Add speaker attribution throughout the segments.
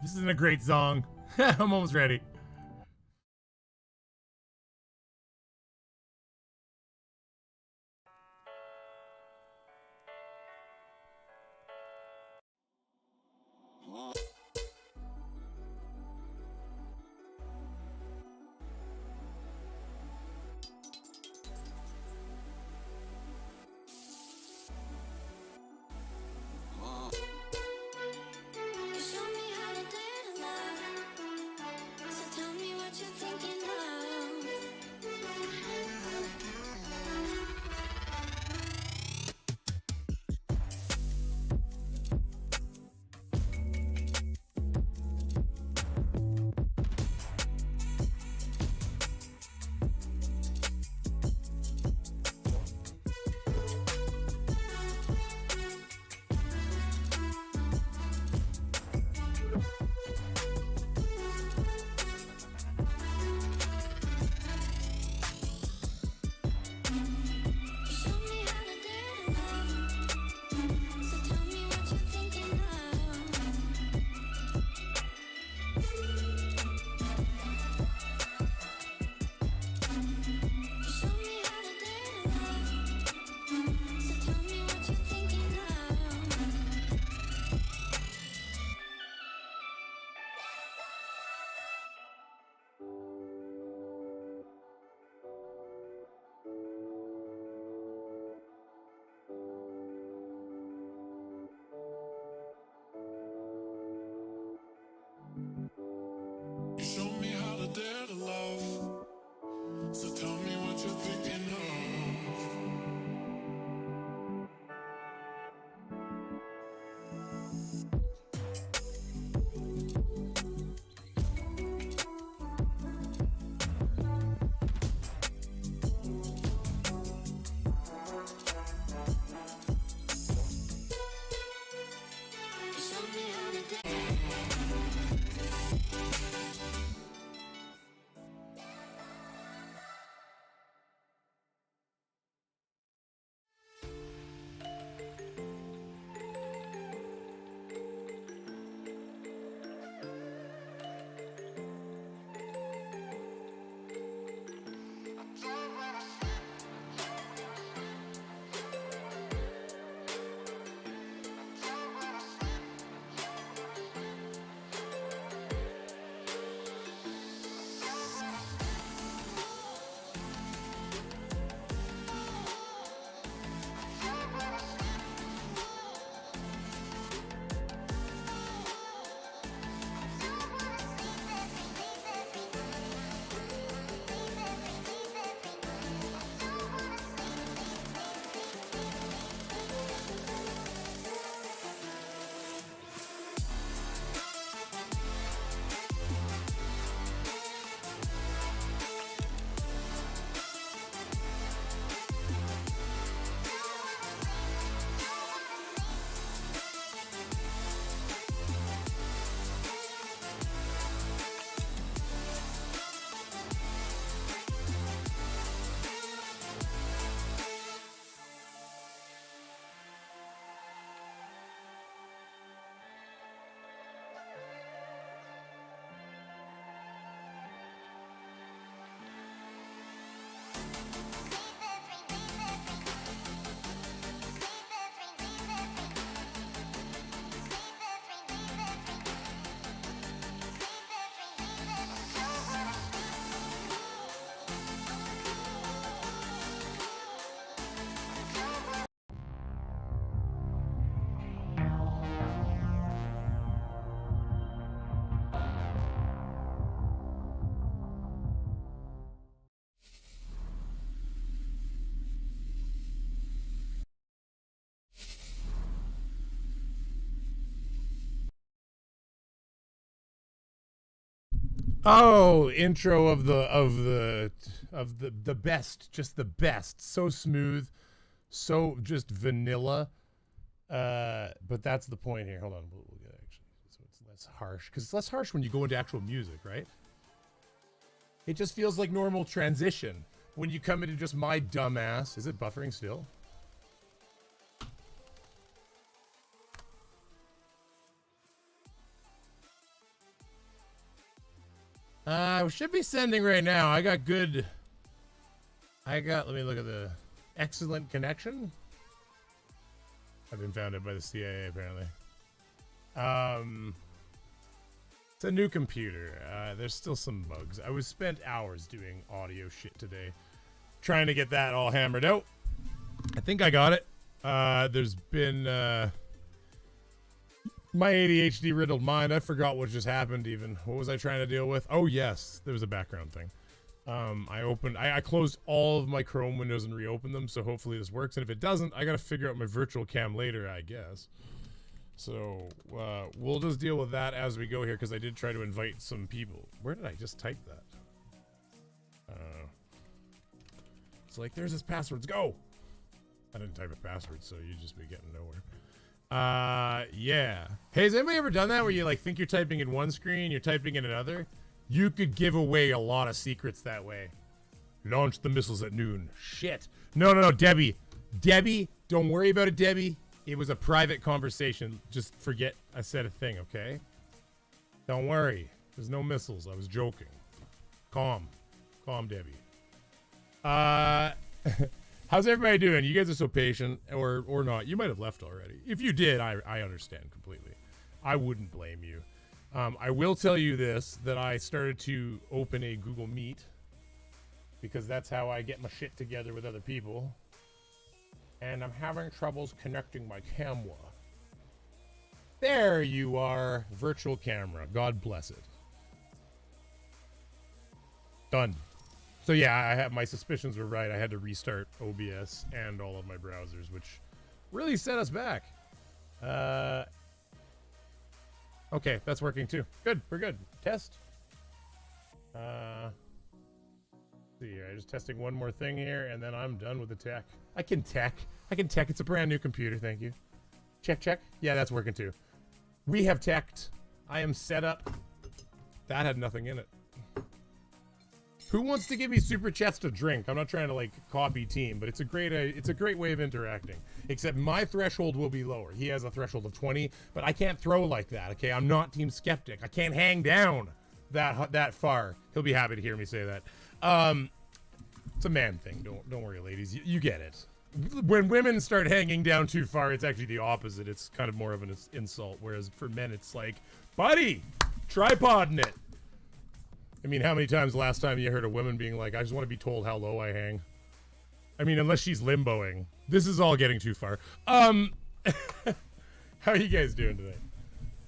Speaker 1: This isn't a great song. I'm almost ready.
Speaker 2: You showed me how to dare to love. So tell me what you're thinking of.
Speaker 1: Oh, intro of the best, just the best. So smooth, so just vanilla. But that's the point here. Hold on, we'll get actually so it's less harsh because it's less harsh when you go into actual music, right? It just feels like normal transition when you come into just my dumbass. Is it buffering still? Should be sending right now. Let me look at the excellent connection. I've been founded by the CIA, apparently. It's a new computer. There's still some bugs. I was spent hours doing audio shit today, trying to get that all hammered out. I think I got it. There's been my ADHD riddled mind. I forgot what just happened even. What was I trying to deal with? Oh yes, there was a background thing. I closed all of my Chrome windows and reopened them, so hopefully this works. And if it doesn't, I gotta figure out my virtual cam later, I guess. So we'll just deal with that as we go here, because I did try to invite some people. Where did I just type that? It's like, there's his passwords, go! I didn't type a password, so you'd just be getting nowhere. Yeah. Hey, has anybody ever done that where you like think you're typing in one screen, you're typing in another? You could give away a lot of secrets that way. Launch the missiles at noon. Shit. No, Debbie. Debbie, don't worry about it, Debbie. It was a private conversation. Just forget I said a thing, okay? Don't worry. There's no missiles. I was joking. Calm. Calm, Debbie. How's everybody doing? You guys are so patient, or not. You might have left already. If you did, I understand completely. I wouldn't blame you. I will tell you this, that I started to open a Google Meet, because that's how I get my shit together with other people. And I'm having troubles connecting my camera. There you are, virtual camera. God bless it. Done. So yeah, my suspicions were right. I had to restart OBS and all of my browsers, which really set us back. Okay, that's working too. Good, we're good. Test. See here, I'm just testing one more thing here, and then I'm done with the tech. I can tech. It's a brand new computer, thank you. Check. Yeah, that's working too. We have teched. I am set up. That had nothing in it. Who wants to give me super chats to drink? I'm not trying to like copy team, but it's a great way of interacting. Except my threshold will be lower. He has a threshold of 20, but I can't throw like that. Okay, I'm not Team Skeptic. I can't hang down that far. He'll be happy to hear me say that. It's a man thing. Don't worry, ladies. You get it. When women start hanging down too far, it's actually the opposite. It's kind of more of an insult. Whereas for men, it's like, buddy, tripoding it. I mean, how many times last time you heard a woman being like, I just want to be told how low I hang? I mean, unless she's limboing. This is all getting too far. How are you guys doing today?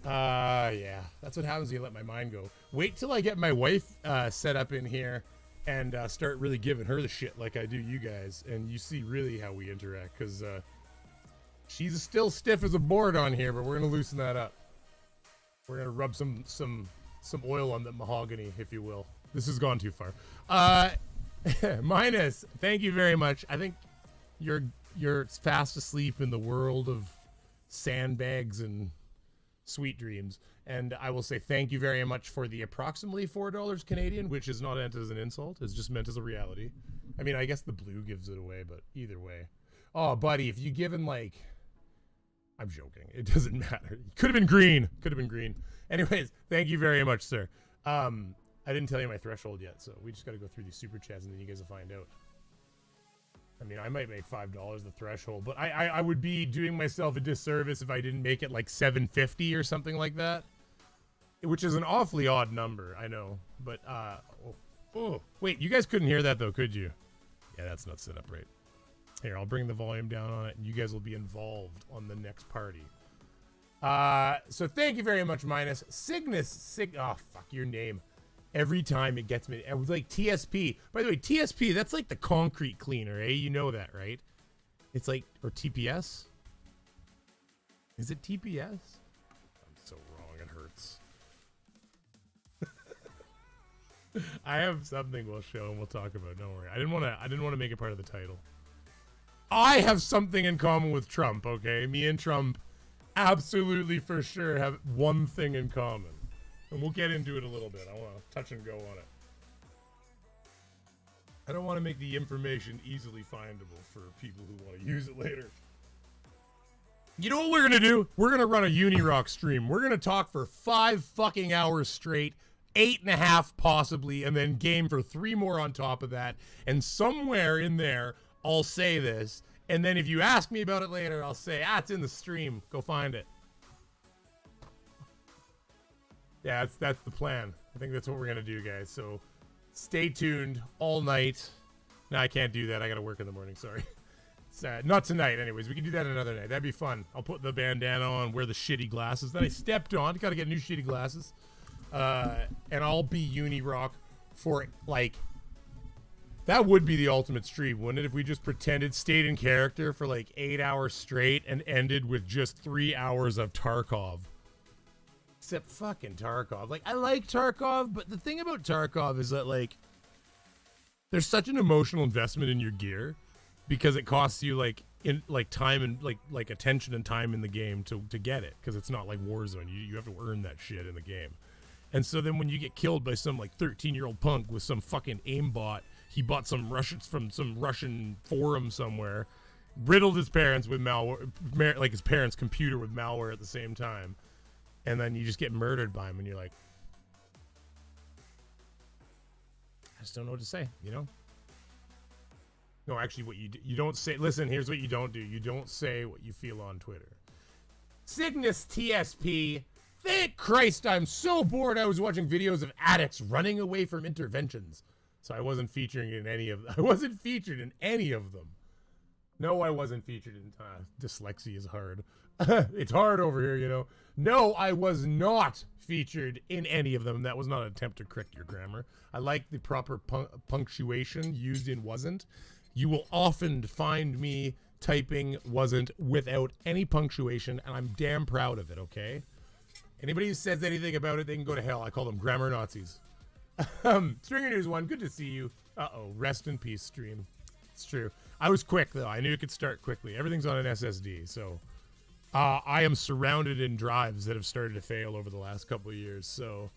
Speaker 1: Yeah, that's what happens when you let my mind go. Wait till I get my wife set up in here and start really giving her the shit like I do you guys, and you see really how we interact, because she's still stiff as a board on here, but we're gonna loosen that up. We're gonna rub some oil on the mahogany, if you will. This has gone too far. Minus, thank you very much. I think you're fast asleep in the world of sandbags and sweet dreams. And I will say thank you very much for the approximately $4 Canadian, which is not meant as an insult. It's just meant as a reality. I mean, I guess the blue gives it away, but either way. Oh, buddy, if you given like... I'm joking. It doesn't matter. Could have been green. Anyways, thank you very much, sir. I didn't tell you my threshold yet, so we just got to go through these super chats and then you guys will find out. I mean, I might make $5 the threshold, but I would be doing myself a disservice if I didn't make it like $7.50 or something like that, which is an awfully odd number, I know. But wait, you guys couldn't hear that though, could you? Yeah, that's not set up right. Here, I'll bring the volume down on it, and you guys will be involved on the next party. So thank you very much, Minus. Cygnus, oh, fuck your name. Every time it gets me. It was like TSP. By the way, TSP, that's like the concrete cleaner, eh? You know that, right? It's like, or TPS? Is it TPS? I'm so wrong, it hurts. I have something we'll show and we'll talk about, don't worry. I didn't want to make it part of the title. I have something in common with Trump, okay? Me and Trump absolutely for sure have one thing in common. And we'll get into it a little bit. I want to touch and go on it. I don't want to make the information easily findable for people who want to use it later. You know what we're going to do? We're going to run a Unirock stream. We're going to talk for 5 fucking hours straight, 8.5 possibly, and then game for 3 more on top of that. And somewhere in there, I'll say this. And then if you ask me about it later, I'll say, it's in the stream. Go find it. Yeah, that's the plan. I think that's what we're going to do, guys. So stay tuned all night. No, I can't do that. I got to work in the morning. Sorry. Not tonight, anyways. We can do that another night. That'd be fun. I'll put the bandana on, wear the shitty glasses that I stepped on. Got to get new shitty glasses. And I'll be Unirock for, like... That would be the ultimate stream, wouldn't it? If we just pretended, stayed in character for like 8 hours straight and ended with just 3 hours of Tarkov. Except fucking Tarkov. Like, I like Tarkov, but the thing about Tarkov is that, like, there's such an emotional investment in your gear because it costs you, like, time and, like attention and time in the game to get it. Because it's not like Warzone. You have to earn that shit in the game. And so then when you get killed by some, like, 13-year-old punk with some fucking aimbot, he bought some Russians from some Russian forum somewhere, riddled his parents with malware, like his parents' computer with malware at the same time, and then you just get murdered by him, and you're like, I just don't know what to say, you know? No, actually, what you don't say. Listen, here's what you don't do. You don't say what you feel on Twitter. Cygnus TSP. Thank Christ, I'm so bored. I was watching videos of addicts running away from interventions. So I wasn't featuring in any of them. I wasn't featured in any of them. No, I wasn't featured in... dyslexia is hard. It's hard over here, you know. No, I was not featured in any of them. That was not an attempt to correct your grammar. I like the proper punctuation used in wasn't. You will often find me typing wasn't without any punctuation, and I'm damn proud of it, okay? Anybody who says anything about it, they can go to hell. I call them grammar Nazis. Stringer News 1, good to see you. Rest in peace, stream. It's true. I was quick, though. I knew it could start quickly. Everything's on an SSD, so I am surrounded in drives that have started to fail over the last couple of years, so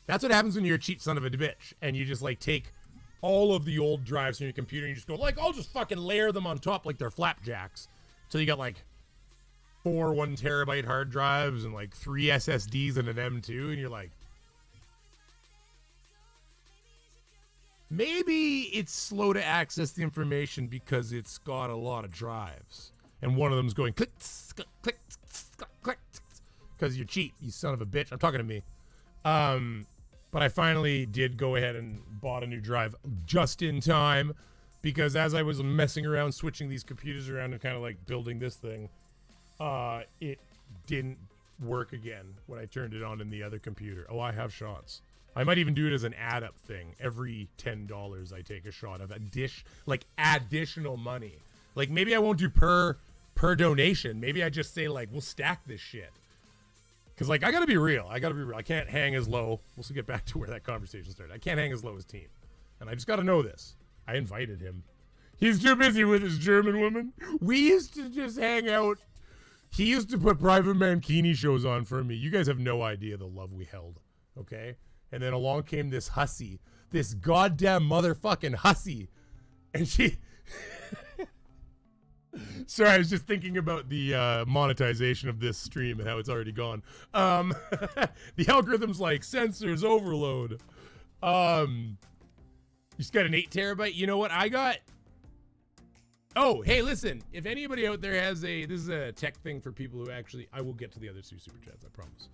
Speaker 1: that's what happens when you're a cheap son of a bitch, and you just, like, take all of the old drives from your computer and you just go, like, I'll just fucking layer them on top like they're flapjacks. So you got, like, 4 1 terabyte hard drives and, like, 3 SSDs and an M2, and you're like, maybe it's slow to access the information because it's got a lot of drives. And one of them's going click, click, click, click, because you're cheap, you son of a bitch. I'm talking to me. But I finally did go ahead and bought a new drive just in time because as I was messing around, switching these computers around and kind of like building this thing, it didn't work again when I turned it on in the other computer. Oh, I have shots. I might even do it as an add-up thing. Every $10 I take a shot of additional money. Like, maybe I won't do per donation. Maybe I just say, like, we'll stack this shit. Because, like, I gotta be real. I can't hang as low. We'll get back to where that conversation started. I can't hang as low as Team. And I just gotta know this. I invited him. He's too busy with his German woman. We used to just hang out. He used to put private mankini shows on for me. You guys have no idea the love we held. Okay? And then along came this hussy. This goddamn motherfucking hussy. And she... Sorry, I was just thinking about the monetization of this stream and how it's already gone. The algorithm's like, sensors overload. You just got an 8 terabyte. You know what I got? Oh, hey, listen. If anybody out there has this is a tech thing for people who actually... I will get to the other 2 super chats, I promise.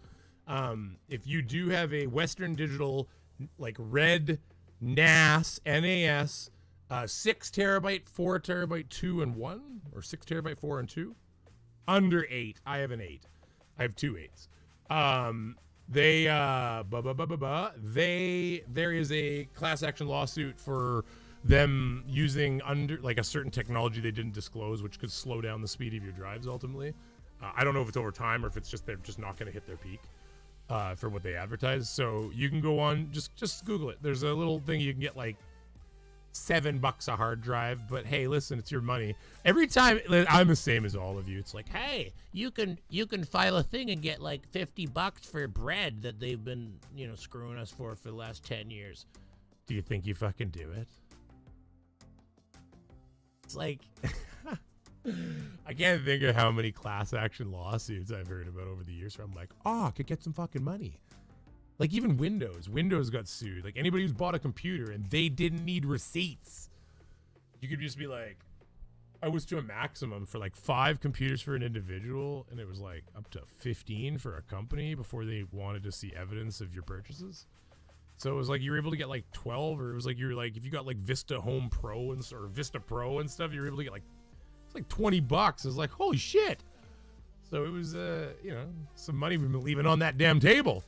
Speaker 1: If you do have a Western Digital, like red NAS, 6 terabyte, 4 terabyte, 2 and 1, or 6 terabyte, 4 and 2, under 8. I have an 8. I have 2 8s. There is a class action lawsuit for them using a certain technology they didn't disclose, which could slow down the speed of your drives ultimately. I don't know if it's over time or if it's just they're just not going to hit their peak for what they advertise. So you can go on, just Google it. There's a little thing you can get like $7 a hard drive, but hey, listen, it's your money. Every time I'm the same as all of you. It's like, hey, you can file a thing and get like $50 for bread that they've been, screwing us for the last 10 years. Do you think you fucking do it? It's like, I can't think of how many class action lawsuits I've heard about over the years where I'm like, I could get some fucking money. Like even Windows got sued. Like anybody who's bought a computer and they didn't need receipts, you could just be like, I was to a maximum for like 5 computers for an individual, and it was like up to 15 for a company before they wanted to see evidence of your purchases. So it was like you were able to get like 12, or it was like you're like if you got like Vista Home Pro or Vista Pro and stuff, you were able to get like it's like $20. It was like holy shit. So it was you know, some money we've been leaving on that damn table.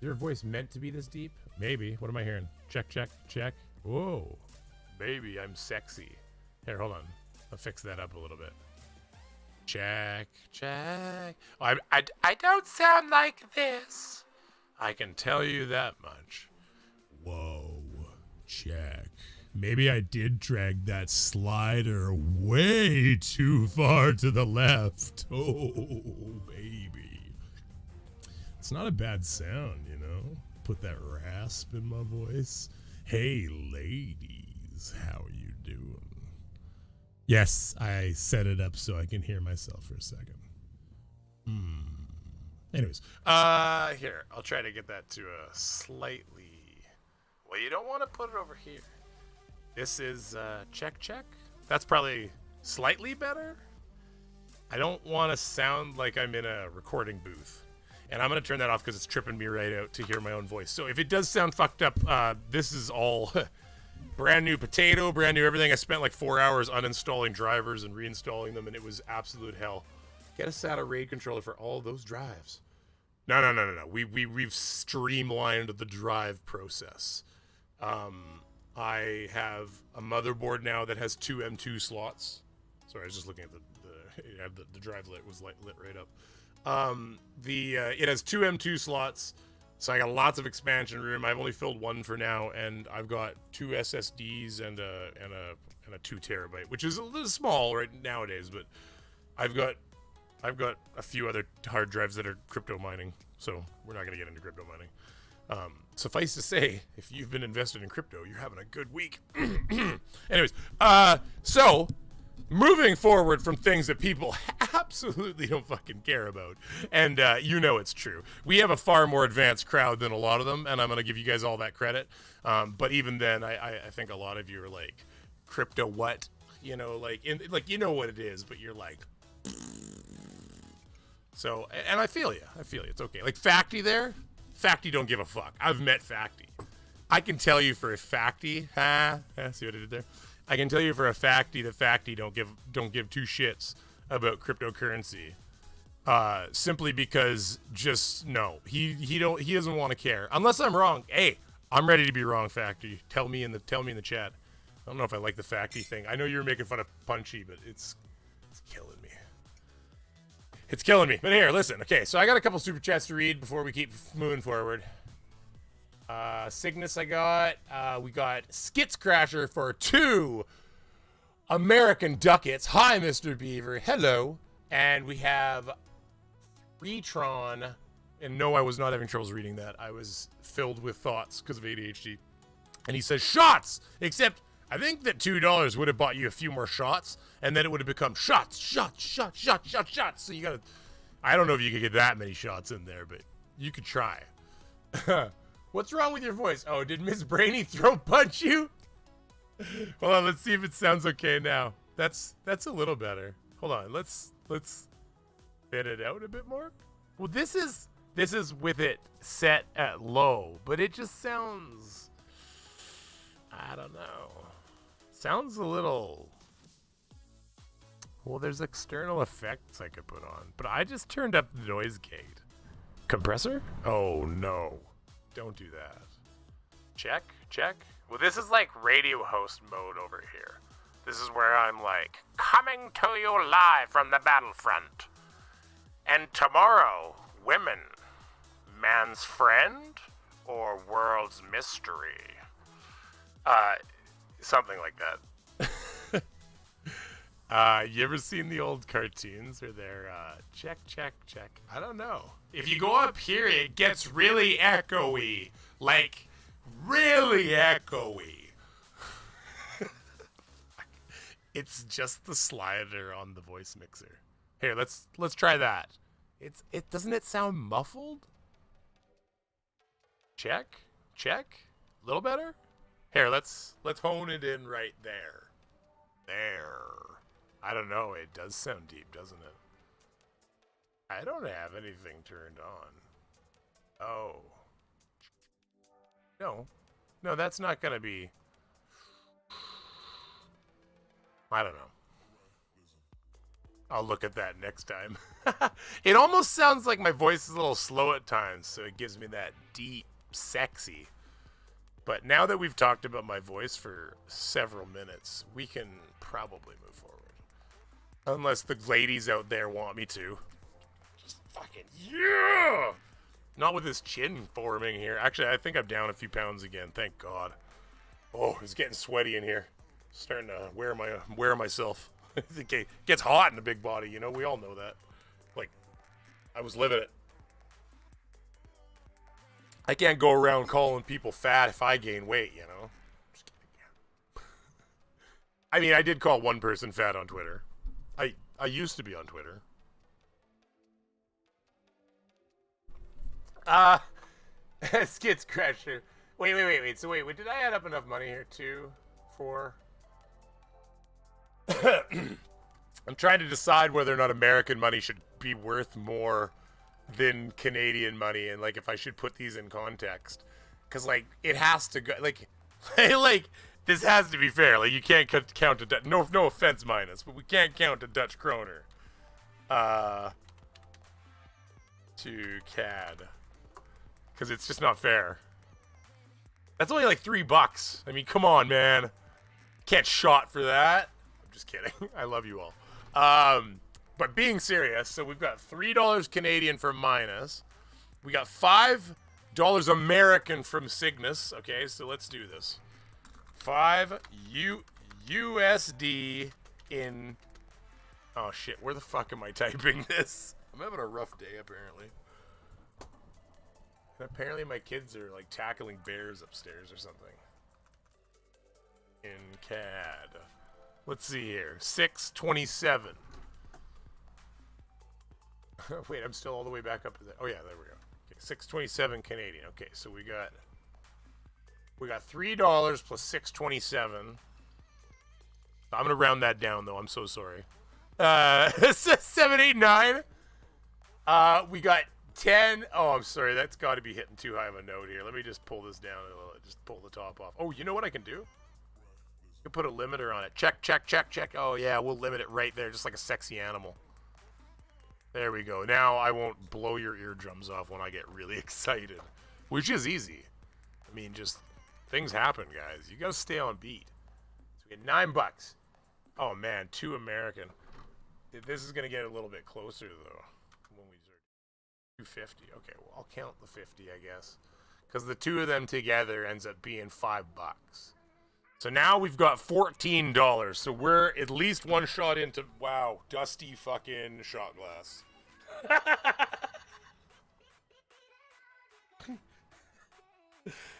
Speaker 1: Your voice meant to be this deep? Maybe. What am I hearing? Check, check, check. Whoa. Baby, I'm sexy. Here, hold on. I'll fix that up a little bit. Check, check. Oh, I don't sound like this. I can tell you that much. Whoa. Check. Maybe I did drag that slider way too far to the left. Oh, baby. It's not a bad sound, you know? Put that rasp in my voice. Hey, ladies, how are you doing? Yes, I set it up so I can hear myself for a second. Anyways, here, I'll try to get that to a slightly... Well, you don't want to put it over here. This is check, check. That's probably slightly better. I don't want to sound like I'm in a recording booth. And I'm going to turn that off because it's tripping me right out to hear my own voice. So if it does sound fucked up, this is all brand new potato, brand new everything. I spent like 4 hours uninstalling drivers and reinstalling them, and it was absolute hell. Get a SATA RAID controller for all those drives. No. We've streamlined the drive process. I have a motherboard now that has 2 M2 slots. Sorry, I was just looking at the drive lit right up. It has 2 M2 slots, so I got lots of expansion room. I've only filled 1 for now, and I've got 2 SSDs and a 2 terabyte, which is a little small right nowadays. But I've got a few other hard drives that are crypto mining, so we're not gonna get into crypto mining. Suffice to say, if you've been invested in crypto, you're having a good week. Anyways, so moving forward from things that people absolutely don't fucking care about, and you know it's true. We have a far more advanced crowd than a lot of them, and I'm gonna give you guys all that credit. But even then, I think a lot of you are like, crypto what? You know, like you know what it is, but you're like. So, and I feel you. It's okay. Like Facty there. Facty don't give a fuck. I've met Facty. I can tell you for a Facty, see what I did there? I can tell you for a Facty that Facty don't give 2 shits about cryptocurrency. Simply because just no. He doesn't want to care. Unless I'm wrong. Hey, I'm ready to be wrong, Facty. Tell me in the chat. I don't know if I like the Facty thing. I know you were making fun of Punchy, but it's killing me. It's killing me. But here, listen. Okay, so I got a couple super chats to read before we keep moving forward. Cygnus I got. We got Skits Crasher for 2 American ducats. Hi, Mr. Beaver. Hello. And we have Retron. And no, I was not having troubles reading that. I was filled with thoughts because of ADHD. And he says, shots! Except, I think that $2 would have bought you a few more shots, and then it would have become shots. So you gotta, I don't know if you could get that many shots in there, but you could try. What's wrong with your voice? Oh, did Miss Brainy throat punch you? Hold on, let's see if it sounds okay now. That's a little better. Hold on, let's fit it out a bit more. Well, this is with it set at low, but it just sounds, I don't know. Sounds a little, well, there's external effects I could put on, but I just turned up the noise gate. Compressor? Oh no, don't do that. Check. Well, this is like radio host mode over here. This is where I'm like, coming to you live from the battlefront. And tomorrow, women, man's friend, or world's mystery? Something like that. You ever seen the old cartoons where they're, check. I don't know. If you go up here, it gets really echoey. Like, really echoey. It's just the slider on the voice mixer. Here, let's try that. It doesn't it sound muffled? Check. A little better? Here, let's hone it in right there. There. I don't know, it does sound deep, doesn't it? I don't have anything turned on. Oh. No, that's not gonna be... I don't know. I'll look at that next time. It almost sounds like my voice is a little slow at times, so it gives me that deep, sexy. But now that we've talked about my voice for several minutes, we can probably move forward. Unless the ladies out there want me to. Just fucking, yeah! Not with this chin forming here. Actually, I think I'm down a few pounds again, thank God. Oh, it's getting sweaty in here. Starting to wear myself. It gets hot in the big body, you know? We all know that. Like, I was living it. I can't go around calling people fat if I gain weight, you know? Just kidding. I mean, I did call one person fat on Twitter. I used to be on Twitter. Skits Crasher. Wait. So wait, did I add up enough money here? 2, 4... I'm trying to decide whether or not American money should be worth more than Canadian money, and like if I should put these in context, because like it has to go like like this has to be fair. Like you can't count a no offense minus, but we can't count a Dutch kroner to CAD because it's just not fair. That's only like $3. I mean, come on, man. Can't shot for that. Just kidding. I love you all. But being serious, so we've got $3 Canadian from Minus. We got $5 American from Cygnus. Okay, so let's do this. 5 USD in... Oh, shit. Where the fuck am I typing this? I'm having a rough day, apparently. And apparently my kids are, like, tackling bears upstairs or something. In CAD. Let's see here. 627. Wait, I'm still all the way back up to that. Oh yeah, there we go. Okay, 627 Canadian. Okay, so we got $3 plus 627. I'm gonna round that down though. I'm so sorry. 789. We got 10. Oh, I'm sorry. That's got to be hitting too high of a note here. Let me just pull this down and just pull the top off. Oh, you know what I can do? You put a limiter on it. Check. Oh, yeah, we'll limit it right there, just like a sexy animal. There we go. Now I won't blow your eardrums off when I get really excited, which is easy. I mean, just things happen, guys. You gotta stay on beat. So we get $9. Oh, man, 2 American. This is gonna get a little bit closer, though, when we start. 250. Okay, well, I'll count the 50, I guess, because the two of them together ends up being $5. So now we've got $14. So we're at least one shot into, wow, dusty fucking shot glass.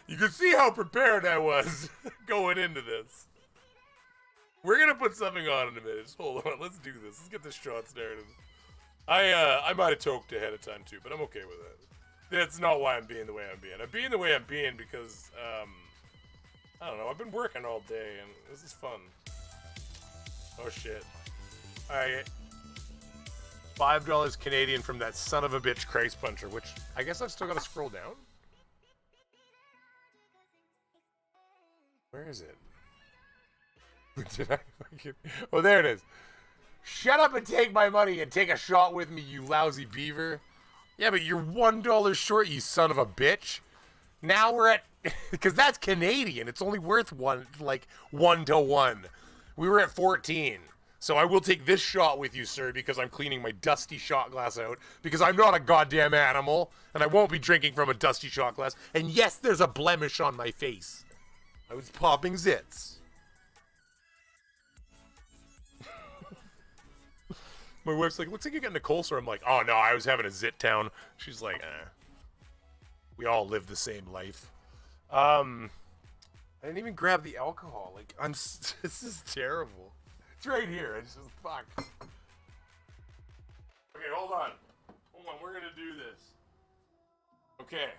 Speaker 1: You can see how prepared I was going into this. We're going to put something on in a minute. Just hold on. Let's do this. Let's get this shot started. I might have toked ahead of time too, but I'm okay with it. That's not why I'm being the way I'm being. I'm being the way I'm being because, I don't know, I've been working all day, and this is fun. Oh, shit. $5 Canadian from that son of a bitch Christ Puncher, which I guess I've still got to scroll down? Where is it? Did I fucking... Oh, there it is. Shut up and take my money and take a shot with me, you lousy beaver. Yeah, but you're $1 short, you son of a bitch. Now we're at... Because that's Canadian. It's only worth 1 to 1. We were at 14. So I will take this shot with you, sir, because I'm cleaning my dusty shot glass out. Because I'm not a goddamn animal. And I won't be drinking from a dusty shot glass. And yes, there's a blemish on my face. I was popping zits. My wife's like, looks like you're getting a cold sore. I'm like, oh no, I was having a zit town. She's like, we all live the same life. I didn't even grab the alcohol. Like, this is terrible. It's right here. It's just, fuck. Okay, hold on. Okay.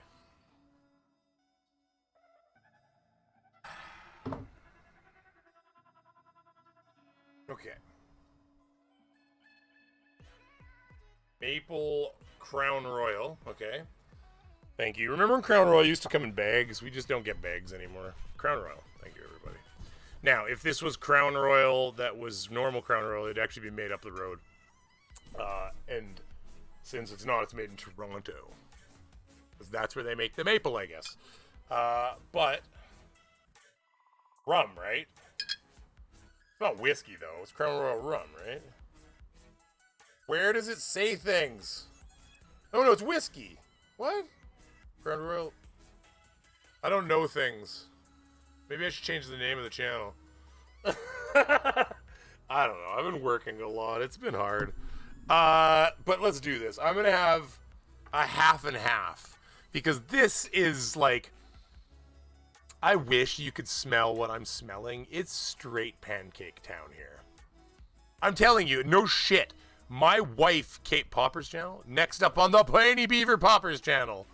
Speaker 1: Okay. Maple Crown Royal. Okay. Thank you. Remember when Crown Royal used to come in bags? We just don't get bags anymore. Crown Royal. Thank you, everybody. Now, if this was Crown Royal that was normal Crown Royal, it'd actually be made up the road. And since it's not, it's made in Toronto. Because that's where they make the maple, I guess. But rum, right? It's not whiskey, though. It's Crown Royal rum, right? Where does it say things? Oh, no, it's whiskey. What? Crown Royal? I don't know things. Maybe I should change the name of the channel. I don't know. I've been working a lot. It's been hard. But let's do this. I'm going to have a half and half. Because this is like... I wish you could smell what I'm smelling. It's straight pancake town here. I'm telling you, no shit. My wife, Kate Popper's channel, next up on the Brainy Beaver Popper's channel.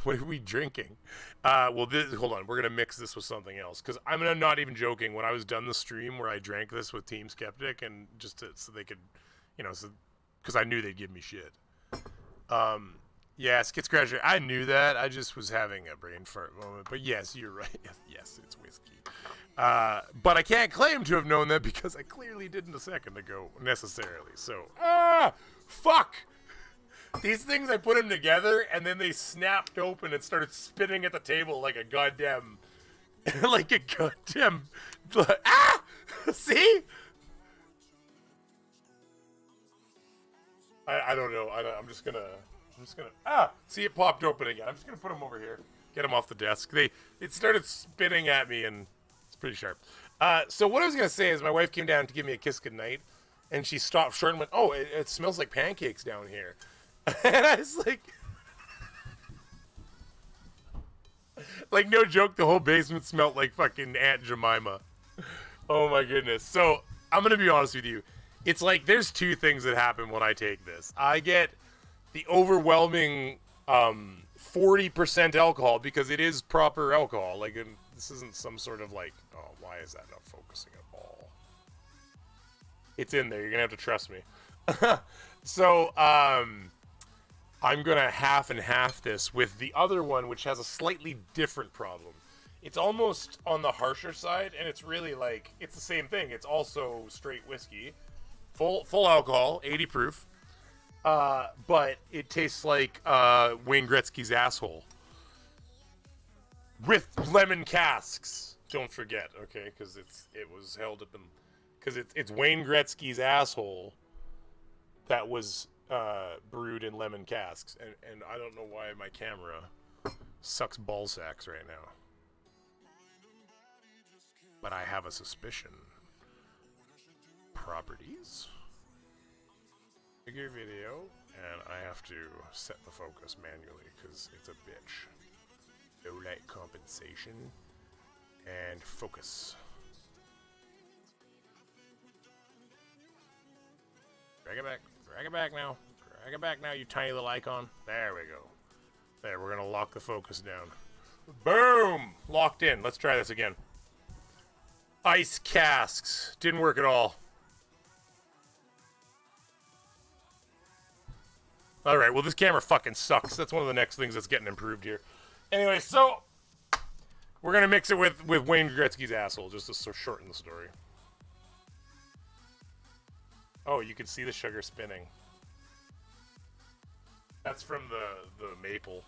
Speaker 1: What are we drinking? Well, hold on. We're going to mix this with something else. Because I'm not even joking. When I was done the stream where I drank this with Team Skeptic, and just so they could, because I knew they'd give me shit. Yeah, Skit Scratcher. I knew that. I just was having a brain fart moment. But yes, you're right. Yes, it's whiskey. But I can't claim to have known that because I clearly didn't a second ago, necessarily. So, fuck! These things, I put them together, and then they snapped open and started spinning at the table like a goddamn... See? I don't know. I'm just gonna... See, it popped open again. I'm just gonna put them over here. Get them off the desk. It started spinning at me, and it's pretty sharp. So what I was gonna say is my wife came down to give me a kiss goodnight, and she stopped short and went, "Oh, it smells like pancakes down here." And I was like, no joke, the whole basement smelled like fucking Aunt Jemima. Oh my goodness. So I'm gonna be honest with you. It's like there's two things that happen when I take this. I get the overwhelming 40% alcohol because it is proper alcohol. Like, this isn't some sort of like, oh, why is that not focusing at all? It's in there. You're gonna have to trust me. So, I'm gonna half and half this with the other one, which has a slightly different problem. It's almost on the harsher side, and it's really like, it's the same thing. It's also straight whiskey, full alcohol, 80 proof. But it tastes like Wayne Gretzky's asshole with lemon casks. Don't forget, okay? Because it was held up in, because it's Wayne Gretzky's asshole that was brewed in lemon casks, and I don't know why my camera sucks ball sacks right now, but I have a suspicion. Properties. Figure video, and I have to set the focus manually because it's a bitch. No light compensation and focus. Drag it back now, you tiny little icon. There we go. There, we're gonna lock the focus down. Boom! Locked in. Let's try this again. Ice casks. Didn't work at all. Alright, well, this camera fucking sucks. That's one of the next things that's getting improved here. Anyway, so we're going to mix it with Wayne Gretzky's asshole, just to shorten the story. Oh, you can see the sugar spinning. That's from the maple.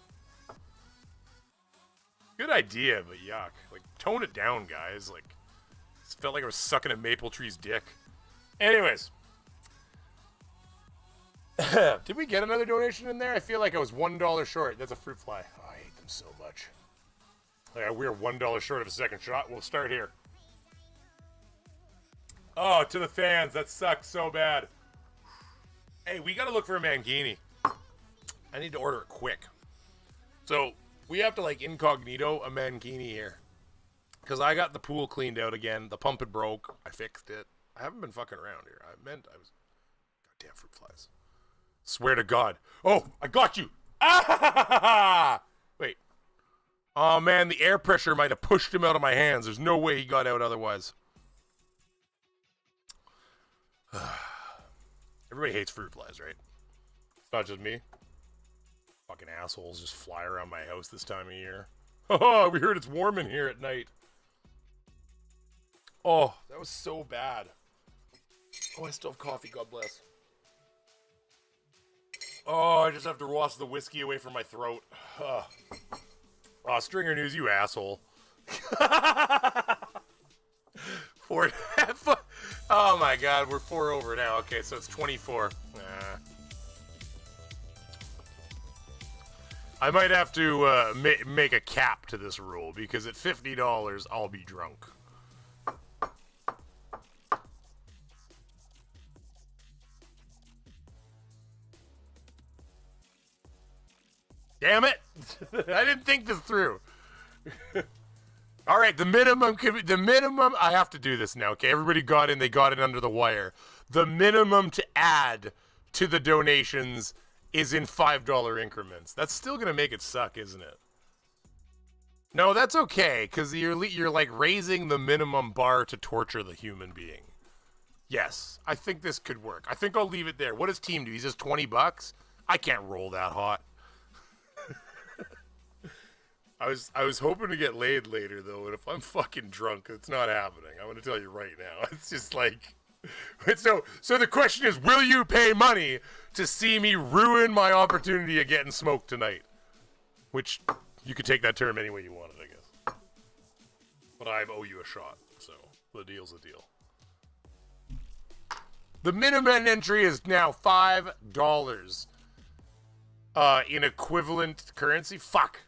Speaker 1: Good idea, but yuck. Like, tone it down, guys. Like, it felt like I was sucking a maple tree's dick. Anyways. Did we get another donation in there? I feel like I was $1 short. That's a fruit fly. Oh, I hate them so much. Yeah, we're $1 short of a second shot. We'll start here. Oh, to the fans. That sucks so bad. Hey, we gotta look for a mankini. I need to order it quick. So, we have to, like, incognito a mankini here. Because I got the pool cleaned out again. The pump had broke. I fixed it. I haven't been fucking around here. I was... Goddamn fruit flies. Swear to God. Oh, I got you. Ah! Oh, man, the air pressure might have pushed him out of my hands. There's no way he got out otherwise. Everybody hates fruit flies, right? It's not just me. Fucking assholes just fly around my house this time of year. Oh, we heard it's warm in here at night. Oh, that was so bad. Oh, I still have coffee, God bless. Oh, I just have to wash the whiskey away from my throat. Oh, Stringer News, you asshole. Four. Oh my God, we're 4 over now. Okay, so it's 24. I might have to make a cap to this rule because at $50, I'll be drunk. Damn it! I didn't think this through. All right, the minimum. I have to do this now. Okay, everybody got in. They got it under the wire. The minimum to add to the donations is in $5 increments. That's still gonna make it suck, isn't it? No, that's okay, because you're like raising the minimum bar to torture the human being. Yes, I think this could work. I think I'll leave it there. What does Team do? He says $20. I can't roll that hot. I was hoping to get laid later though, and if I'm fucking drunk, it's not happening. I'm gonna tell you right now. It's just like, so the question is, will you pay money to see me ruin my opportunity of getting smoked tonight? Which you could take that term any way you want it, I guess. But I owe you a shot, so the deal's a deal. The minimum entry is now $5. In equivalent currency? Fuck.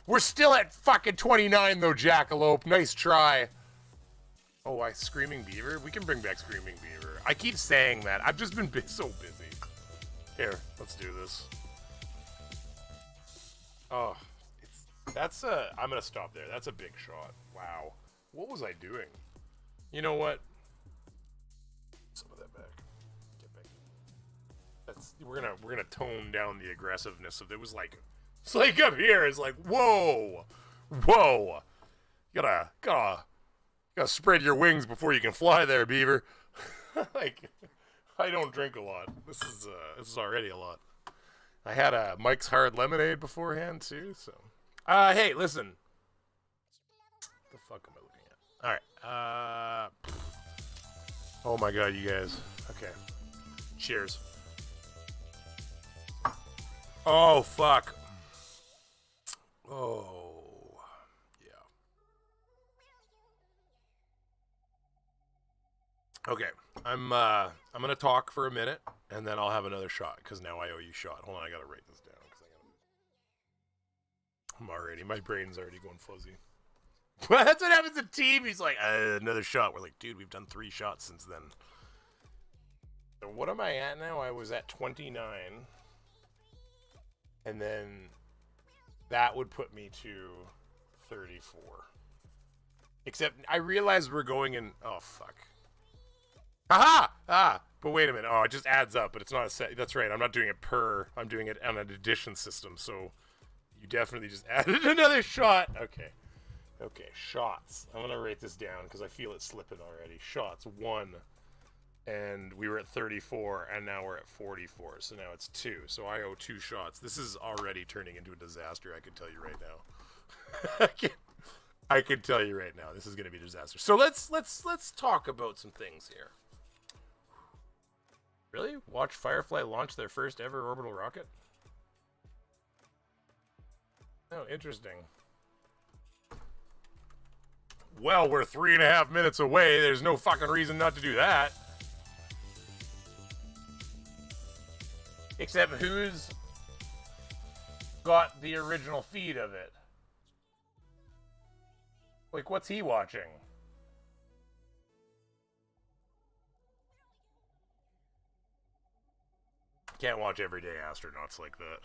Speaker 1: We're still at fucking 29 though, Jackalope. Nice try. Oh, Screaming Beaver? We can bring back Screaming Beaver. I keep saying that. I've just been so busy. Here, let's do this. Oh, I'm gonna stop there. That's a big shot. Wow. What was I doing? You know what? Some of that back. We're gonna tone down the aggressiveness of it. Was like, it's like up here. It's like, whoa. You gotta spread your wings before you can fly there, Beaver. Like, I don't drink a lot. This is already a lot. I had a Mike's Hard Lemonade beforehand too. So, hey, listen. What the fuck am I looking at? All right. Oh my God, you guys. Okay. Cheers. Oh, fuck. Oh, yeah. Okay, I'm gonna talk for a minute, and then I'll have another shot, because now I owe you a shot. Hold on, I gotta write this down, my brain's already going fuzzy. That's what happens to Team. He's like, another shot. We're like, dude, we've done 3 shots since then. So what am I at now? I was at 29. And then that would put me to 34. Except I realize we're going in. Oh, fuck. Aha! But wait a minute. Oh, it just adds up, but it's not a set. That's right. I'm not doing it per. I'm doing it on an addition system. So you definitely just added another shot. Okay. Shots. I'm going to write this down because I feel it slipping already. Shots. 1. And we were at 34, and now we're at 44. So now it's 2. So I owe 2 shots. This is already turning into a disaster. I can tell you right now. I can tell you right now. This is going to be a disaster. So let's talk about some things here. Really? Watch Firefly launch their first ever orbital rocket? Oh, interesting. Well, we're 3.5 minutes away. There's no fucking reason not to do that. Except who's got the original feed of it? Like, what's he watching? Can't watch everyday astronauts like that.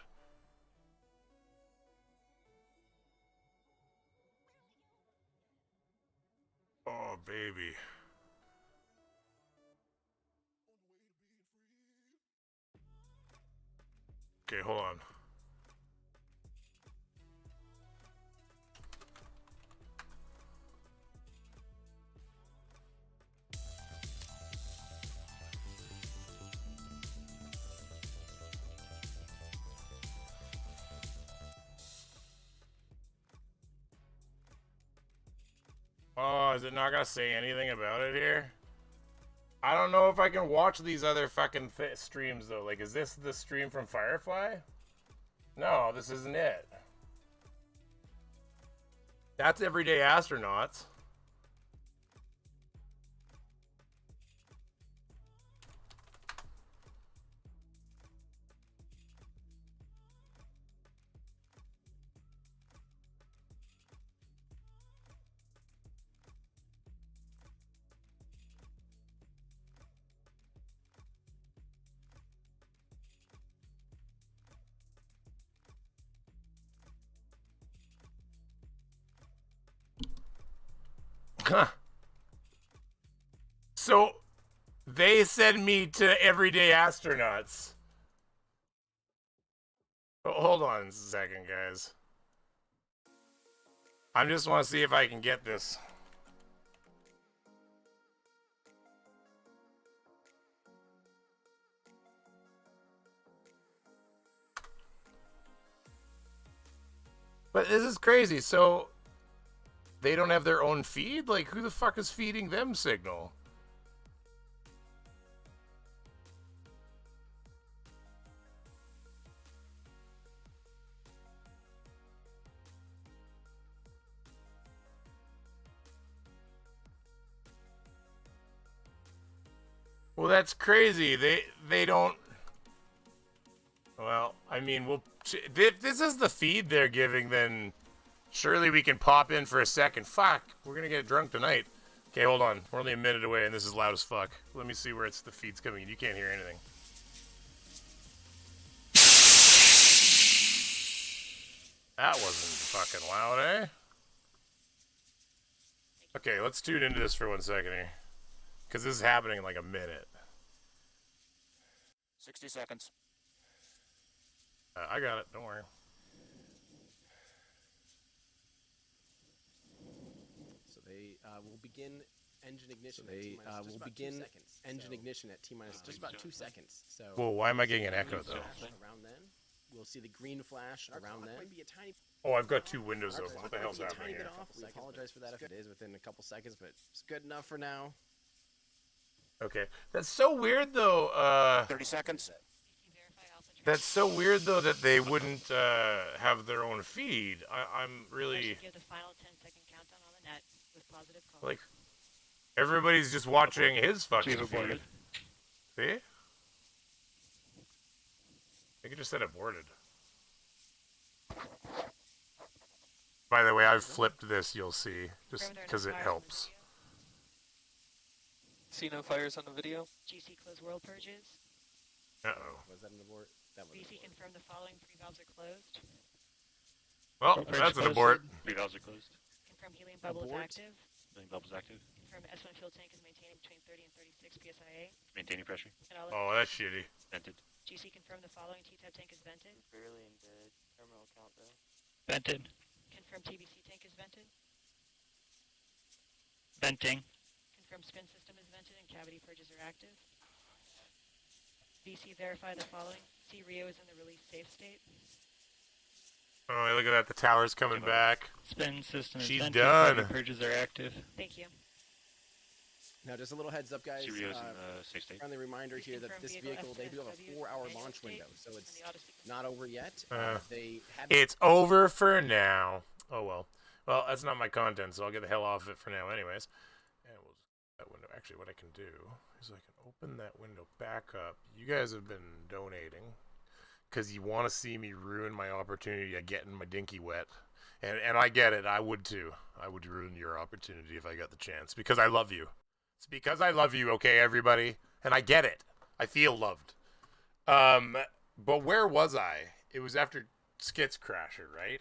Speaker 1: Oh, baby. Okay, hold on. Oh, is it not gonna say anything about it here? I don't know if I can watch these other fucking streams though. Like, is this the stream from Firefly? No, this isn't it. That's Everyday Astronauts. So, they send me to Everyday Astronauts. Oh, hold on a second, guys. I just want to see if I can get this. But this is crazy. So, they don't have their own feed? Like, who the fuck is feeding them signal? Well, that's crazy. They don't. Well, I mean, if this is the feed they're giving, then surely we can pop in for a second. Fuck, we're gonna get drunk tonight. Okay, hold on. We're only a minute away, and this is loud as fuck. Let me see where the feed's coming in. You can't hear anything. That wasn't fucking loud, eh? Okay, let's tune into this for 1 second here. Because this is happening in like a minute.
Speaker 3: 60 seconds.
Speaker 1: I got it, don't worry.
Speaker 4: So they will begin engine ignition. Ignition at T-minus just about 2 seconds. So.
Speaker 1: Whoa, why am I getting an echo though?
Speaker 4: Around then, we'll see the green flash around then. Might be a tiny.
Speaker 1: Oh, I've got 2 windows open. What the hell's happening here?
Speaker 4: We apologize for that if it is within a couple seconds, but it's good enough for now.
Speaker 1: Okay, that's so weird though.
Speaker 3: 30 seconds.
Speaker 1: That's so weird though that they wouldn't have their own feed. I'm really
Speaker 5: Give the final 10-second countdown on the net with positive calls.
Speaker 1: like everybody's just watching his fucking feed. See? I could just said aborted. By the way, I've flipped this. You'll see, just because it helps.
Speaker 6: See no fires on the video?
Speaker 5: GC close world purges.
Speaker 1: Uh-oh.
Speaker 4: Was that an abort? That was.
Speaker 5: BC confirm the following 3 valves are closed.
Speaker 1: Well, that's an abort.
Speaker 6: 3 valves are closed.
Speaker 5: Confirm helium bubble is
Speaker 4: Abort.
Speaker 5: active.
Speaker 6: Helium bubble is active.
Speaker 5: Confirm S1 fuel tank is maintaining between 30 and 36 psia.
Speaker 6: Maintaining pressure.
Speaker 5: And all
Speaker 1: Oh, that's shitty.
Speaker 6: Vented.
Speaker 5: GC confirm the following T-type tank is vented.
Speaker 7: Barely in the terminal count though.
Speaker 6: Vented.
Speaker 5: Confirm TBC tank is vented.
Speaker 6: Venting.
Speaker 5: Confirm spin system is vented and cavity purges are active. BC verify the following. C Rio is in the release safe state.
Speaker 1: Oh, look at that. The tower's coming back.
Speaker 6: Spin system is
Speaker 1: She's
Speaker 6: vented.
Speaker 1: done.
Speaker 6: Cavity purges are active.
Speaker 5: Thank you.
Speaker 4: Now, just a little heads up, guys.
Speaker 6: Cheerios in the safe state.
Speaker 4: Friendly reminder here that this vehicle, they do have a 4-hour launch window, so it's not over yet. They haven't.
Speaker 1: It's over for now. Oh well. Well, that's not my content, so I'll get the hell off of it for now, anyways. And we'll that window. Actually, what I can do is I can open that window back up. You guys have been donating because you want to see me ruin my opportunity of getting my dinky wet, and I get it. I would too. I would ruin your opportunity if I got the chance because I love you. It's because I love you, okay, everybody, and I get it. I feel loved. But where was I? It was after Skits Crasher, right?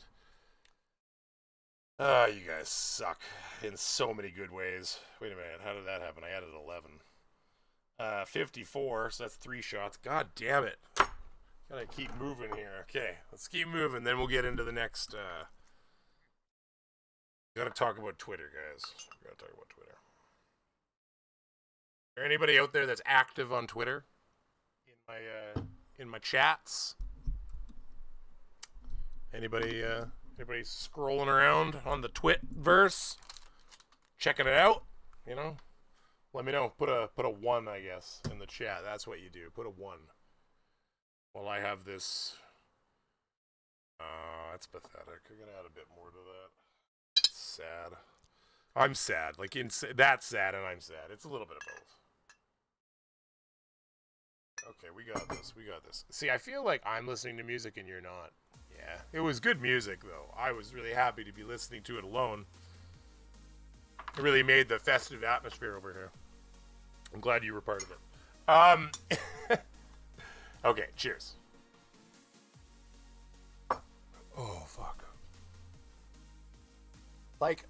Speaker 1: You guys suck in so many good ways. Wait a minute, how did that happen? I added 11. 54, so that's 3 shots. God damn it. Gotta keep moving here. Okay, let's keep moving, then we'll get into the next, Gotta talk about Twitter, guys. Gotta talk about Twitter. Is there anybody out there that's active on Twitter? In my chats? Anybody scrolling around on the Twitverse? checking it out, you know, let me know. Put a 1, I guess, in the chat. That's what you do. Put a 1. Well, I have this. That's pathetic. I gotta add a bit more to that. It's sad. I'm sad. Like, that's sad and I'm sad. It's a little bit of both. Okay, we got this. We got this. See, I feel like I'm listening to music and you're not. Yeah, it was good music, though. I was really happy to be listening to it alone. It really made the festive atmosphere over here. I'm glad you were part of it. Okay, cheers. Oh, fuck. Like,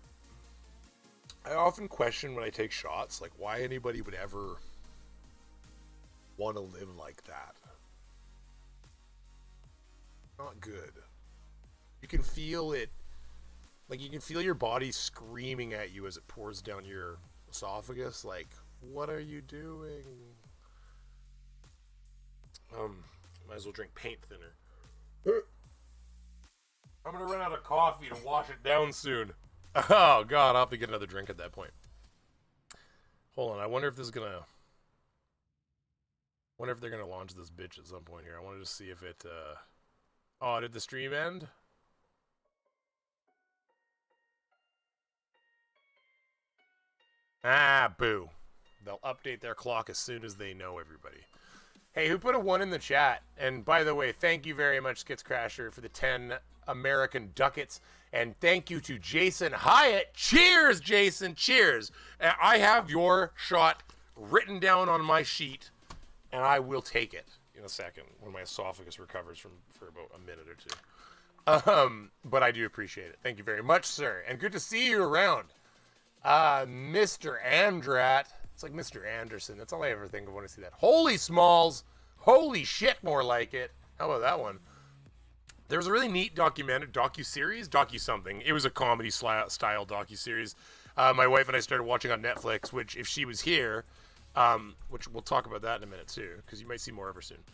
Speaker 1: I often question when I take shots, like, why anybody would ever want to live like that. Not good. You can feel it. Like, you can feel your body screaming at you as it pours down your esophagus. Like, what are you doing? Might as well drink paint thinner. I'm gonna run out of coffee to wash it down soon. Oh, God, I'll have to get another drink at that point. Hold on, I wonder if this is gonna... wonder if they're gonna launch this bitch at some point here. I wanted to see if it, Oh, did the stream end? Ah, boo. They'll update their clock as soon as they know everybody. Hey, who put a 1 in the chat? And by the way, thank you very much, Skits Crasher, for the 10 American ducats. And thank you to Jason Hyatt. Cheers, Jason. Cheers. I have your shot written down on my sheet, and I will take it in a second when my esophagus recovers for about a minute or two. But I do appreciate it. Thank you very much, sir. And good to see you around. Mr. Andrat. It's like Mr. Anderson. That's all I ever think of when I see that. Holy Smalls. Holy shit, more like it. How about that one? There was a really neat docu-something. It was a comedy style docu-series. My wife and I started watching on Netflix, which if she was here, which we'll talk about that in a minute too, because you might see more of her soon.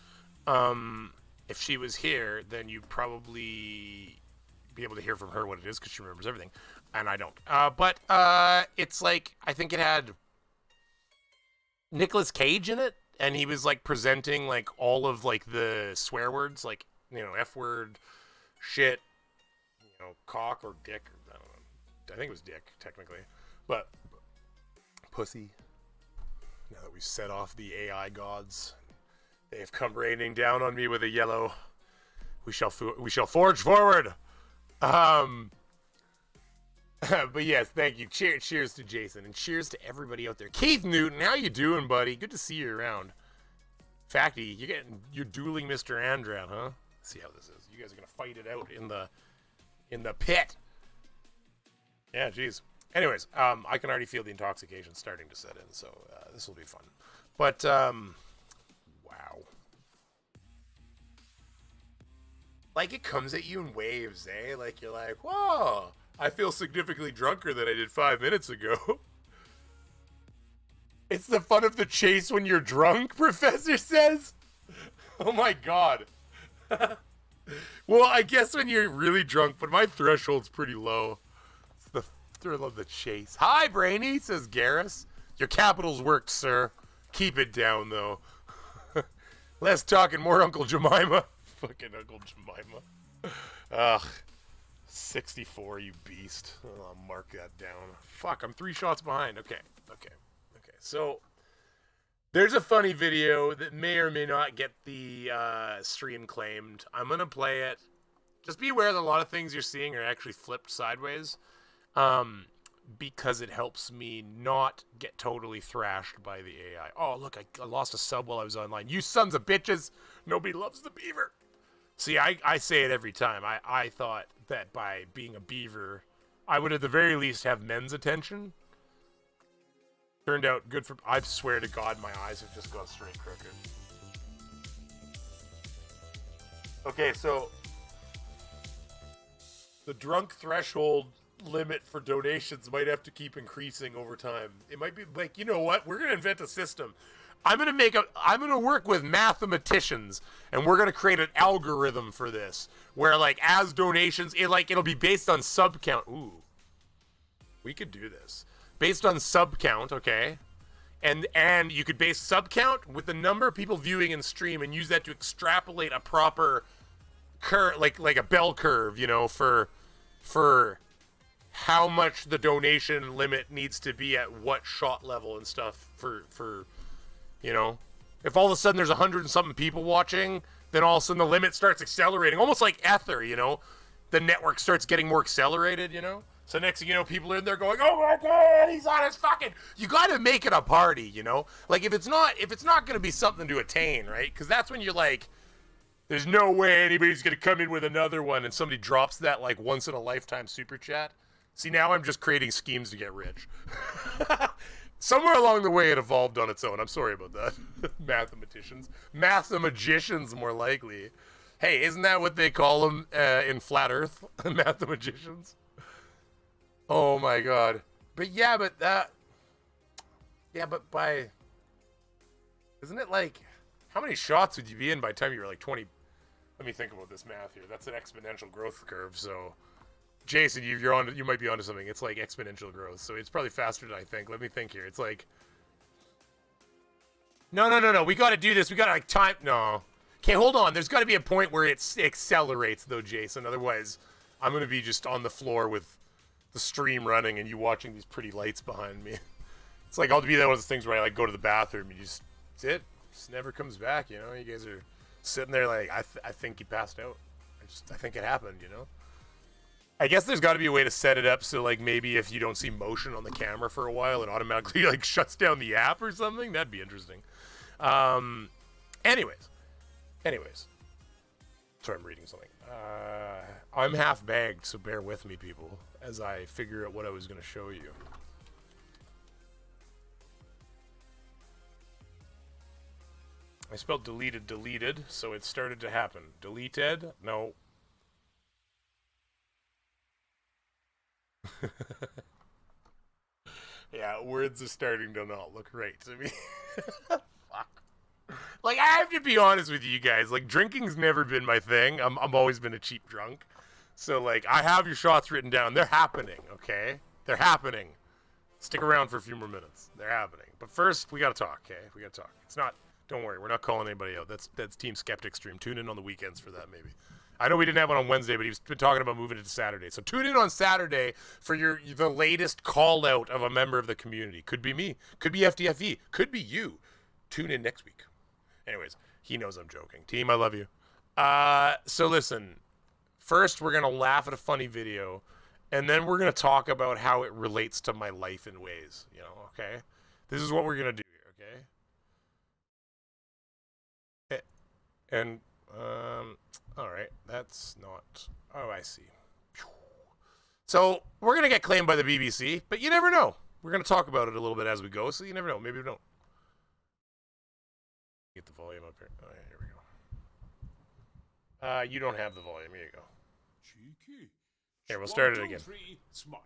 Speaker 1: If she was here, then you'd probably be able to hear from her what it is, because she remembers everything, and I don't. But it's like, I think it had Nicolas Cage in it, and he was like presenting like all of like the swear words, like, you know, F word, shit, you know, cock or dick. I don't know. I think it was dick, technically. But pussy. Now that we've set off the AI gods, they have come raining down on me with a yellow. We shall forge forward. But yes, thank you. Cheers to Jason, and cheers to everybody out there. Keith Newton, how you doing, buddy? Good to see you around. Facty, you're dueling Mr. Andrat, huh? Let's see how this is. You guys are gonna fight it out in the pit. Yeah, jeez. Anyways, I can already feel the intoxication starting to set in, so this will be fun. But wow. Like, it comes at you in waves, eh? Like, you're like, whoa, I feel significantly drunker than I did 5 minutes ago. It's the fun of the chase when you're drunk, Professor says. Oh my God. Well, I guess when you're really drunk, but my threshold's pretty low. It's the thrill of the chase. Hi, Brainy, says Garrus. Your capital's worked, sir. Keep it down, though. Less talking, more Uncle Jemima. Fucking Uncle Jemima. Ugh. 64, you beast. I'll mark that down. Fuck, I'm 3 shots behind. Okay. So, there's a funny video that may or may not get the stream claimed. I'm going to play it. Just be aware that a lot of things you're seeing are actually flipped sideways. Because it helps me not get totally thrashed by the AI. Oh, look, I lost a sub while I was online. You sons of bitches! Nobody loves the beaver! See, I say it every time. I thought that by being a beaver, I would at the very least have men's attention. Turned out good for... I swear to God, my eyes have just gone straight crooked. Okay, so... the drunk threshold limit for donations might have to keep increasing over time. It might be like, you know what? We're going to invent a system. I'm going to work with mathematicians, and we're going to create an algorithm for this, where, like, as donations, it'll be based on sub count. Ooh. We could do this. based on sub count, okay? And you could base sub count with the number of people viewing in stream and use that to extrapolate a proper curve, like a bell curve, you know, for how much the donation limit needs to be at what shot level and stuff for you know, if all of a sudden there's 100 and something people watching, then all of a sudden the limit starts accelerating, almost like Ether, you know, the network starts getting more accelerated, you know. So next thing you know, people are in there going, "Oh my God, he's on his fucking." You got to make it a party, you know. Like if it's not going to be something to attain, right? Because that's when you're like, there's no way anybody's going to come in with another one, and somebody drops that like once in a lifetime super chat. See, now I'm just creating schemes to get rich. Somewhere along the way, it evolved on its own. I'm sorry about that. Mathemagicians, more likely. Hey, isn't that what they call them in Flat Earth? Mathemagicians. Oh my God. But by, isn't it like, how many shots would you be in by the time you were like 20? Let me think about this math here. That's an exponential growth curve. So, Jason, you might be onto something. It's like exponential growth. So it's probably faster than I think. Let me think here. It's like, no. We got to do this. We got to like time. No. Okay, hold on. There's got to be a point where it accelerates though, Jason. Otherwise, I'm going to be just on the floor with the stream running and you watching these pretty lights behind me. It's like I'll be that one of those things where I like go to the bathroom and that's it. Just never comes back, you know. You guys are sitting there like I think you passed out. I think it happened, you know. I guess there's got to be a way to set it up so like maybe if you don't see motion on the camera for a while, it automatically like shuts down the app or something. That'd be interesting. Anyways. Sorry, I'm reading something. I'm half bagged, so bear with me, people, as I figure out what I was going to show you. I spelled deleted, so it started to happen. Deleted? No. Yeah, words are starting to not look right to me. Fuck. Like, I have to be honest with you guys. Like, drinking's never been my thing. I'm always been a cheap drunk. So, like, I have your shots written down. They're happening, okay? They're happening. Stick around for a few more minutes. They're happening. But first, we gotta talk, okay? We gotta talk. It's not... Don't worry, we're not calling anybody out. That's Team Skeptic stream. Tune in on the weekends for that, maybe. I know we didn't have one on Wednesday, but he's been talking about moving it to Saturday. So tune in on Saturday for the latest call out of a member of the community. Could be me. Could be FDFE. Could be you. Tune in next week. Anyways, he knows I'm joking. Team, I love you. So listen. First, we're going to laugh at a funny video, and then we're going to talk about how it relates to my life in ways, you know, okay? This is what we're going to do here, okay? And, all right, that's not, oh, I see. So, we're going to get claimed by the BBC, but you never know. We're going to talk about it a little bit as we go, so you never know. Maybe we don't. Get the volume up here. Oh, yeah, here we go. You don't have the volume. Here you go.
Speaker 2: Cheeky.
Speaker 1: Here, we'll start it again.
Speaker 2: 1, 2, 3, smile.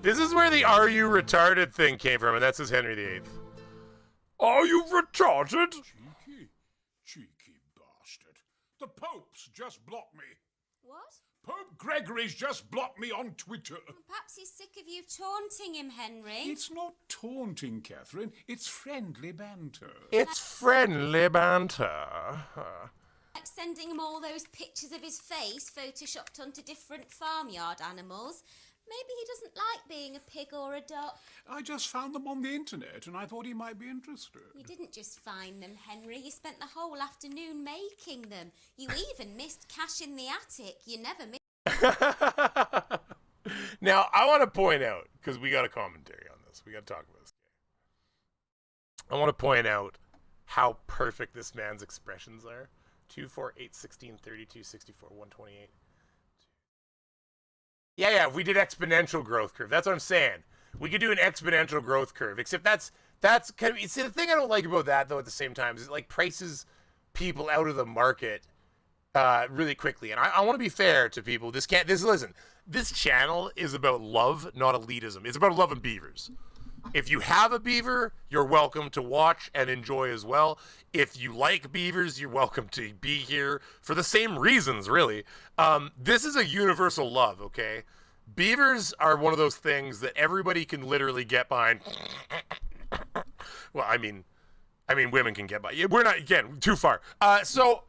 Speaker 1: This is where the "Are you retarded" thing came from, and that says Henry VIII. Are you retarded?
Speaker 2: Cheeky bastard. The Pope's just blocked me.
Speaker 8: What?
Speaker 2: Pope Gregory's just blocked me on Twitter.
Speaker 8: Perhaps he's sick of you taunting him, Henry.
Speaker 2: It's not taunting, Catherine. It's friendly banter.
Speaker 1: It's friendly banter.
Speaker 8: Like sending him all those pictures of his face photoshopped onto different farmyard animals. Maybe he doesn't like being a pig or a duck.
Speaker 2: I just found them on the internet and I thought he might be interested.
Speaker 8: You didn't just find them, Henry. You spent the whole afternoon making them. You even missed cash in the attic. You never missed...
Speaker 1: Now, I want to point out, because we got a commentary on this. We got to talk about this. I want to point out how perfect this man's expressions are. 2, 4, 8, 16, 32, 64, 128. Yeah, we did exponential growth curve. That's what I'm saying. We could do an exponential growth curve, except that's kind of, see, the thing I don't like about that, though, at the same time, is it, like, prices people out of the market really quickly. And I want to be fair to people. Listen, this channel is about love, not elitism. It's about loving beavers. If you have a beaver, you're welcome to watch and enjoy as well. If you like beavers, you're welcome to be here for the same reasons, really. This is a universal love, okay? beavers are one of those things that everybody can literally get behind. Well, I mean, women can get by. Yeah, we're not, again, too far. So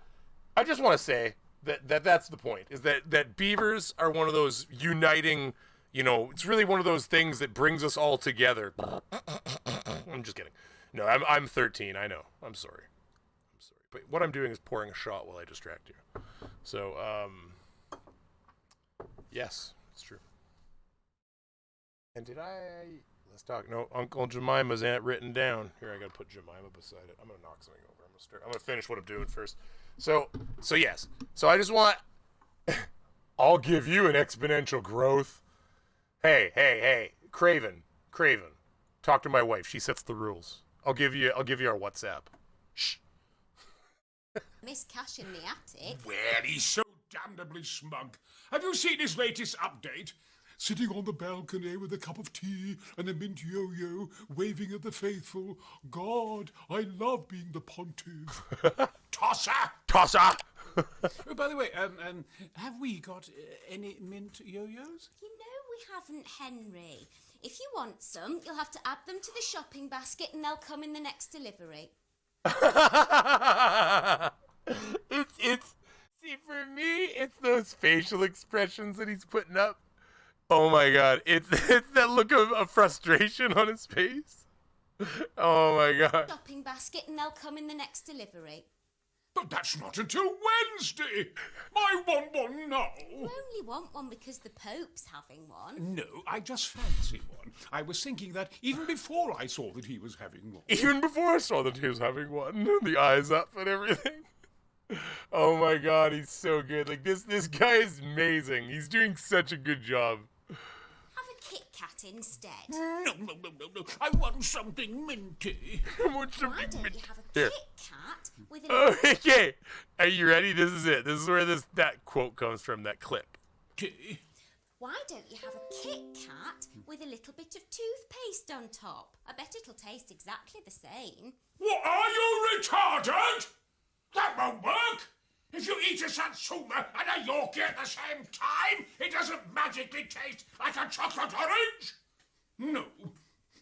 Speaker 1: I just want to say that's the point, is that beavers are one of those uniting, it's really one of those things that brings us all together. I'm just kidding. No, I'm 13. I know. I'm sorry. But what I'm doing is pouring a shot while I distract you. So, yes, it's true. And let's talk. No, Uncle Jemima's written down. Here, I gotta put Jemima beside it. I'm gonna knock something over. I'm gonna finish what I'm doing first. So yes. So I just want, I'll give you an exponential growth. Hey, Craven. Talk to my wife. She sets the rules. I'll give you our WhatsApp. Shh.
Speaker 8: Miss Cash in the attic.
Speaker 9: Well, he's so damnably smug. Have you seen his latest update? Sitting on the balcony with a cup of tea and a mint yo-yo, waving at the faithful. God, I love being the pontiff. Tosser!
Speaker 10: Oh, by the way, have we got any mint yo-yos?
Speaker 8: You know we haven't, Henry. If you want some, you'll have to add them to the shopping basket and they'll come in the next delivery.
Speaker 1: See, for me, it's those facial expressions that he's putting up. Oh my god, it's that look of frustration on his face. Oh my god.
Speaker 8: Shopping basket and they'll come in the next delivery.
Speaker 9: But that's not until Wednesday. I want one now.
Speaker 8: You only want one because the Pope's having one.
Speaker 9: No, I just fancy one. I was thinking that even before I saw that he was having one.
Speaker 1: Even before I saw that he was having one, the eyes up and everything. Oh my god, he's so good. Like this guy is amazing. He's doing such a good job.
Speaker 8: Have a Kit Kat instead.
Speaker 9: No. I want something minty.
Speaker 8: Why don't you have a
Speaker 1: Here.
Speaker 8: Kit Kat with a little...
Speaker 1: Okay, are you ready? This is it. This is where that quote comes from, that clip.
Speaker 9: Tea.
Speaker 8: Why don't you have a Kit Kat with a little bit of toothpaste on top? I bet it'll taste exactly the same.
Speaker 9: What, are you retarded? That won't work. If you eat a satsuma and a Yorkie at the same time, it doesn't magically taste like a chocolate orange. No,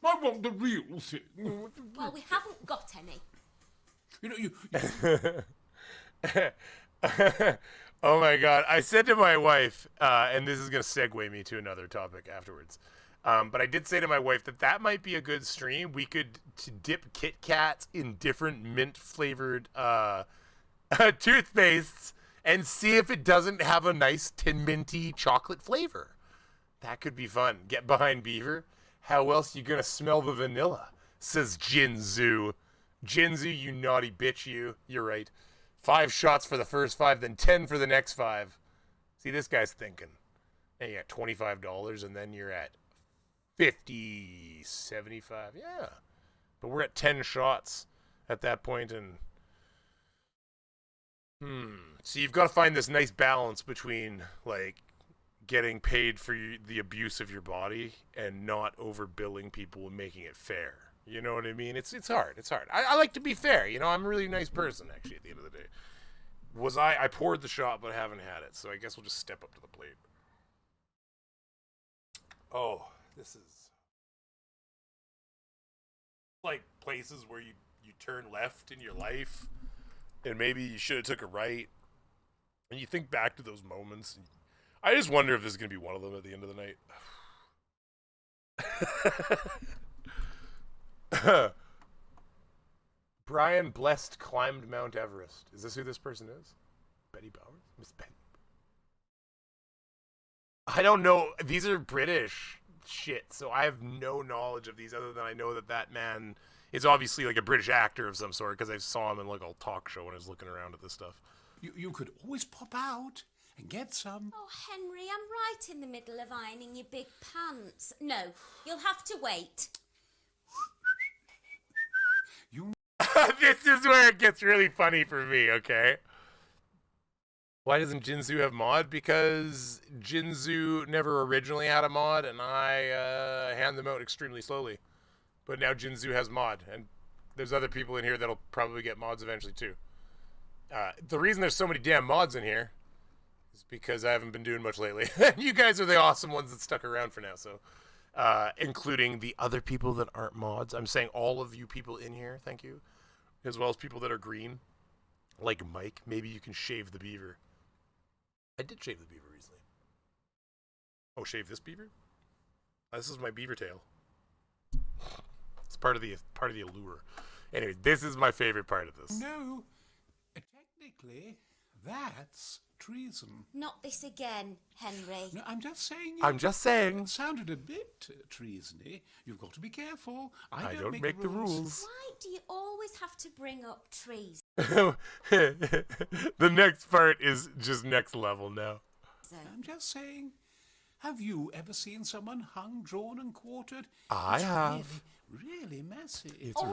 Speaker 9: I want the real thing.
Speaker 8: Well, we haven't got any.
Speaker 9: You know,
Speaker 1: Oh my god, I said to my wife, and this is going to segue me to another topic afterwards, but I did say to my wife that might be a good stream. We could dip Kit Kats in different mint-flavored toothpastes and see if it doesn't have a nice minty chocolate flavor. That could be fun. Get behind Beaver. How else you gonna smell the vanilla? Says Jinzu. Jinzu, you naughty bitch, you. You're right. 5 shots for the first 5, then 10 for the next 5. See, this guy's thinking. And you got $25, and then you're at 50, 75. Yeah. But we're at 10 shots at that point, and so you've got to find this nice balance between, like, getting paid for the abuse of your body and not overbilling people and making it fair. You know what I mean? It's hard. It's hard. I like to be fair. You know, I'm a really nice person, actually, at the end of the day. I poured the shot, but I haven't had it, so I guess we'll just step up to the plate. Oh, this is like places where you turn left in your life, and maybe you should have took a right, and you think back to those moments. And I just wonder if this is going to be one of them at the end of the night. Brian Blessed climbed Mount Everest. Is this who this person is? Betty Bowers? Miss Betty. I don't know. These are British shit, so I have no knowledge of these other than I know that man is obviously like a British actor of some sort because I saw him in like a talk show when I was looking around at this stuff.
Speaker 9: You could always pop out and get some.
Speaker 8: Oh, Henry, I'm right in the middle of ironing your big pants. No, you'll have to wait.
Speaker 1: This is where it gets really funny for me, okay? Why doesn't Jinzu have mod? Because Jinzu never originally had a mod, and I hand them out extremely slowly. But now Jinzu has mod, and there's other people in here that'll probably get mods eventually too. The reason there's so many damn mods in here It's because I haven't been doing much lately. You guys are the awesome ones that stuck around for now, so including the other people that aren't mods. I'm saying all of you people in here, thank you. As well as people that are green. Like Mike. Maybe you can shave the beaver. I did shave the beaver recently. Oh, shave this beaver? This is my beaver tail. It's part of the allure. Anyway, this is my favorite part of this.
Speaker 9: No, technically, that's treason.
Speaker 8: Not this again, Henry.
Speaker 9: No, I'm just saying.
Speaker 1: I'm just saying.
Speaker 9: It sounded a bit treasony. You've got to be careful. I
Speaker 1: don't make the rules.
Speaker 8: Why do you always have to bring up trees?
Speaker 1: The next part is just next level now.
Speaker 9: I'm just saying. Have you ever seen someone hung, drawn, and quartered?
Speaker 1: I have.
Speaker 9: Really messy.
Speaker 1: It's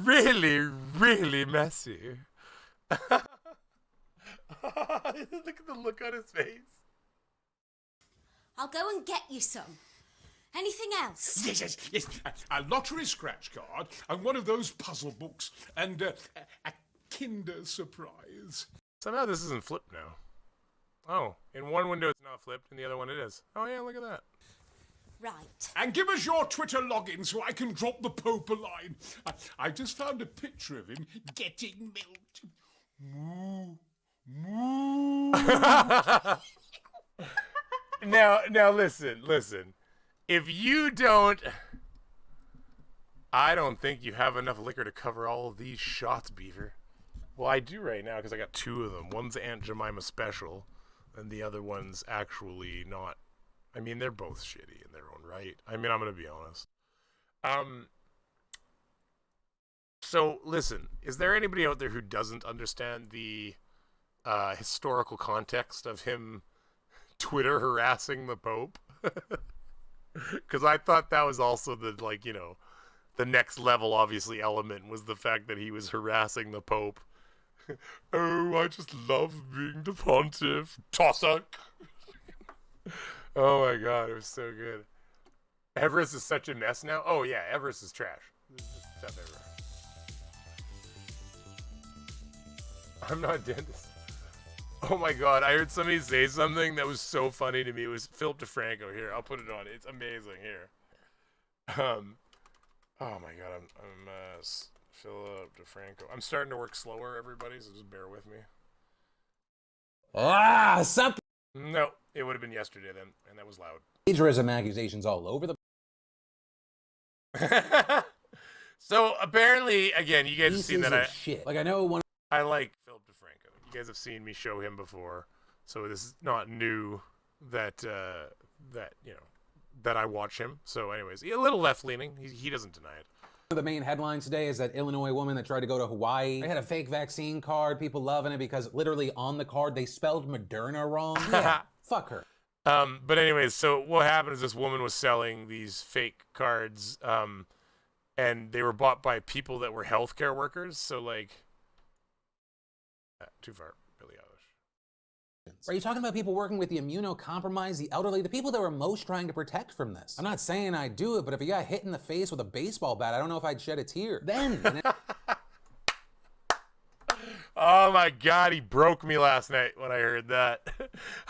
Speaker 1: really, really messy. Look at the look on his face.
Speaker 8: I'll go and get you some. Anything else?
Speaker 9: Yes. A lottery scratch card and one of those puzzle books and a Kinder Surprise.
Speaker 1: Somehow this isn't flipped now. Oh, in one window it's not flipped, in the other one it is. Oh yeah, look at that.
Speaker 8: Right.
Speaker 9: And give us your Twitter login so I can drop the Pope a line. I just found a picture of him getting milked. Moo. Moo.
Speaker 1: Now listen. If you don't... I don't think you have enough liquor to cover all of these shots, Beaver. Well, I do right now because I got two of them. One's Aunt Jemima special, and the other one's actually not. I mean, they're both shitty in their own right. I mean, I'm going to be honest. So, listen, is there anybody out there who doesn't understand the historical context of him Twitter harassing the Pope? Because I thought that was also the, like, you know, the next level, obviously, element was the fact that he was harassing the Pope. Oh, I just love being the pontiff. Tossuck. Oh my god, it was so good. Everest is such a mess now. Oh yeah, Everest is trash. Stuff everywhere. I'm not a dentist. Oh my god, I heard somebody say something that was so funny to me. It was Philip DeFranco. Here, I'll put it on. It's amazing. Here. Oh my god, I'm Philip DeFranco. I'm starting to work slower, everybody, so just bear with me.
Speaker 11: Something.
Speaker 1: No, it would have been yesterday then, and that was loud.
Speaker 11: Plagiarism accusations all over the...
Speaker 1: So apparently, again, you guys have seen that
Speaker 11: shit. Like, I know one...
Speaker 1: I like Philip DeFranco. You guys have seen me show him before, so this is not new that you know, that I watch him. So anyways, a little left-leaning. He doesn't deny it.
Speaker 11: One of the main headlines today is that Illinois woman that tried to go to Hawaii. They had a fake vaccine card, people loving it because literally on the card they spelled Moderna wrong. Yeah, fuck her.
Speaker 1: But anyways, so what happened is this woman was selling these fake cards, and they were bought by people that were healthcare workers. So like, too far, Billie Eilish.
Speaker 11: Are you talking about people working with the immunocompromised, the elderly, the people that were most trying to protect from this? I'm not saying I'd do it, but if you got hit in the face with a baseball bat, I don't know if I'd shed a tear. Then.
Speaker 1: Oh my god, he broke me last night when I heard that.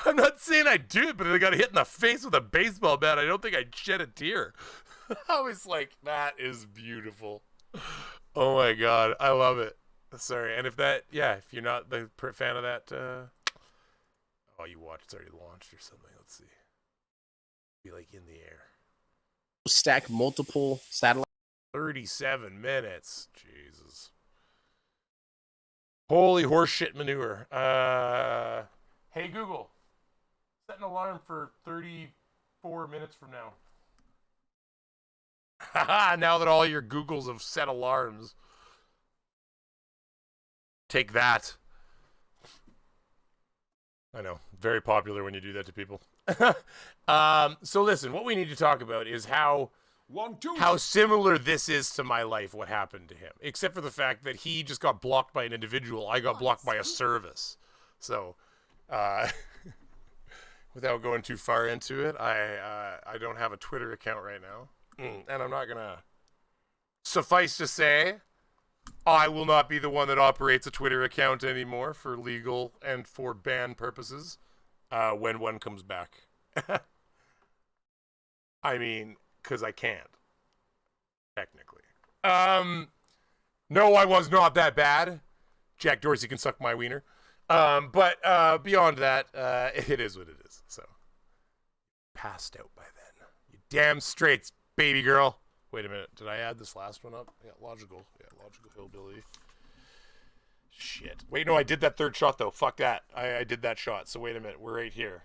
Speaker 1: I'm not saying I'd do it, but if I got hit in the face with a baseball bat, I don't think I'd shed a tear. I was like, that is beautiful. Oh my god, I love it. Sorry, and if you're not the fan of that, oh, you watch, it's already launched or something. Let's see. Be like in the air.
Speaker 4: Stack multiple satellites.
Speaker 1: 37 minutes. Jesus. Holy horseshit manure. Hey Google, set an alarm for 34 minutes from now. Haha, now that all your Googles have set alarms. Take that. I know, very popular when you do that to people. So listen, what we need to talk about is how similar this is to my life, what happened to him. Except for the fact that he just got blocked by an individual. I got blocked by a service. So, without going too far into it, I don't have a Twitter account right now. And I'm not going to... Suffice to say, I will not be the one that operates a Twitter account anymore for legal and for ban purposes. when one comes back. I mean, because I can't. Technically. No, I was not that bad. Jack Dorsey can suck my wiener. But beyond that, it is what it is. So, passed out by then. You damn straights, baby girl. Wait a minute. Did I add this last one up? Yeah, logical. Yeah, logical hillbilly. Shit. Wait, no, I did that third shot, though. Fuck that. I did that shot. So, wait a minute. We're right here.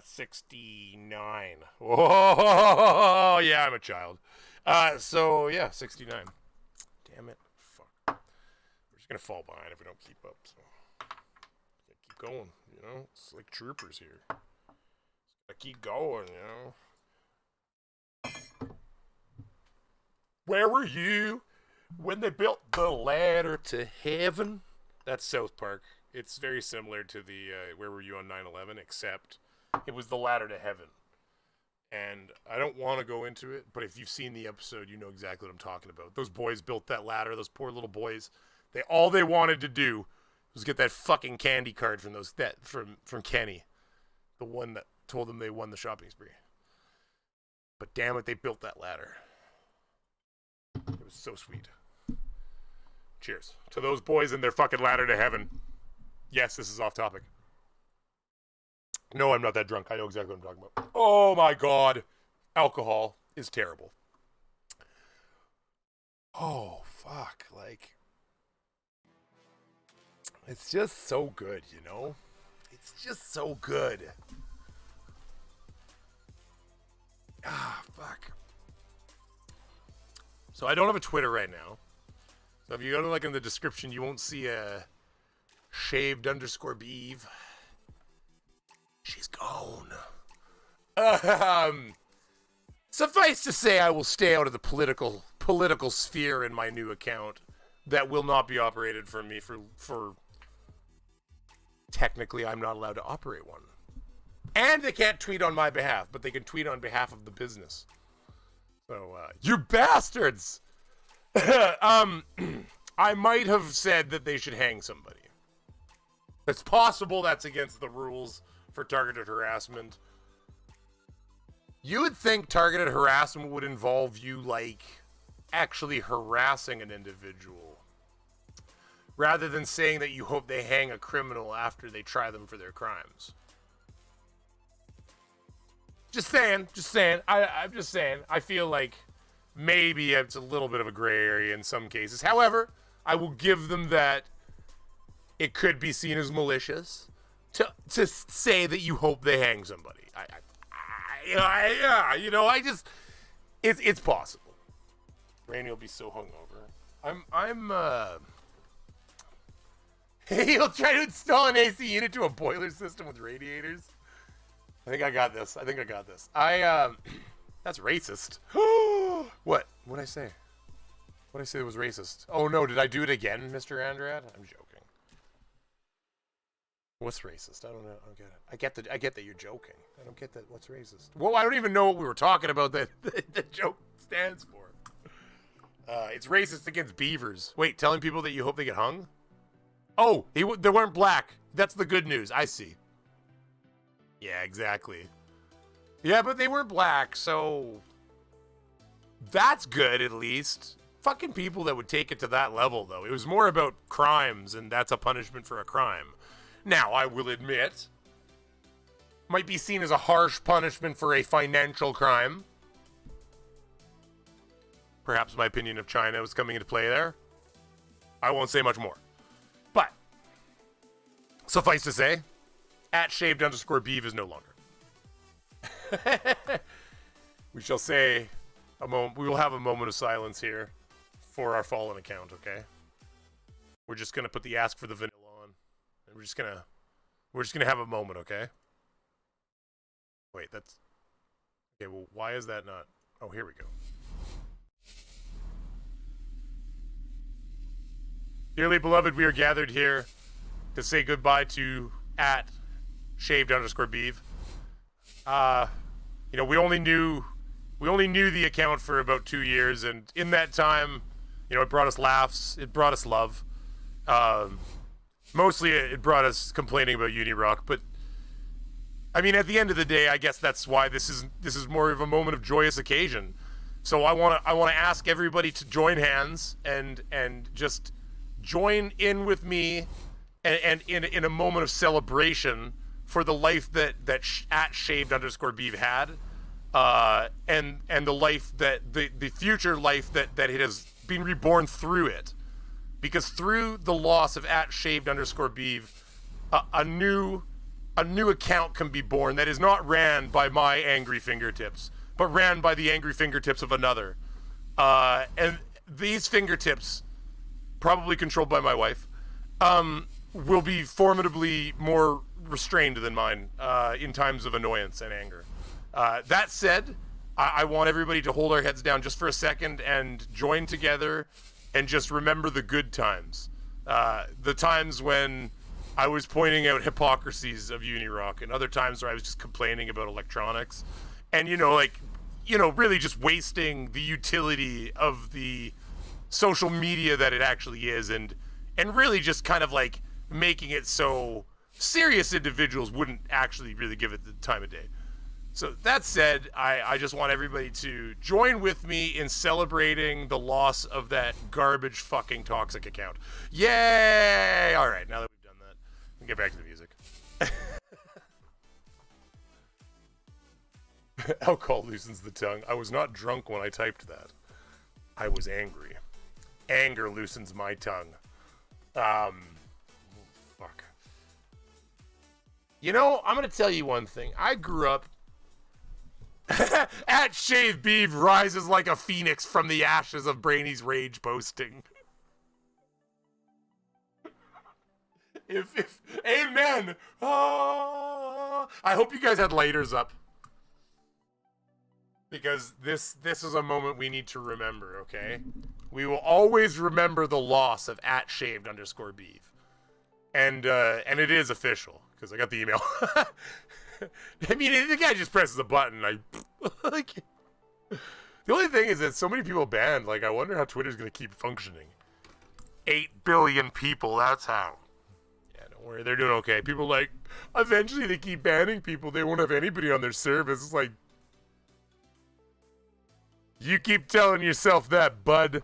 Speaker 1: 69. Whoa, yeah, I'm a child. So, yeah, 69. Damn it. Fuck. We're just gonna fall behind if we don't keep up, so. Keep going, you know? It's like troopers here. I keep going, you know? Where were you when they built the ladder to heaven? That's South Park. It's very similar to the Where Were You on 9/11, except it was the ladder to heaven. And I don't want to go into it, but if you've seen the episode, you know exactly what I'm talking about. Those boys built that ladder. Those poor little boys. All they wanted to do was get that fucking candy card from Kenny, the one that told them they won the shopping spree. But damn it, they built that ladder. It was so sweet. Cheers to those boys and their fucking ladder to heaven. Yes, this is off topic. No, I'm not that drunk. I know exactly what I'm talking about. Oh my god. Alcohol is terrible. Oh, fuck. Like, it's just so good, you know? It's just so good. Ah, fuck. So I don't have a Twitter right now. So if you go to, like, in the description, you won't see a shaved_beeve. She's gone. Suffice to say, I will stay out of the political sphere in my new account. That will not be operated for me for technically I'm not allowed to operate one. And they can't tweet on my behalf, but they can tweet on behalf of the business. So, you bastards! I might have said that they should hang somebody. It's possible that's against the rules for targeted harassment. You would think targeted harassment would involve you, like, actually harassing an individual, rather than saying that you hope they hang a criminal after they try them for their crimes. Just saying. I'm just saying. I feel like maybe it's a little bit of a gray area in some cases. However, I will give them that it could be seen as malicious to say that you hope they hang somebody. It's possible. Brainy will be so hungover. He'll try to install an AC unit to a boiler system with radiators. I think I got this. That's racist. What? What'd I say? What'd I say that was racist? Oh no, did I do it again, Mr. Andrad? I'm joking. What's racist? I don't know. I don't get it. I get that you're joking. I don't get that. What's racist? Well, I don't even know what we were talking about that the joke stands for. It's racist against beavers. Wait, telling people that you hope they get hung? Oh, they weren't black. That's the good news. I see. Yeah, exactly. Yeah, but they weren't black, so that's good at least. Fucking people that would take it to that level, though. It was more about crimes, and that's a punishment for a crime. Now, I will admit, might be seen as a harsh punishment for a financial crime. Perhaps my opinion of China was coming into play there. I won't say much more. But, suffice to say, @shaved_beeve is no longer. We shall say we will have a moment of silence here for our fallen account, okay? We're just gonna put the ask for the vanilla on. And we're just gonna have a moment, okay? Wait, that's okay, well, why is that not? Oh, here we go. Dearly beloved, we are gathered here to say goodbye to @shaved_beeve. We only knew the account for about 2 years, and in that time, it brought us laughs, it brought us love. Mostly it brought us complaining about Unirock, but I mean, at the end of the day, I guess that's why this is more of a moment of joyous occasion. So I want to ask everybody to join hands and just join in with me and in a moment of celebration for the life that at @shaved_beef had, and the life that the future life that it has been reborn through it, because through the loss of @shaved_beef, a new account can be born that is not ran by my angry fingertips, but ran by the angry fingertips of another, and these fingertips, probably controlled by my wife, will be formidably more restrained than mine in times of annoyance and anger. That said, I want everybody to hold our heads down just for a second and join together and just remember the good times. The times when I was pointing out hypocrisies of Unirock, and other times where I was just complaining about electronics, and really just wasting the utility of the social media that it actually is, and really just kind of like making it so serious individuals wouldn't actually really give it the time of day. So that said, I just want everybody to join with me in celebrating the loss of that garbage fucking toxic account. Yay! All right, now that we've done that, we can get back to the music. Alcohol loosens the tongue. I was not drunk when I typed that. I was angry. Anger loosens my tongue. Fuck. You know, I'm gonna tell you one thing. I grew up @ShaveBeef rises like a phoenix from the ashes of Brainy's rage boasting. If amen. I hope you guys had lighters up, because this is a moment we need to remember. Okay, we will always remember the loss of @shaved_beef, and it is official because I got the email. I mean, the guy just presses a button. Like, the only thing is that so many people banned. Like, I wonder how Twitter's gonna keep functioning. 8 billion people. That's how. Yeah, don't worry, they're doing okay. People like, eventually they keep banning people. They won't have anybody on their service. It's like, you keep telling yourself that, bud.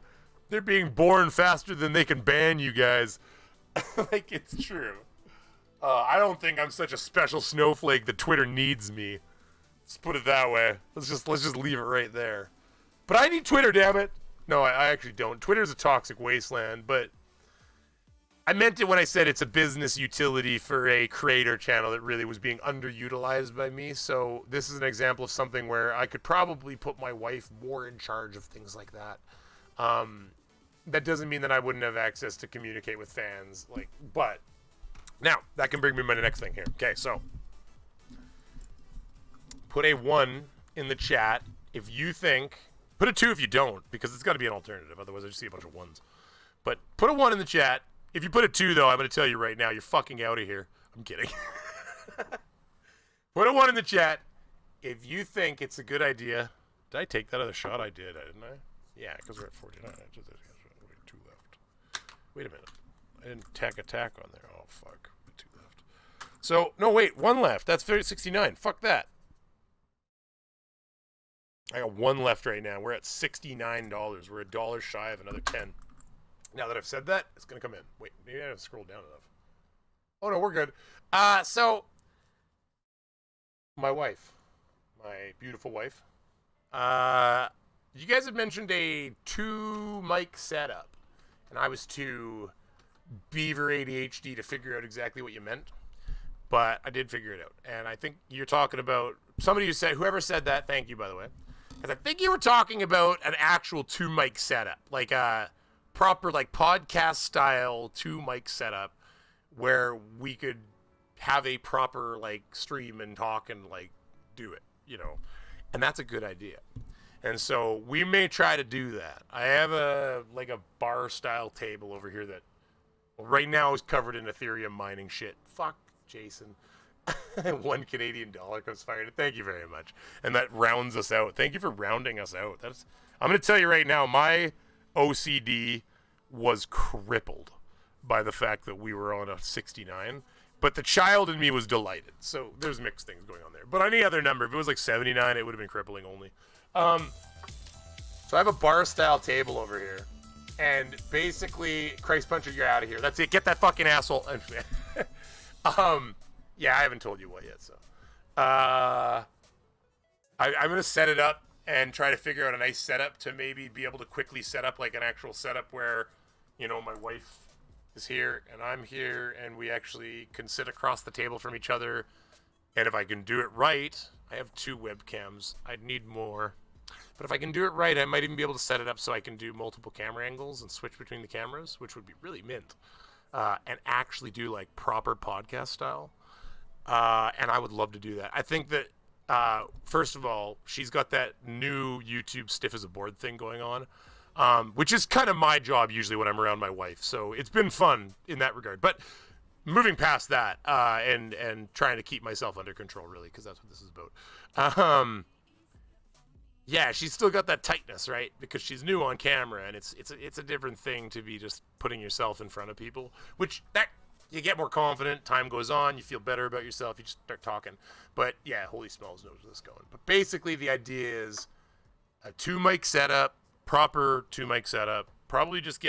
Speaker 1: They're being born faster than they can ban you guys. Like, it's true. I don't think I'm such a special snowflake that Twitter needs me. Let's put it that way. Let's just leave it right there. But I need Twitter, damn it. No, I actually don't. Twitter's a toxic wasteland, but I meant it when I said it's a business utility for a creator channel that really was being underutilized by me. So this is an example of something where I could probably put my wife more in charge of things like that. That doesn't mean that I wouldn't have access to communicate with fans, but now that can bring me to my next thing here. Okay, so put a 1 in the chat if you think, put a 2 if you don't, because it's got to be an alternative, otherwise I just see a bunch of 1s. But put a 1 in the chat. If you put a 2, though, I'm going to tell you right now, you're fucking out of here. I'm kidding. Put a 1 in the chat if you think it's a good idea. Did I take that other shot? I did, didn't I? Yeah, because we're at 49. I just, wait, 2 left. Wait a minute. I didn't tack attack on there. Oh, fuck. 2 left. So, no, wait. 1 left. That's 69. Fuck that. I got 1 left right now. We're at $69. We're $1 shy of another 10. Now that I've said that, it's going to come in. Wait, maybe I haven't scrolled down enough. Oh, no, we're good. So, my wife, my beautiful wife, you guys had mentioned a 2-mic setup, and I was too beaver ADHD to figure out exactly what you meant, but I did figure it out, and I think you're talking about, somebody who said, whoever said that, thank you, by the way, because I think you were talking about an actual 2-mic setup, like a proper, like, podcast style 2-mic setup where we could have a proper, like, stream and talk and, like, do it, you know, and that's a good idea. And so we may try to do that. I have a bar style table over here that, well, right now is covered in Ethereum mining shit. Fuck Jason. $1 Canadian comes fired. Thank you very much. And that rounds us out. Thank you for rounding us out. I'm going to tell you right now, my OCD was crippled by the fact that we were on a 69. But the child in me was delighted. So there's mixed things going on there. But any other number, if it was like 79, it would have been crippling only. So I have a bar-style table over here. And basically, Christ Puncher, you're out of here. That's it. Get that fucking asshole. Yeah, I haven't told you what yet, so. I'm going to set it up and try to figure out a nice setup to maybe be able to quickly set up like an actual setup where, you know, my wife is here and I'm here and we actually can sit across the table from each other. And if I can do it right, I have 2 webcams. I'd need more. But if I can do it right, I might even be able to set it up so I can do multiple camera angles and switch between the cameras, which would be really mint. And actually do like proper podcast style. And I would love to do that. I think that, first of all, she's got that new YouTube stiff as a board thing going on. Which is kind of my job usually when I'm around my wife. So it's been fun in that regard. But moving past that, and trying to keep myself under control, really, because that's what this is about. Yeah, she's still got that tightness, right? Because she's new on camera, and it's a different thing to be just putting yourself in front of people. Which, that you get more confident, time goes on, you feel better about yourself, you just start talking. But yeah, holy smells knows where this is going. But basically the idea is a 2-mic setup, proper 2-mic setup. Probably just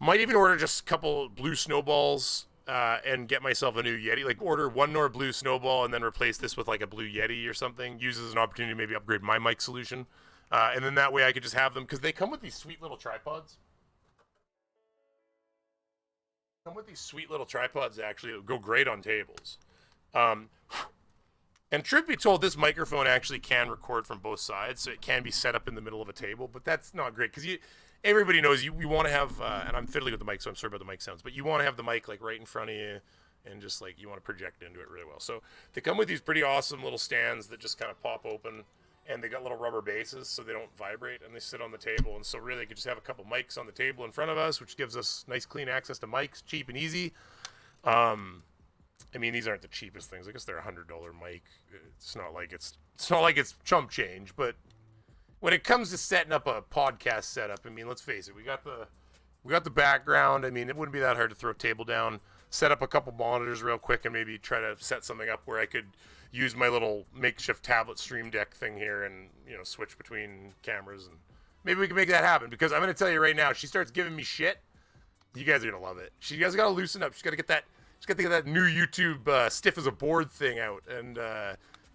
Speaker 1: might even order just a couple blue snowballs and get myself a new Yeti. Like order 1 more blue snowball and then replace this with like a blue Yeti or something. Use as an opportunity to maybe upgrade my mic solution. And then that way I could just have them, because they come with these sweet little tripods. Actually go great on tables. And truth be told, this microphone actually can record from both sides, so it can be set up in the middle of a table, but that's not great, because everybody knows you want to have, and I'm fiddling with the mic, so I'm sorry about the mic sounds, but you want to have the mic like right in front of you, and just like you want to project into it really well. So they come with these pretty awesome little stands that just kind of pop open, and they got little rubber bases so they don't vibrate, and they sit on the table, and so really they could just have a couple mics on the table in front of us, which gives us nice clean access to mics, cheap and easy. I mean, these aren't the cheapest things. I guess they're $100 mic. It's not like it's chump change, but when it comes to setting up a podcast setup, I mean, let's face it, we got the background. I mean, it wouldn't be that hard to throw a table down, set up a couple monitors real quick, and maybe try to set something up where I could use my little makeshift tablet stream deck thing here and, you know, switch between cameras, and maybe we can make that happen, because I'm going to tell you right now, she starts giving me shit, you guys are going to love it. You guys got to loosen up. She's got to get that new YouTube stiff as a board thing out, and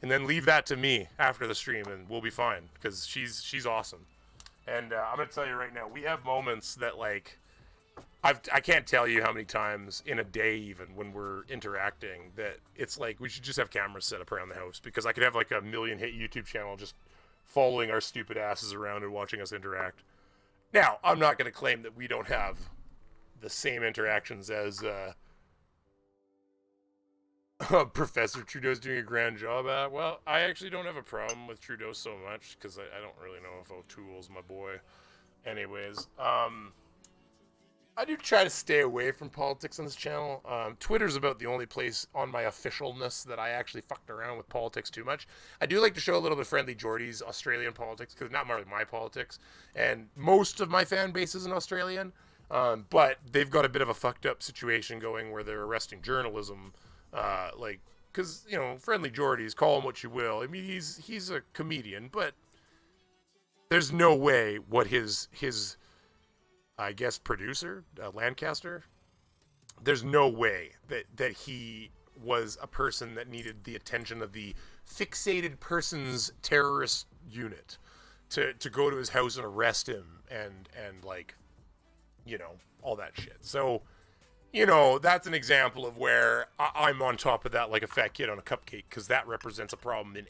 Speaker 1: then leave that to me after the stream, and we'll be fine, because she's awesome. And I'm gonna tell you right now, we have moments that, like, I can't tell you how many times in a day, even when we're interacting, that it's like we should just have cameras set up around the house, because I could have like a 1 million hit YouTube channel just following our stupid asses around and watching us interact. Now, I'm not gonna claim that we don't have the same interactions as Professor Trudeau's doing a grand job at. Well, I actually don't have a problem with Trudeau so much, because I don't really know if O'Toole's my boy. Anyways, I do try to stay away from politics on this channel. Twitter's about the only place on my officialness that I actually fucked around with politics too much. I do like to show a little bit of Friendly Jordy's Australian politics, because not really my politics, and most of my fan base isn't Australian, but they've got a bit of a fucked up situation going where they're arresting journalism. Like, because, you know, Friendly Jordy's, call him what you will. I mean, he's a comedian, but there's no way what his I guess producer, Lancaster, there's no way that he was a person that needed the attention of the fixated persons terrorist unit to go to his house and arrest him and like, you know, all that shit. So, you know, that's an example of where I'm on top of that like a fat kid on a cupcake, because that represents a problem in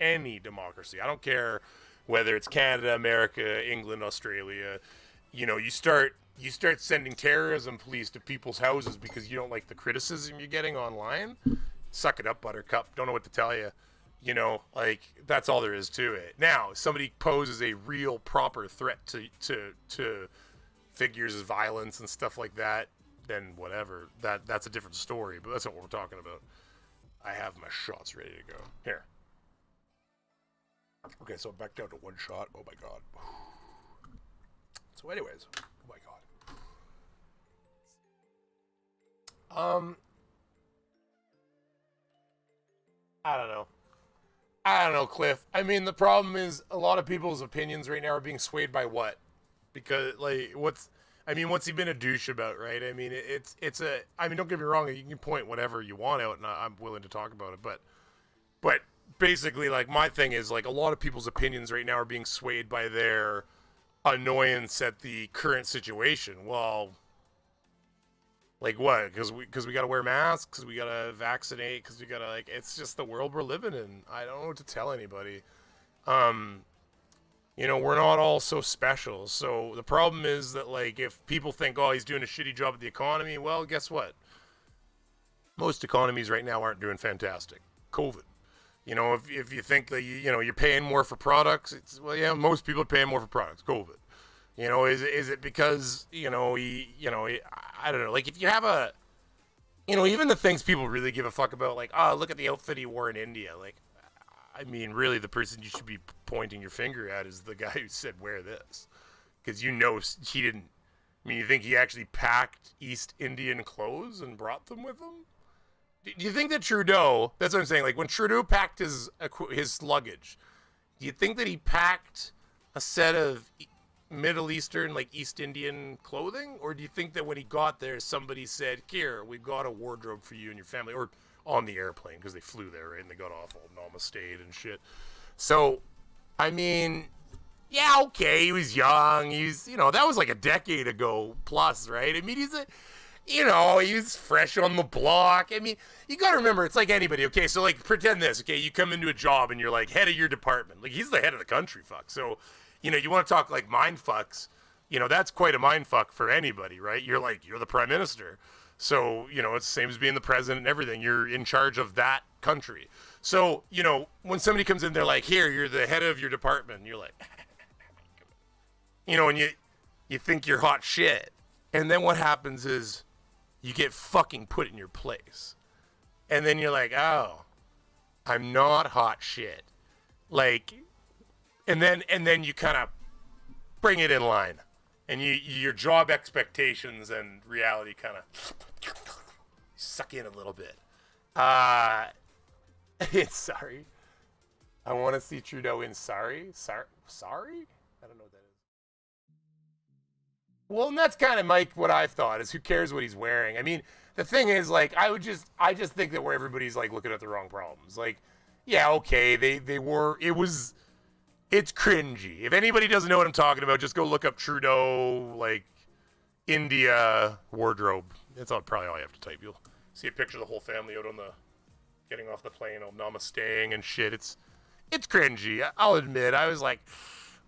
Speaker 1: any democracy. I don't care whether it's Canada, America, England, Australia. You know, you start sending terrorism police to people's houses because you don't like the criticism you're getting online. Suck it up, Buttercup. Don't know what to tell you. You know, like, that's all there is to it. Now, if somebody poses a real proper threat to figures as violence and stuff like that, then whatever. That's a different story, but that's not what we're talking about. I have my shots ready to go. Here. Okay, so back down to 1 shot. Oh my god. So anyways, oh my god. I don't know. I don't know, Cliff. I mean, the problem is a lot of people's opinions right now are being swayed by what? Because, like, what's he been a douche about, right? I mean, I mean, don't get me wrong, you can point whatever you want out, and I'm willing to talk about it, but basically, like, my thing is, like, a lot of people's opinions right now are being swayed by their annoyance at the current situation. Well, like what? Because we gotta wear masks, because we gotta vaccinate, because we gotta, like, it's just the world we're living in. I don't know what to tell anybody. You know, we're not all so special. So the problem is that, like, if people think, oh, he's doing a shitty job at the economy, well, guess what? Most economies right now aren't doing fantastic. COVID. You know, if you think that, you're paying more for products, well, yeah, most people are paying more for products. COVID. You know, is it because, I don't know. Like, if you have a, even the things people really give a fuck about, like, oh, look at the outfit he wore in India. Like, I mean, really, the person you should be pointing your finger at is the guy who said, wear this. Because he didn't, you think he actually packed East Indian clothes and brought them with him? Do you think that Trudeau, that's what I'm saying, like, when Trudeau packed his luggage, do you think that he packed a set of Middle Eastern, like, East Indian clothing? Or do you think that when he got there, somebody said, here, we've got a wardrobe for you and your family? Or on the airplane, because they flew there, right? And they got off all namaste and shit. So, I mean, yeah, okay, he was young. That was like a decade ago plus, right? I mean, he's fresh on the block. I mean, you got to remember, it's like anybody, okay? So, like, pretend this, okay? You come into a job and you're, like, head of your department. Like, he's the head of the country, fuck. So, you want to talk, like, mind fucks. That's quite a mind fuck for anybody, right? You're the prime minister. So, it's the same as being the president and everything. You're in charge of that country. So, when somebody comes in, they're like, here, you're the head of your department. And you're like, and you think you're hot shit. And then what happens is you get fucking put in your place. And then you're like, oh, I'm not hot shit. Like, and then you kind of bring it in line. And your job expectations and reality kind of suck in a little bit. Sorry. I want to see Trudeau in sorry? Sorry? I don't know what that is. Well, and that's kind of, Mike, what I've thought is who cares what he's wearing? I mean, the thing is, like, I just think that where everybody's, like, looking at the wrong problems. Like, yeah, okay, it's cringy. If anybody doesn't know what I'm talking about, just go look up Trudeau, like, India wardrobe. That's probably all you have to type. You'll see a picture of the whole family out on getting off the plane, all namasteing and shit. It's cringy. I'll admit. I was like,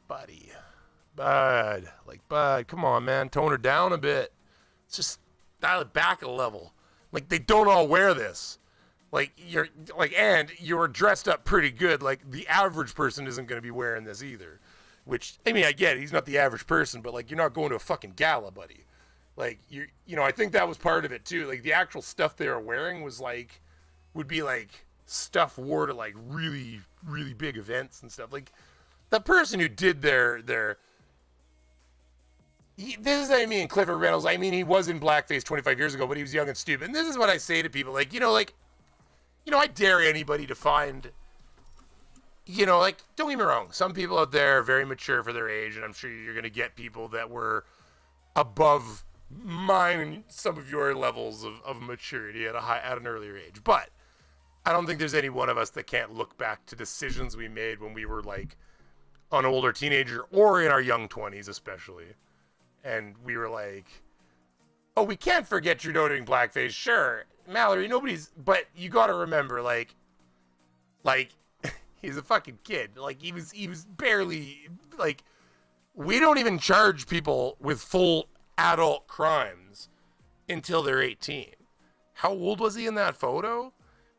Speaker 1: Bud, come on, man. Tone her down a bit. Just dial it back a level. Like, they don't all wear this. Like, you're dressed up pretty good. Like, the average person isn't going to be wearing this either. Which, I mean, I get it. He's not the average person, but, like, you're not going to a fucking gala, buddy. Like, I think that was part of it, too. Like, the actual stuff they were wearing would be, like, stuff wore to, like, really, really big events and stuff. Like, the person who did this is what I mean, Clifford Reynolds. I mean, he was in blackface 25 years ago, but he was young and stupid. And this is what I say to people. Like, I dare anybody to find, like, don't get me wrong. Some people out there are very mature for their age, and I'm sure you're going to get people that were above mine and some of your levels of maturity at an earlier age. But I don't think there's any one of us that can't look back to decisions we made when we were, like, an older teenager or in our young 20s especially. And we were like, oh, we can't forget Trudeau doing blackface. Sure, Mallory, but you got to remember, like, he's a fucking kid. Like, he was barely, like, we don't even charge people with full adult crimes until they're 18. How old was he in that photo?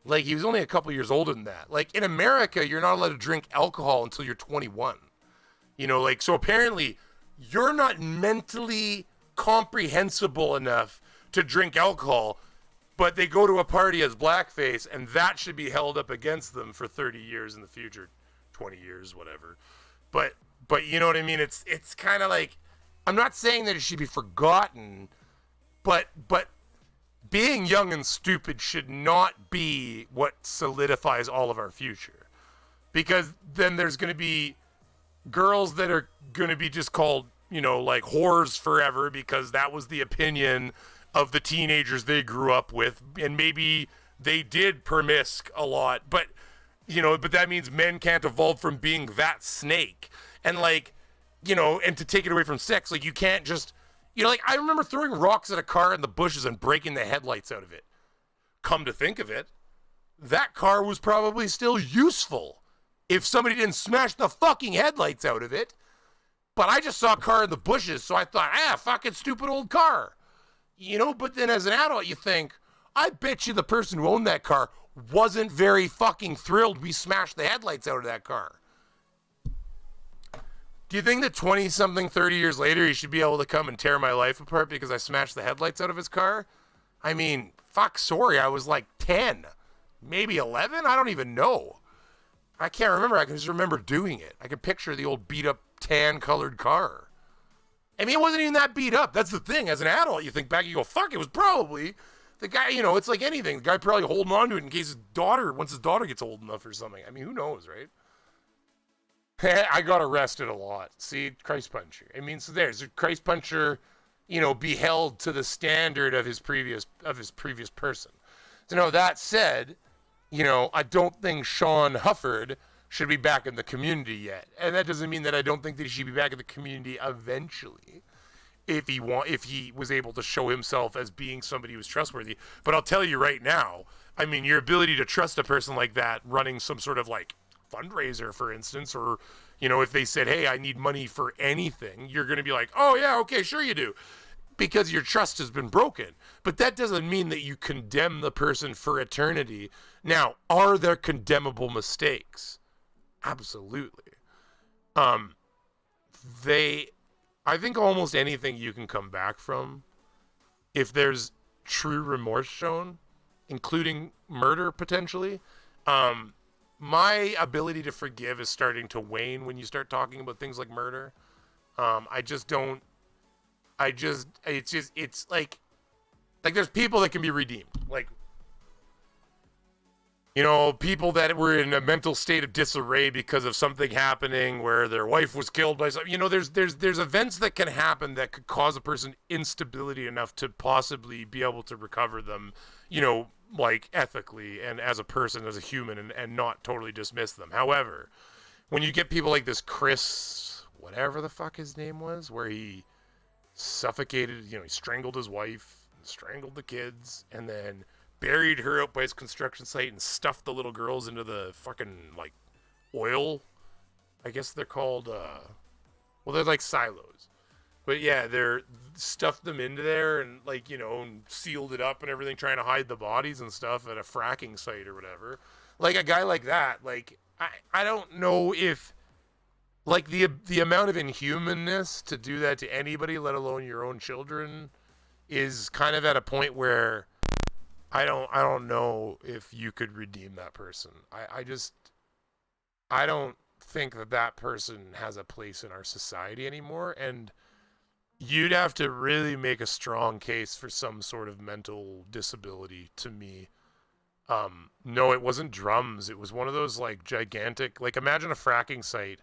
Speaker 1: Like, he was only a couple years older than that. Like, in America, you're not allowed to drink alcohol until you're 21. Like, so apparently you're not mentally comprehensible enough to drink alcohol, but they go to a party as blackface, and that should be held up against them for 30 years in the future, 20 years, whatever. But you know what I mean? It's kind of like, I'm not saying that it should be forgotten, but being young and stupid should not be what solidifies all of our future. Because then there's going to be girls that are going to be just called, you know, like whores forever because that was the opinion of the teenagers they grew up with. And maybe they did permisc a lot, but, you know, but that means men can't evolve from being that snake. And like, you know, and to take it away from sex, like you can't just, you know, like I remember throwing rocks at a car in the bushes and breaking the headlights out of it. Come to think of it, that car was probably still useful if somebody didn't smash the fucking headlights out of it. But I just saw a car in the bushes, so I thought, fucking stupid old car. You know, but then as an adult, you think, I bet you the person who owned that car wasn't very fucking thrilled we smashed the headlights out of that car. Do you think that 20-something, 30 years later, he should be able to come and tear my life apart because I smashed the headlights out of his car? I mean, fuck, sorry, I was like 10, maybe 11? I don't even know. I can't remember. I can just remember doing it. I can picture the old beat-up tan-colored car. I mean, it wasn't even that beat up. That's the thing. As an adult, you think back, you go, fuck, it was probably the guy, you know, it's like anything. The guy probably holding on to it in case once his daughter gets old enough or something. I mean, who knows, right? I got arrested a lot. See, Christ Puncher. I mean, so there's Christ Puncher, you know, be held to the standard of his previous person. So, no, that said, you know, I don't think Sean Hufford should be back in the community yet. And that doesn't mean that I don't think that he should be back in the community eventually if he was able to show himself as being somebody who's trustworthy. But I'll tell you right now, I mean, your ability to trust a person like that running some sort of like fundraiser, for instance, or, you know, if they said, hey, I need money for anything, you're going to be like, oh yeah, okay, sure you do, because your trust has been broken. But that doesn't mean that you condemn the person for eternity. Now, are there condemnable mistakes? Absolutely. I think almost anything you can come back from, if there's true remorse shown, including murder potentially. My ability to forgive is starting to wane when you start talking about things like murder. It's like there's people that can be redeemed. Like, you know, people that were in a mental state of disarray because of something happening where their wife was killed by something. You know, there's events that can happen that could cause a person instability enough to possibly be able to recover them, you know, like ethically and as a person, as a human, and not totally dismiss them. However, when you get people like this Chris, whatever the fuck his name was, where he suffocated, you know, he strangled his wife, strangled the kids, and then buried her out by his construction site and stuffed the little girls into the fucking, like, oil. I guess they're called, well, they're like silos. But yeah, they're stuffed them into there and, like, you know, and sealed it up and everything, trying to hide the bodies and stuff at a fracking site or whatever. Like, a guy like that, like, I don't know if, like, the amount of inhumanness to do that to anybody, let alone your own children, is kind of at a point where I don't know if you could redeem that person. I don't think that person has a place in our society anymore, and you'd have to really make a strong case for some sort of mental disability to me. No, it wasn't drums. It was one of those, like, gigantic, like, imagine a fracking site,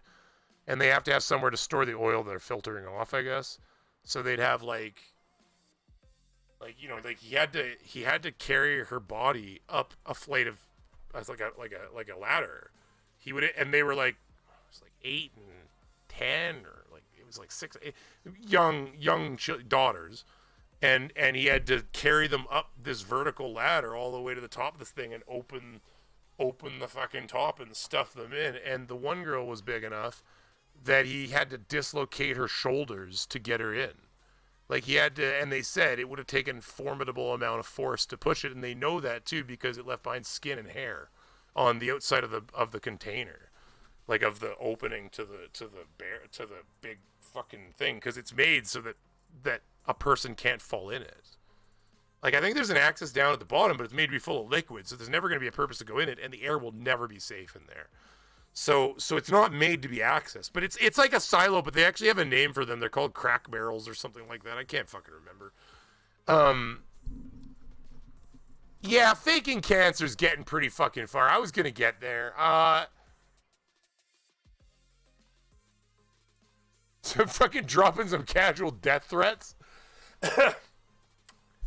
Speaker 1: and they have to have somewhere to store the oil they're filtering off, I guess. So they'd have, like, you know, like, he had to carry her body up a flight of, like a ladder. And they were like, it was like 8 and 10, or like, it was like 6, 8, young daughters. And he had to carry them up this vertical ladder all the way to the top of this thing and open the fucking top and stuff them in. And the one girl was big enough that he had to dislocate her shoulders to get her in. Like, he had to, and they said it would have taken formidable amount of force to push it, and they know that too because it left behind skin and hair on the outside of the container, like, of the opening to the big fucking thing, because it's made so that a person can't fall in it. Like, I think there's an access down at the bottom, but it's made to be full of liquid, so there's never going to be a purpose to go in it, and the air will never be safe in there. So it's not made to be accessed, but it's like a silo, but they actually have a name for them. They're called crack barrels or something like that. I can't fucking remember. Yeah, faking cancer's getting pretty fucking far. I was gonna get there. So fucking dropping some casual death threats.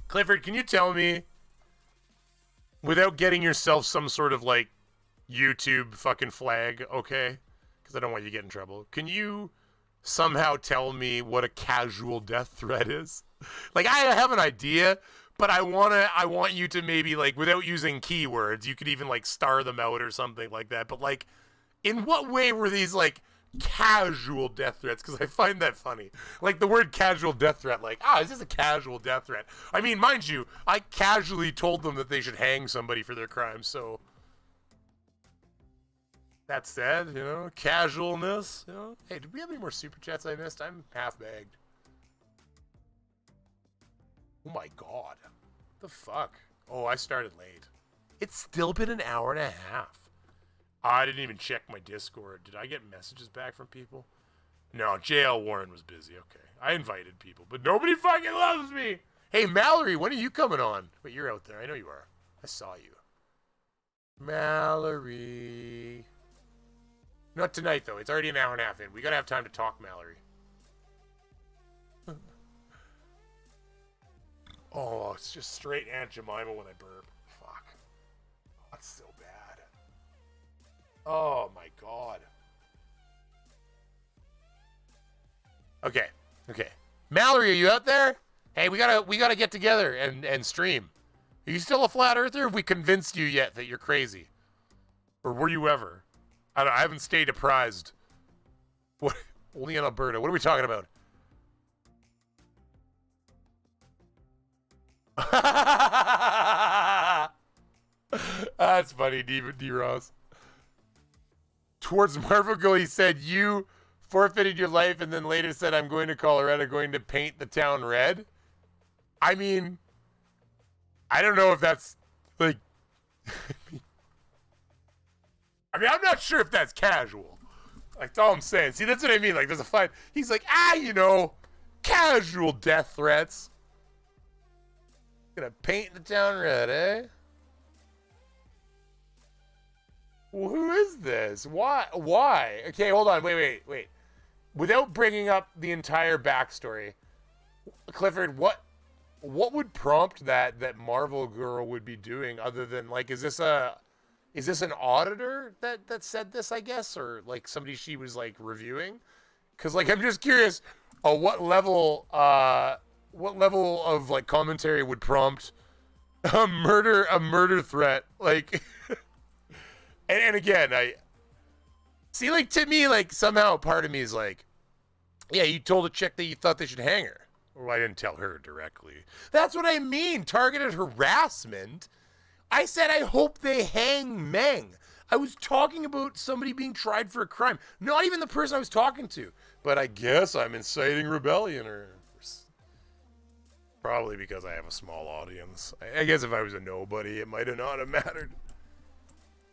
Speaker 1: Clifford, can you tell me, without getting yourself some sort of like YouTube fucking flag, okay? Because I don't want you to get in trouble. Can you somehow tell me what a casual death threat is? Like, I have an idea, but I want you to maybe, like, without using keywords, you could even like star them out or something like that. But like, in what way were these like casual death threats? Because I find that funny. Like the word casual death threat, like, is this a casual death threat? I mean, mind you, I casually told them that they should hang somebody for their crimes, so that said, you know, casualness, you know. Hey, did we have any more super chats I missed? I'm half bagged. Oh my god. The fuck? Oh, I started late. It's still been an hour and a half. I didn't even check my Discord. Did I get messages back from people? No, JL Warren was busy. Okay. I invited people, but nobody fucking loves me. Hey, Mallory, when are you coming on? Wait, you're out there. I know you are. I saw you. Mallory. Not tonight, though. It's already an hour and a half in. We gotta have time to talk, Mallory. Oh, it's just straight Aunt Jemima when I burp. Fuck. Oh, that's so bad. Oh my god. Okay. Mallory, are you out there? Hey, we gotta get together and stream. Are you still a flat earther? Have we convinced you yet that you're crazy? Or were you ever? I haven't stayed apprised. What? Only in Alberta. What are we talking about? That's funny, D-Ross. Towards Marvel, he said, you forfeited your life and then later said, I'm going to Colorado, going to paint the town red. I mean, I don't know if that's, like... I mean, I'm not sure if that's casual. Like, that's all I'm saying. See, that's what I mean. Like, there's a fight. He's like, you know, casual death threats. Gonna paint the town red, eh? Well, who is this? Why? Okay, hold on. Wait. Without bringing up the entire backstory, Clifford, what would prompt that Marvel girl would be doing other than, like, is this an auditor that said this, I guess, or like somebody she was like reviewing? Because, like, I'm just curious, what level of like commentary would prompt a murder threat? Like, and again, I see, like, to me, like, somehow part of me is like, yeah, you told a chick that you thought they should hang her. Well, I didn't tell her directly. That's what I mean. Targeted harassment. I said I hope they hang Meng. I was talking about somebody being tried for a crime. Not even the person I was talking to. But I guess I'm inciting rebellion, or probably because I have a small audience. I guess if I was a nobody, it might have not have mattered.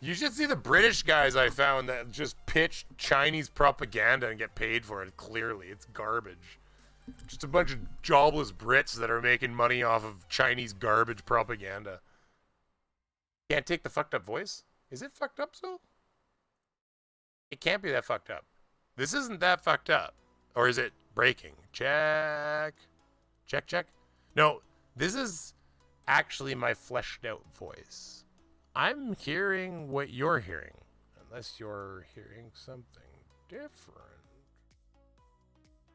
Speaker 1: You should see the British guys I found that just pitch Chinese propaganda and get paid for it. Clearly, it's garbage. Just a bunch of jobless Brits that are making money off of Chinese garbage propaganda. Can't take the fucked up voice? Is it fucked up, so? It can't be that fucked up. This isn't that fucked up. Or is it breaking? Check. No, this is actually my fleshed out voice. I'm hearing what you're hearing. Unless you're hearing something different.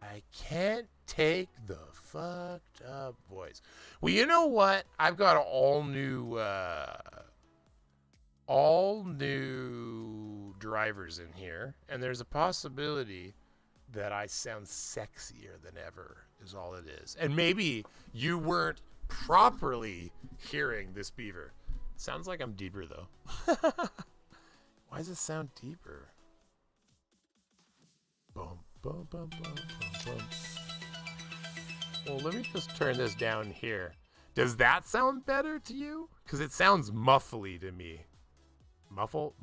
Speaker 1: I can't take the fucked up voice. Well, you know what? I've got all new drivers in here, and there's a possibility that I sound sexier than ever, is all it is. And maybe you weren't properly hearing this beaver. Sounds like I'm deeper, though. Why does it sound deeper? Boom, boom, boom, boom, boom, boom. Well, let me just turn this down here. Does that sound better to you? Because it sounds muffly to me. Muffle.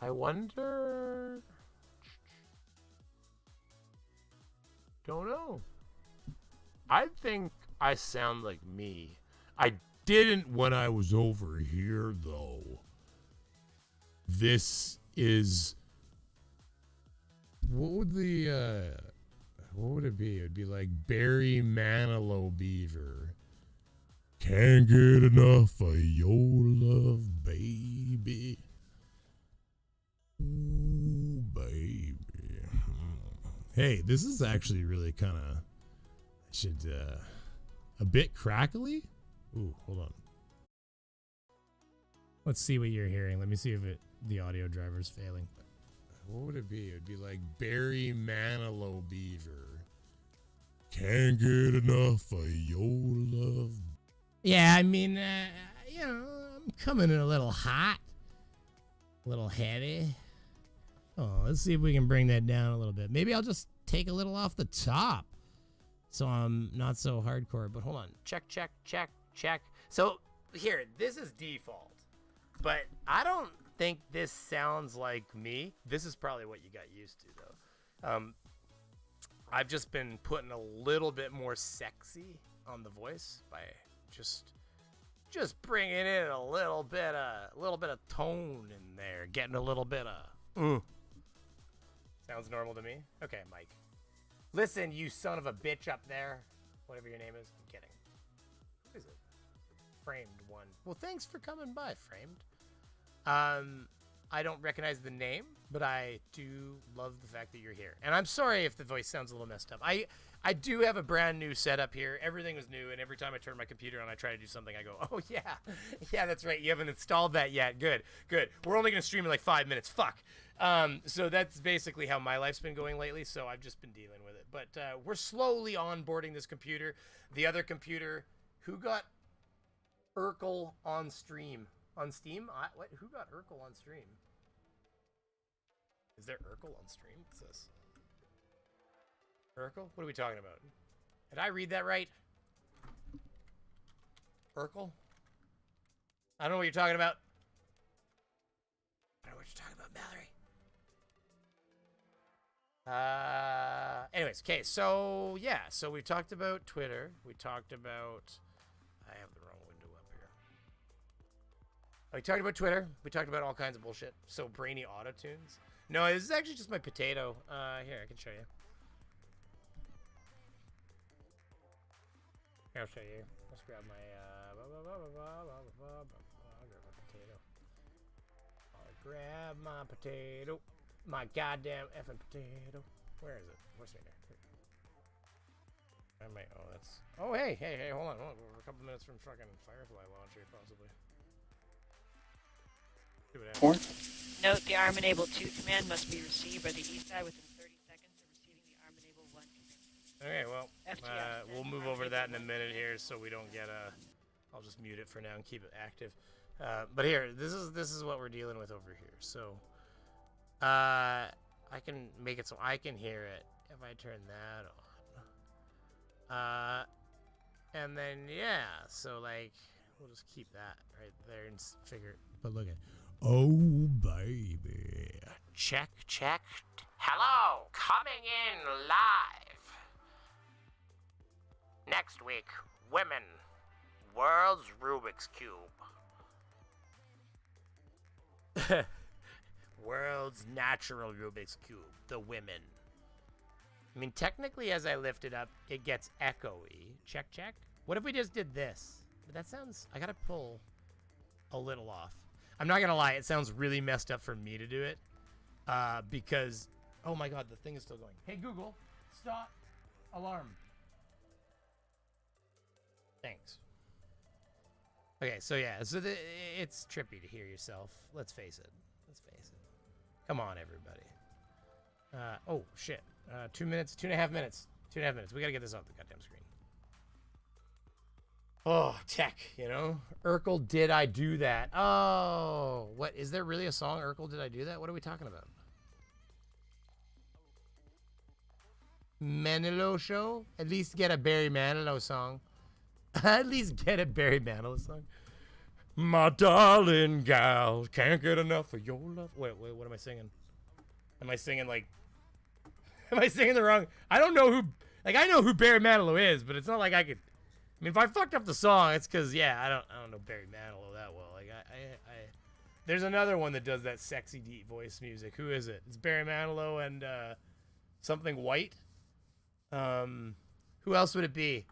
Speaker 1: I wonder... Don't know. I think I sound like me. I didn't when I was over here, though. This is... What would it be? It'd be like Barry Beaver. Can't get enough of your love, baby. Ooh, baby. Hey, this is actually really kind of... a bit crackly? Ooh, hold on. Let's see what you're hearing. Let me see if the audio driver's failing. What would it be? It'd be like Barry Beaver. Can't get enough of your love. Yeah, I mean, I'm coming in a little hot. A little heavy. Oh, let's see if we can bring that down a little bit. Maybe I'll just take a little off the top, so I'm not so hardcore. But hold on. Check. So here, this is default, but I don't think this sounds like me. This is probably what you got used to, though. I've just been putting a little bit more sexy on the voice by just bringing in a little bit of tone in there, getting a little bit of. Sounds normal to me. Okay, Mike. Listen, you son of a bitch up there, whatever your name is. I'm kidding. What is it? Framed one. Well, thanks for coming by, Framed. I don't recognize the name, but I do love the fact that you're here. And I'm sorry if the voice sounds a little messed up. I do have a brand new setup here. Everything was new, and every time I turn my computer on, I try to do something, I go, oh, yeah, that's right. You haven't installed that yet. Good. We're only going to stream in like 5 minutes. Fuck. So that's basically how my life's been going lately, so I've just been dealing with it. But we're slowly onboarding this computer. The other computer, who got Urkel on stream? On Steam? Who got Urkel on stream? Is there Urkel on stream? What's this? Urkel? What are we talking about? Did I read that right? Urkel? I don't know what you're talking about. I don't know what you're talking about, Mallory. Anyways, okay, so yeah, so we talked about Twitter. We talked about... I have the wrong window up here. We talked about Twitter. We talked about all kinds of bullshit. So Brainy Autotunes. No, this is actually just my potato. Here, I can show you. Here, I'll show you. Let's grab my, I'll grab my potato. I'll grab my potato. My goddamn effing potato. Where is it? Where's it? Here. I might, that's, hey, hold on. We're a couple minutes from fucking Firefly launch here, possibly. Do it after.
Speaker 5: Note, the arm enable 2 command must be received by the ESI within 30 seconds of receiving the arm enable 1 command.
Speaker 1: Okay, well, we'll move over to that in a minute here, so we don't get I'll just mute it for now and keep it active. But here, this is what we're dealing with over here. So, I can make it so I can hear it if I turn that on. And then yeah, so like we'll just keep that right there and figure. But look at. Oh, baby. Check. Hello, coming in live. Next week, women. World's Rubik's Cube. World's natural Rubik's Cube. The women. I mean, technically, as I lift it up, it gets echoey. Check. What if we just did this? But that sounds... I gotta pull a little off. I'm not gonna lie, it sounds really messed up for me to do it. Because, oh my god, the thing is still going. Hey Google, stop alarm. Thanks. Okay, so yeah, so it's trippy to hear yourself. Let's face it. Come on, everybody. Oh shit. 2 minutes, 2.5 minutes. 2.5 minutes. We gotta get this off the goddamn screen. Oh, tech, you know? Urkel, did I do that? Oh, what? Is there really a song, Urkel, did I do that? What are we talking about? Manilow show? At least get a Barry Manilow song. At least get a Barry Manilow song. My darling gal, can't get enough of your love. Wait, what am I singing? Am I singing like... Am I singing the wrong... I don't know
Speaker 12: Like, I know who Barry Manilow is, but it's not like I could. I mean, if I fucked up the song, it's because I don't know Barry Manilow that well. Like there's another one that does that sexy deep voice music. Who is it? It's Barry Manilow and something White. Who else would it be?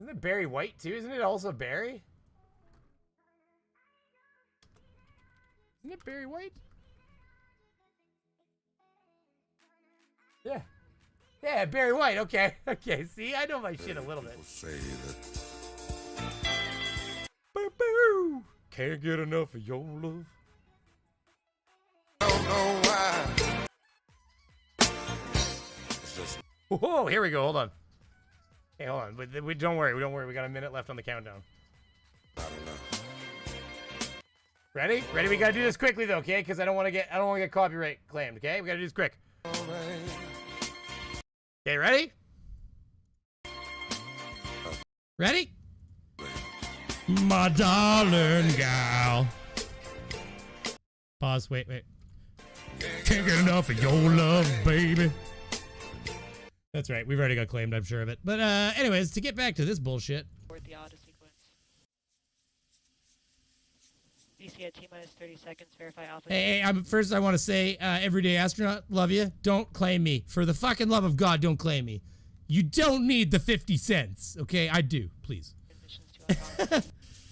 Speaker 12: Isn't it Barry White too? Isn't it also Barry? Isn't it Barry White? Yeah. Yeah, Barry White. Okay. Okay. See, I know my shit a little bit.
Speaker 2: Say that
Speaker 12: Boo boo. Can't get enough of your love.
Speaker 2: I don't know why. It's just
Speaker 12: Whoa, here we go. Hold on. Hey, hold on. We don't worry. Don't worry. We got a minute left on the countdown.
Speaker 2: I don't know.
Speaker 12: Ready? Ready? We gotta do this quickly though, okay? Because I don't want to get copyright claimed. Okay? We gotta do this quick. Okay, ready? Ready? My darling gal. Pause. Wait. Can't get enough of your love, baby. That's right. We've already got claimed, I'm sure of it. But anyways, to get back to this bullshit.
Speaker 5: The auto sequence. DC at T-minus 30 seconds. Verify alpha.
Speaker 12: Hey, first I want to say, everyday astronaut, love you. Don't claim me. For the fucking love of God, don't claim me. You don't need the 50 cents, okay? I do, please.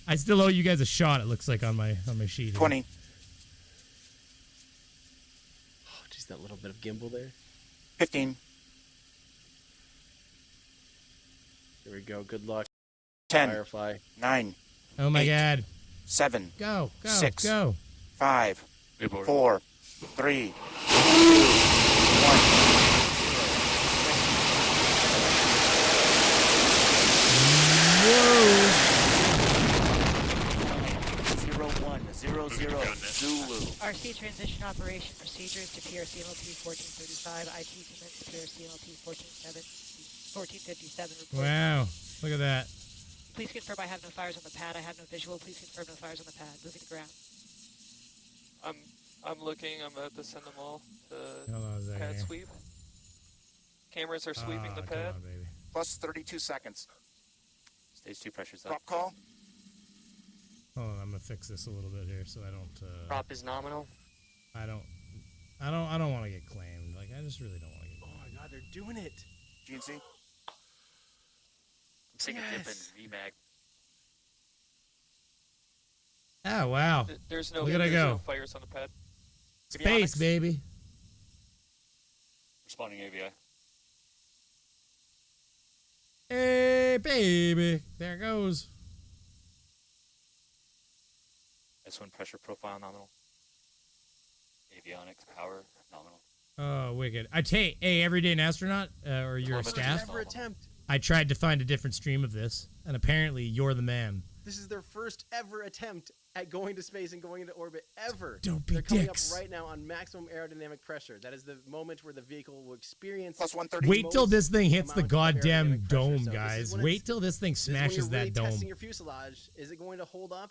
Speaker 12: I still owe you guys a shot. It looks like on my sheet. Here.
Speaker 3: 20.
Speaker 4: Oh, just that little bit of gimbal there.
Speaker 3: 15.
Speaker 4: Here we go. Good luck.
Speaker 3: 10.
Speaker 4: Firefly.
Speaker 3: 9.
Speaker 12: Oh my
Speaker 3: 8,
Speaker 12: God.
Speaker 3: 7.
Speaker 12: Go.
Speaker 3: 6.
Speaker 12: Go.
Speaker 3: 5. 4. 3. 2. 1.
Speaker 12: Whoa.
Speaker 3: 0-1. 0-0. Zulu.
Speaker 5: RC transition operation procedures to PRC MLP 1435. IT commits to PRC MLP 1457. Report.
Speaker 12: Wow. Look at that.
Speaker 5: Please confirm I have no fires on the pad. I have no visual. Please confirm no fires on the pad. Moving to ground.
Speaker 7: I'm looking. I'm about to send them all to
Speaker 12: Hold on a second
Speaker 7: pad
Speaker 12: here.
Speaker 7: sweep. Cameras are sweeping the
Speaker 12: Come
Speaker 7: pad.
Speaker 12: on, baby.
Speaker 3: Plus 32 seconds.
Speaker 6: Stage 2 pressure's up.
Speaker 3: Drop call.
Speaker 12: Hold on, I'm gonna fix this a little bit here so I don't.
Speaker 7: Prop is nominal.
Speaker 12: I don't want to get claimed. Like I just really don't want to get.
Speaker 4: Oh my God, they're doing it.
Speaker 3: GNC.
Speaker 6: I'm seeing a dip in VMAG.
Speaker 12: Oh wow.
Speaker 7: There's no,
Speaker 12: Look at it
Speaker 7: there's
Speaker 12: go.
Speaker 7: no fires on the pad.
Speaker 12: Space,
Speaker 3: Avionics.
Speaker 12: baby.
Speaker 6: Responding AVI.
Speaker 12: Hey, baby. There it goes.
Speaker 6: S1 pressure profile nominal. Avionics power nominal.
Speaker 12: Oh, wicked. Hey, everyday astronaut, or your
Speaker 6: Telemetry
Speaker 12: staff.
Speaker 4: Ever attempt.
Speaker 12: I tried to find a different stream of this, and apparently you're the man.
Speaker 4: This is their first ever attempt at going to space and going into orbit ever.
Speaker 12: Don't be
Speaker 4: They're coming
Speaker 12: dicks.
Speaker 4: up right now on maximum aerodynamic pressure. That is the moment where the vehicle will experience.
Speaker 3: Plus 130.
Speaker 12: Wait till this thing hits the
Speaker 4: amount of
Speaker 12: goddamn
Speaker 4: aerodynamic pressure.
Speaker 12: dome,
Speaker 4: So this is
Speaker 12: guys.
Speaker 4: when
Speaker 12: Wait
Speaker 4: it's-
Speaker 12: till this thing
Speaker 4: This is when
Speaker 12: smashes
Speaker 4: you're really
Speaker 12: that dome.
Speaker 4: testing your fuselage. Is it going to hold up?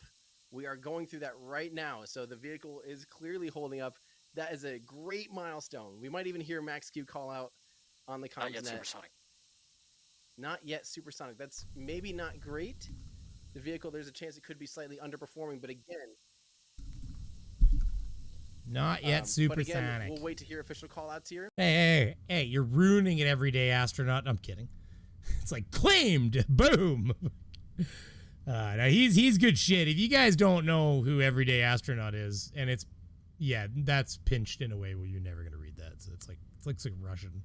Speaker 4: We are going through that right now. So the vehicle is clearly holding up. That is a great milestone. We might even hear Max Q call out on the
Speaker 6: Not yet
Speaker 4: comms net.
Speaker 6: supersonic.
Speaker 4: Not yet supersonic. That's maybe not great. The vehicle, there's a chance it could be slightly underperforming, but again,
Speaker 12: Not yet
Speaker 4: but
Speaker 12: supersonic.
Speaker 4: again, we'll wait to hear official call outs here.
Speaker 12: Hey, you're ruining it, everyday astronaut. I'm kidding. It's like claimed. Boom. Now he's good shit. If you guys don't know who everyday astronaut is, and that's pinched in a way where you're never gonna read that. So it's like Russian,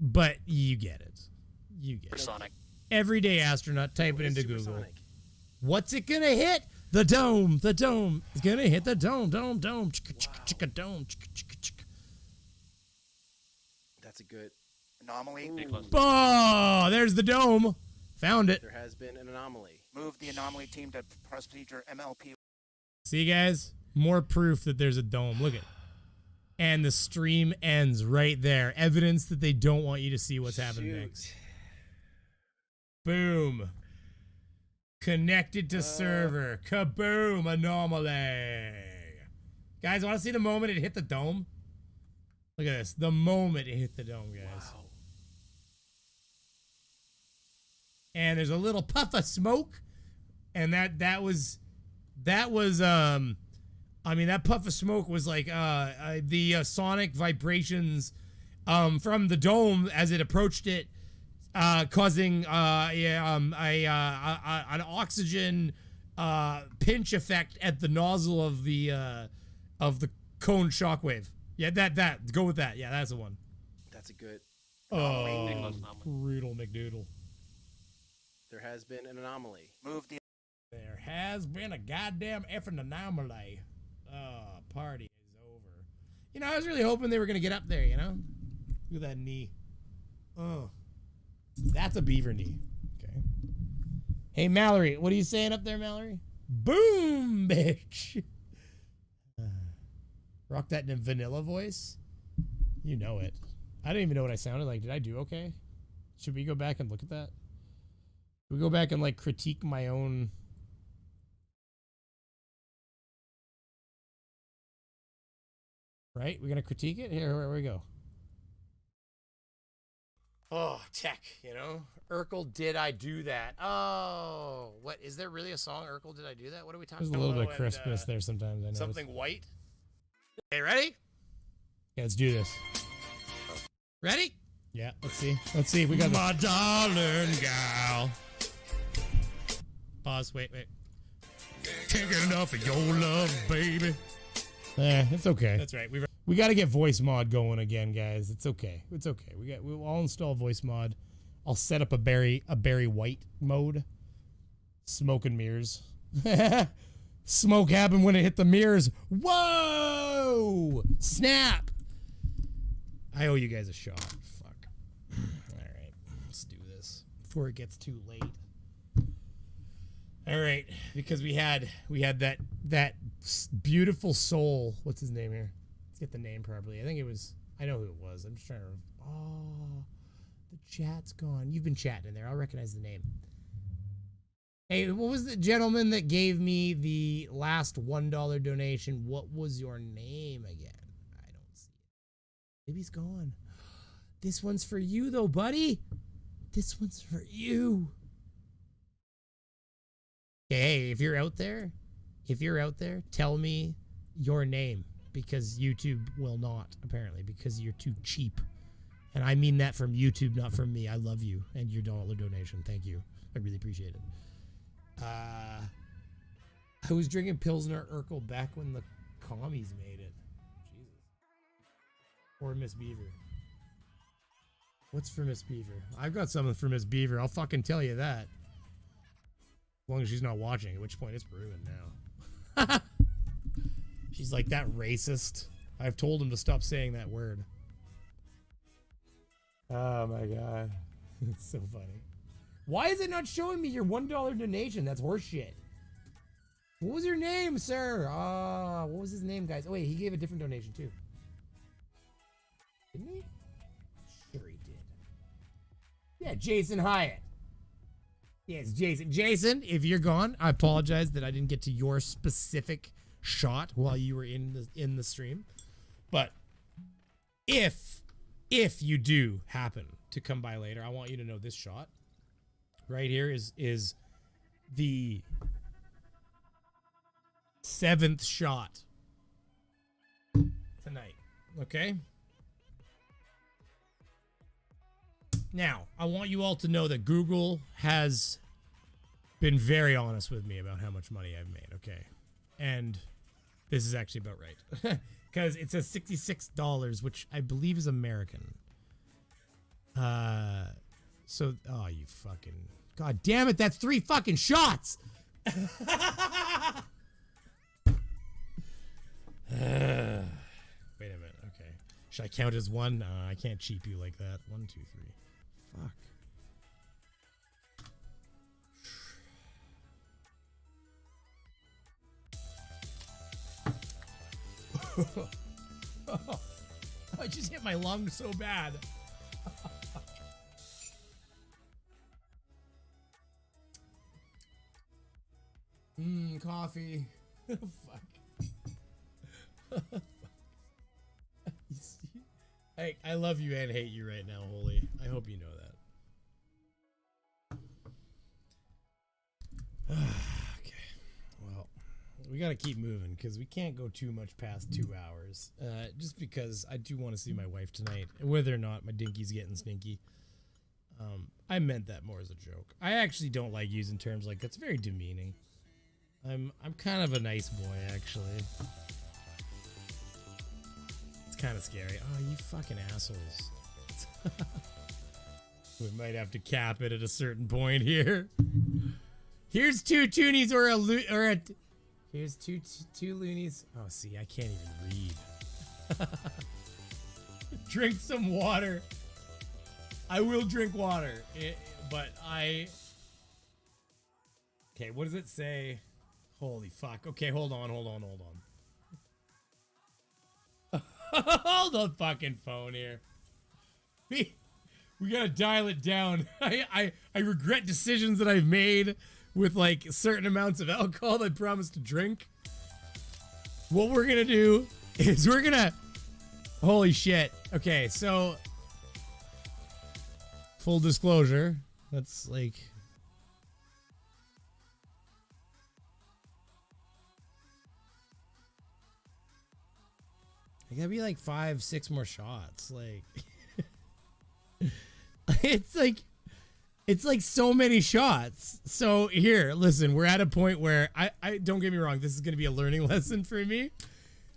Speaker 12: but you get it. You get it.
Speaker 6: Supersonic.
Speaker 12: Everyday astronaut. Type
Speaker 4: What
Speaker 12: it
Speaker 4: is
Speaker 12: into Google.
Speaker 4: supersonic?
Speaker 12: What's it gonna hit? The dome. The dome. It's gonna hit the dome. Dome. Chicka, chicka, chicka, dome. Chicka, chicka, chicka.
Speaker 4: That's a good.
Speaker 3: Anomaly.
Speaker 12: Oh, there's the dome. Found it.
Speaker 4: There has been an anomaly.
Speaker 3: Move the anomaly team to procedure MLP.
Speaker 12: See, guys? More proof that there's a dome. Look at it. And the stream ends right there. Evidence that they don't want you to see what's happening
Speaker 4: Shoot.
Speaker 12: next. Boom. Connected to server. Kaboom. Anomaly. Guys, want to see the moment it hit the dome? Look at this. The moment it hit the dome, guys.
Speaker 4: Wow.
Speaker 12: And there's a little puff of smoke, and that was I mean, that puff of smoke was like the sonic vibrations from the dome as it approached it, causing an oxygen pinch effect at the nozzle of the cone shockwave. Yeah, that go with that. Yeah, that's the one.
Speaker 4: That's a good.
Speaker 12: Oh, brutal McDoodle.
Speaker 4: There has been an anomaly.
Speaker 3: Move the.
Speaker 12: There has been a goddamn effing anomaly. Party is over. You know, I was really hoping they were gonna get up there. You know, look at that knee. Oh, that's a beaver knee. Okay. Hey Mallory, what are you saying up there, Mallory? Boom, bitch. Rock that in a vanilla voice. You know it. I didn't even know what I sounded like. Did I do okay? Should we go back and look at that? Should we go back and like critique my own? Right? We're gonna critique it? Here we go. Oh, tech, you know? Urkel, did I do that? Oh, what? Is there really a song, Urkel, did I do that? What are we talking about? There's a little bit of crispness there sometimes, I know. Something white? Okay, ready? Yeah, let's do this. Ready? Yeah, let's see. Let's see if we got my darling gal. Pause, wait. Can't get enough of your love, baby. It's okay. That's right. We got to get voice mod going again, guys. It's okay. I'll install voice mod. I'll set up a Barry White mode. Smoke and mirrors. Smoke happened when it hit the mirrors. Whoa! Snap! I owe you guys a shot. Fuck. All right, let's do this before it gets too late. All right, because we had that beautiful soul. What's his name here? Let's get the name properly. I think it was. I know who it was. I'm just trying to. Oh, the chat's gone. You've been chatting in there. I'll recognize the name. Hey, what was the gentleman that gave me the last $1 donation? What was your name again? I don't see it. Maybe he's gone. This one's for you, though, buddy. This one's for you. Hey, if you're out there, tell me your name, because YouTube will not, apparently, because you're too cheap. And I mean that from YouTube, not from me. I love you and your dollar donation. Thank you. I really appreciate it. I was drinking Pilsner Urkel back when the commies made it. Jesus. Or Miss Beaver. What's for Miss Beaver? I've got something for Miss Beaver. I'll fucking tell you that. As long as she's not watching, at which point it's ruined now. She's like, that racist. I've told him to stop saying that word. Oh my god. It's so funny. Why is it not showing me your $1 donation? That's horseshit. What was your name, sir? What was his name, guys? Oh wait, he gave a different donation too. Didn't he? Sure he did. Yeah, Jason Hyatt. Yes, Jason. Jason, if you're gone, I apologize that I didn't get to your specific shot while you were in the stream. But if you do happen to come by later, I want you to know this shot right here is the 7th shot tonight. Okay? Now, I want you all to know that Google has been very honest with me about how much money I've made, okay? And this is actually about right. Because it says $66, which I believe is American. So, oh, you fucking... God damn it, that's 3 fucking shots! Wait a minute, okay. Should I count as 1? I can't cheap you like that. 1, 2, 3. Fuck. I just hit my lung so bad. Coffee. Fuck. I love you and hate you right now, Holy. I hope you know that. Okay. Well, we got to keep moving because we can't go too much past 2 hours. Just because I do want to see my wife tonight, whether or not my dinky's getting stinky. I meant that more as a joke. I actually don't like using terms like that's very demeaning. I'm kind of a nice boy, actually. It's kind of scary. Oh, you fucking assholes. We might have to cap it at a certain point here. Here's 2 toonies or a here's two loonies. Oh, see, I can't even read. Drink some water. I will drink water, but I... Okay, what does it say? Holy fuck. Okay, hold on. Hold the fucking phone here. We gotta dial it down. I regret decisions that I've made with like certain amounts of alcohol I promised to drink. What we're gonna do is we're gonna... Holy shit. Okay, so... Full disclosure, that's like... I gotta be like 5-6 more shots. Like, it's like so many shots. So here, listen, we're at a point where I don't get me wrong. This is gonna be a learning lesson for me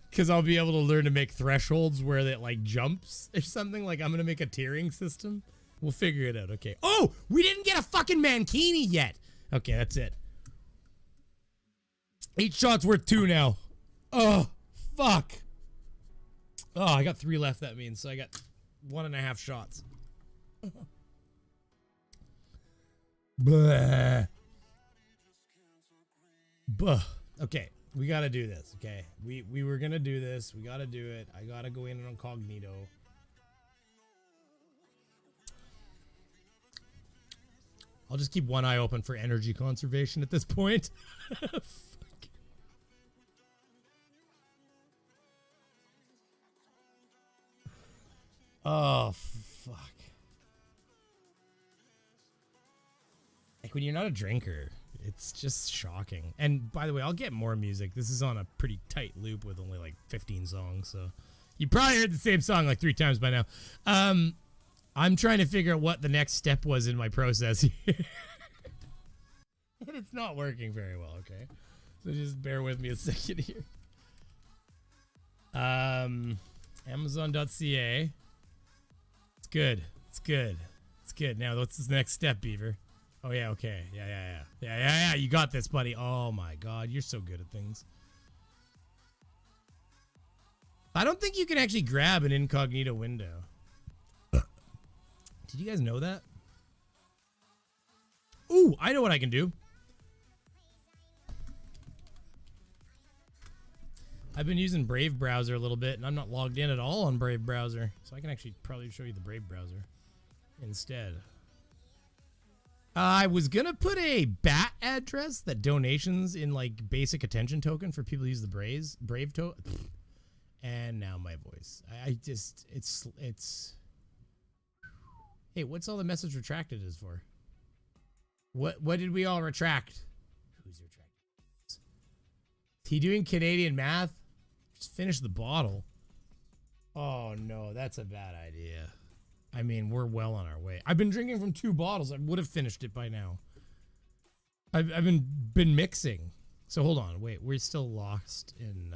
Speaker 12: because I'll be able to learn to make thresholds where it like jumps or something. Like I'm gonna make a tiering system. We'll figure it out. Okay. Oh, we didn't get a fucking mankini yet. Okay, that's it. 8 shots worth 2 now. Oh, fuck. Oh, I got 3 left, that means. So I got 1.5 shots. Blah. Buh. Okay, we gotta do this, okay? We were gonna do this. We gotta do it. I gotta go in incognito. I'll just keep one eye open for energy conservation at this point. Fuck. Oh, fuck. Like, when you're not a drinker, it's just shocking. And, by the way, I'll get more music. This is on a pretty tight loop with only, like, 15 songs, so... You probably heard the same song, like, 3 times by now. I'm trying to figure out what the next step was in my process here. And it's not working very well, okay? So just bear with me a second here. Amazon.ca. It's good. It's good. It's good. Now, what's the next step, Beaver? Oh, yeah, okay. Yeah. You got this, buddy. Oh, my God. You're so good at things. I don't think you can actually grab an incognito window. Did you guys know that? Ooh, I know what I can do. I've been using Brave browser a little bit, and I'm not logged in at all on Brave browser. So I can actually probably show you the Brave browser instead. I was going to put a BAT address that donations in like basic attention token for people who use the Brave token. And now my voice. I just, it's... Hey, what's all the message retracted is for? What did we all retract? Who's retracting? Is he doing Canadian math? Just finish the bottle. Oh no, that's a bad idea. I mean, we're well on our way. I've been drinking from 2 bottles. I would have finished it by now. I've been mixing. So hold on, wait, we're still lost in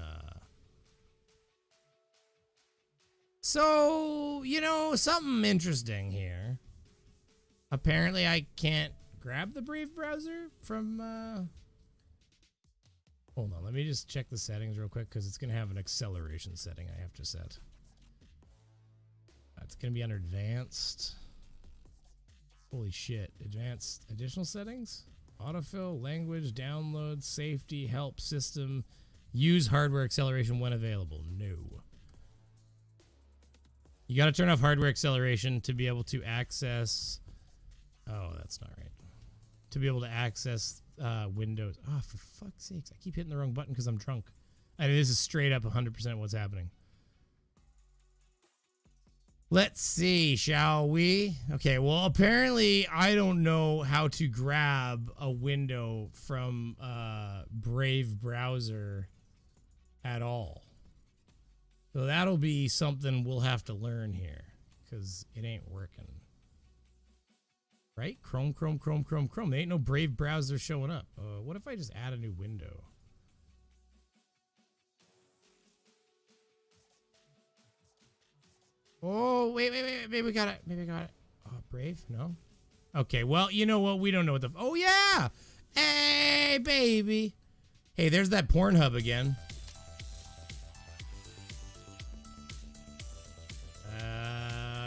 Speaker 12: So, you know, something interesting here. Apparently I can't grab the Brave browser from, Hold on, let me just check the settings real quick because it's going to have an acceleration setting I have to set. It's going to be under advanced. Holy shit. Advanced additional settings? Autofill, language, download, safety, help, system, use hardware acceleration when available. No. You got to turn off hardware acceleration to be able to access... Oh, that's not right. To be able to access Windows. Oh, for fuck's sakes. I keep hitting the wrong button because I'm drunk. I mean, this is straight up 100% what's happening. Let's see, shall we? Okay, well, apparently I don't know how to grab a window from Brave browser at all. So that'll be something we'll have to learn here, because it ain't working. Right? Chrome. There ain't no Brave browser showing up. What if I just add a new window? Oh, wait. Maybe we got it. Oh, Brave? No? Okay, well, you know what? We don't know what the... Oh, yeah! Hey, baby! Hey, there's that Pornhub again.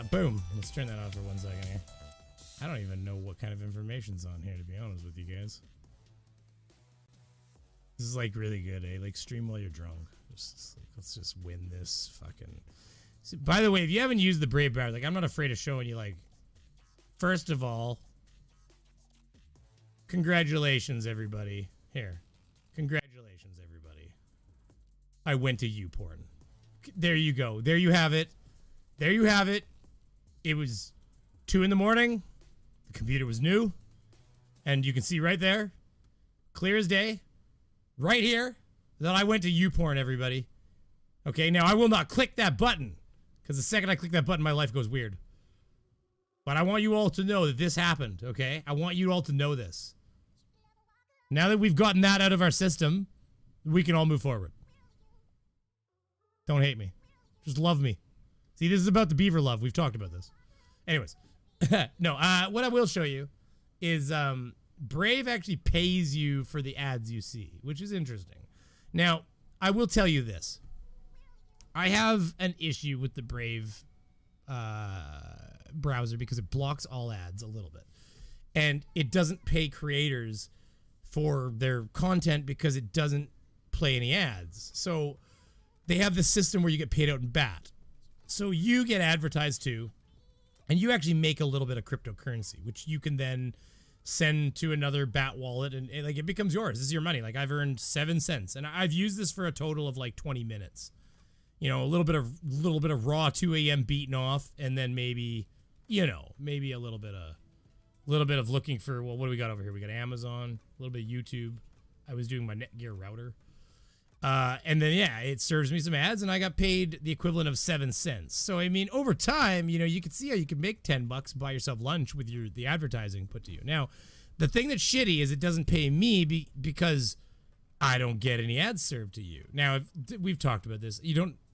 Speaker 12: Boom. Let's turn that off for 1 second here. I don't even know what kind of information's on here, to be honest with you guys. This is, like, really good, eh? Like, stream while you're drunk. Let's just win this fucking... So, by the way, if you haven't used the Brave browser, like, I'm not afraid of showing you, like... First of all... Congratulations, everybody. Here. Congratulations, everybody. I went to YouPorn. There you go. There you have it. There you have it. It was 2 in the morning. The computer was new. And you can see right there, clear as day, right here, that I went to YouPorn, everybody. Okay, now I will not click that button, because the second I click that button, my life goes weird. But I want you all to know that this happened, okay? I want you all to know this. Now that we've gotten that out of our system, we can all move forward. Don't hate me. Just love me. See, this is about the beaver love. We've talked about this. Anyways. No, what I will show you is Brave actually pays you for the ads you see, which is interesting. Now, I will tell you this. I have an issue with the Brave browser because it blocks all ads a little bit. And it doesn't pay creators for their content because it doesn't play any ads. So they have this system where you get paid out in BAT. So you get advertised to, and you actually make a little bit of cryptocurrency, which you can then send to another BAT wallet, and like it becomes yours. This is your money. Like I've earned 7 cents, and I've used this for a total of like 20 minutes. You know, a little bit of raw 2 a.m. beating off, and then maybe, maybe a little bit of looking for, well, what do we got over here? We got Amazon, a little bit of YouTube. I was doing my Netgear router. And then, yeah, it serves me some ads, and I got paid the equivalent of 7 cents. So, I mean, over time, you can see how you can make $10, buy yourself lunch with the advertising put to you. Now, the thing that's shitty is it doesn't pay me because I don't get any ads served to you. Now, we've talked about this.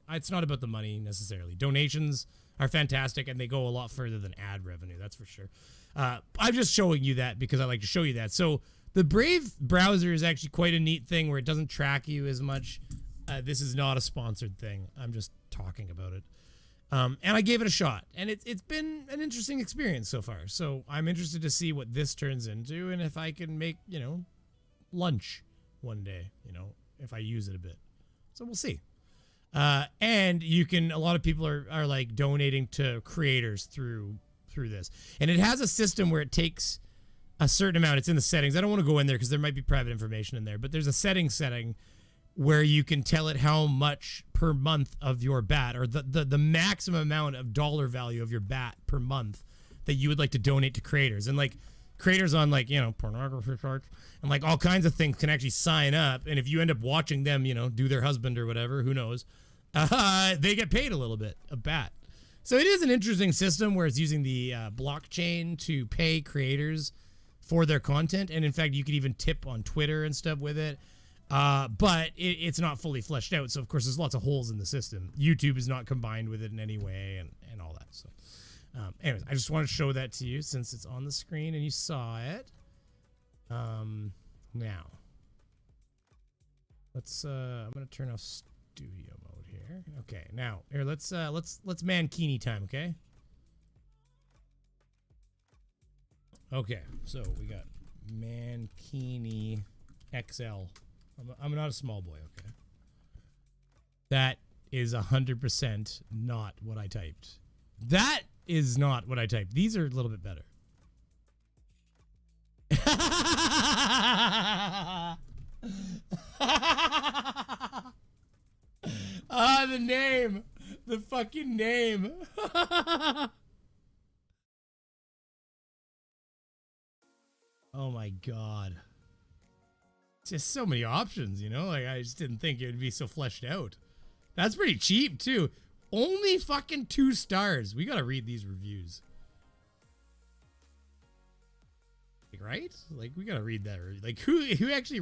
Speaker 12: It's not about the money necessarily. Donations are fantastic, and they go a lot further than ad revenue. That's for sure. I'm just showing you that because I like to show you that. So the Brave browser is actually quite a neat thing where it doesn't track you as much. This is not a sponsored thing. I'm just talking about it. And I gave it a shot, and it's been an interesting experience so far. So I'm interested to see what this turns into, and if I can make, lunch one day, if I use it a bit. So we'll see. And a lot of people are like donating to creators through this. And it has a system where it takes a certain amount. It's in the settings. I don't want to go in there because there might be private information in there, but there's a setting where you can tell it how much per month of your BAT, or the maximum amount of dollar value of your BAT per month that you would like to donate to creators. And like creators on like, pornography sites and like all kinds of things can actually sign up. And if you end up watching them, do their husband or whatever, who knows, they get paid a little bit of BAT. So it is an interesting system where it's using the blockchain to pay creators for their content. And in fact, you could even tip on Twitter and stuff with it. But it's not fully fleshed out. So of course there's lots of holes in the system. YouTube is not combined with it in any way and all that. So anyways, I just want to show that to you since it's on the screen and you saw it. Now let's I'm going to turn off studio mode here. Okay. Now here, let's mankini time. Okay. Okay. So we got mankini XL. I'm not a small boy, okay? That is 100% not what I typed. That is not what I typed. These are a little bit better. The name. The fucking name. Oh my god. Just so many options, you know? Like, I just didn't think it would be so fleshed out. That's pretty cheap, too. Only fucking 2 stars. We gotta read these reviews. Like, right? Like, we gotta read that. Like, who actually...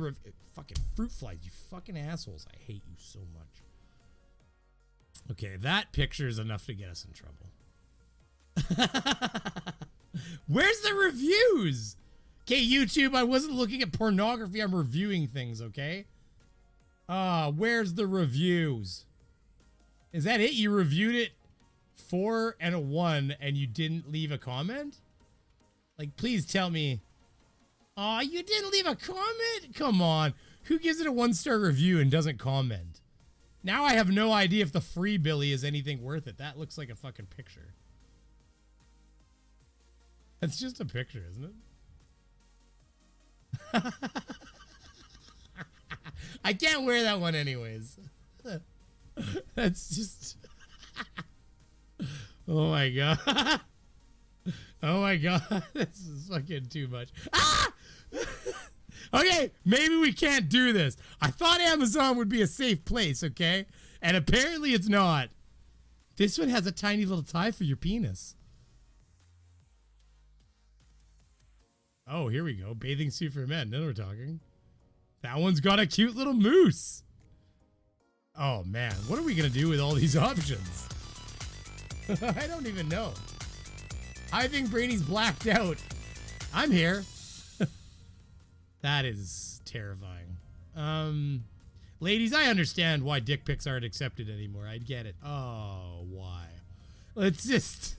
Speaker 12: fucking fruit flies, you fucking assholes. I hate you so much. Okay, that picture is enough to get us in trouble. Where's the reviews? Okay, YouTube, I wasn't looking at pornography. I'm reviewing things, okay? Where's the reviews? Is that it? You reviewed it 4 and a 1 and you didn't leave a comment? Like, please tell me. Aw, you didn't leave a comment? Come on. Who gives it a 1-star review and doesn't comment? Now I have no idea if the free Billy is anything worth it. That looks like a fucking picture. That's just a picture, isn't it? I can't wear that one anyways. That's just... Oh my god. Oh my god. This is fucking too much. Ah! Okay, maybe we can't do this. I thought Amazon would be a safe place, okay? And apparently it's not. This one has a tiny little tie for your penis. Oh, here we go. Bathing suit for men. Then we're talking. That one's got a cute little moose. Oh, man. What are we going to do with all these options? I don't even know. I think Brainy's blacked out. I'm here. That is terrifying. Ladies, I understand why dick pics aren't accepted anymore. I get it. Oh, why? Let's just...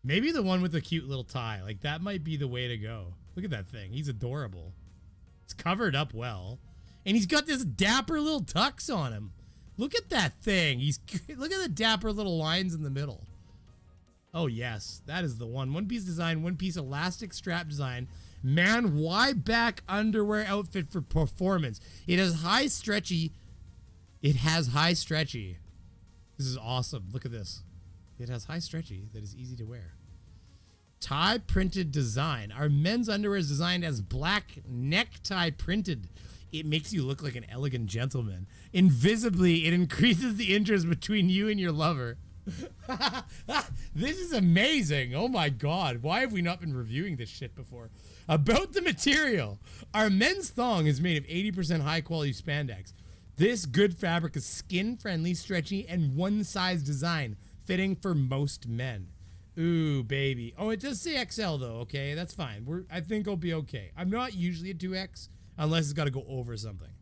Speaker 12: Maybe the one with the cute little tie. Like, that might be the way to go. Look at that thing. He's adorable. It's covered up well. And he's got this dapper little tux on him. Look at that thing. Look at the dapper little lines in the middle. Oh, yes. That is the one. One-piece design, one-piece elastic strap design. Man, why back underwear outfit for performance? It has high stretchy. It has high stretchy. This is awesome. Look at this. It has high stretchy that is easy to wear. Tie printed design. Our men's underwear is designed as black necktie printed. It makes you look like an elegant gentleman. Invisibly, it increases the interest between you and your lover. This is amazing. Oh my god. Why have we not been reviewing this shit before? About the material. Our men's thong is made of 80% high quality spandex. This good fabric is skin friendly, stretchy, and one size design, fitting for most men. Ooh, baby. Oh, it does say XL though. Okay, that's fine. I think I'll be okay. I'm not usually a 2X unless it's got to go over something.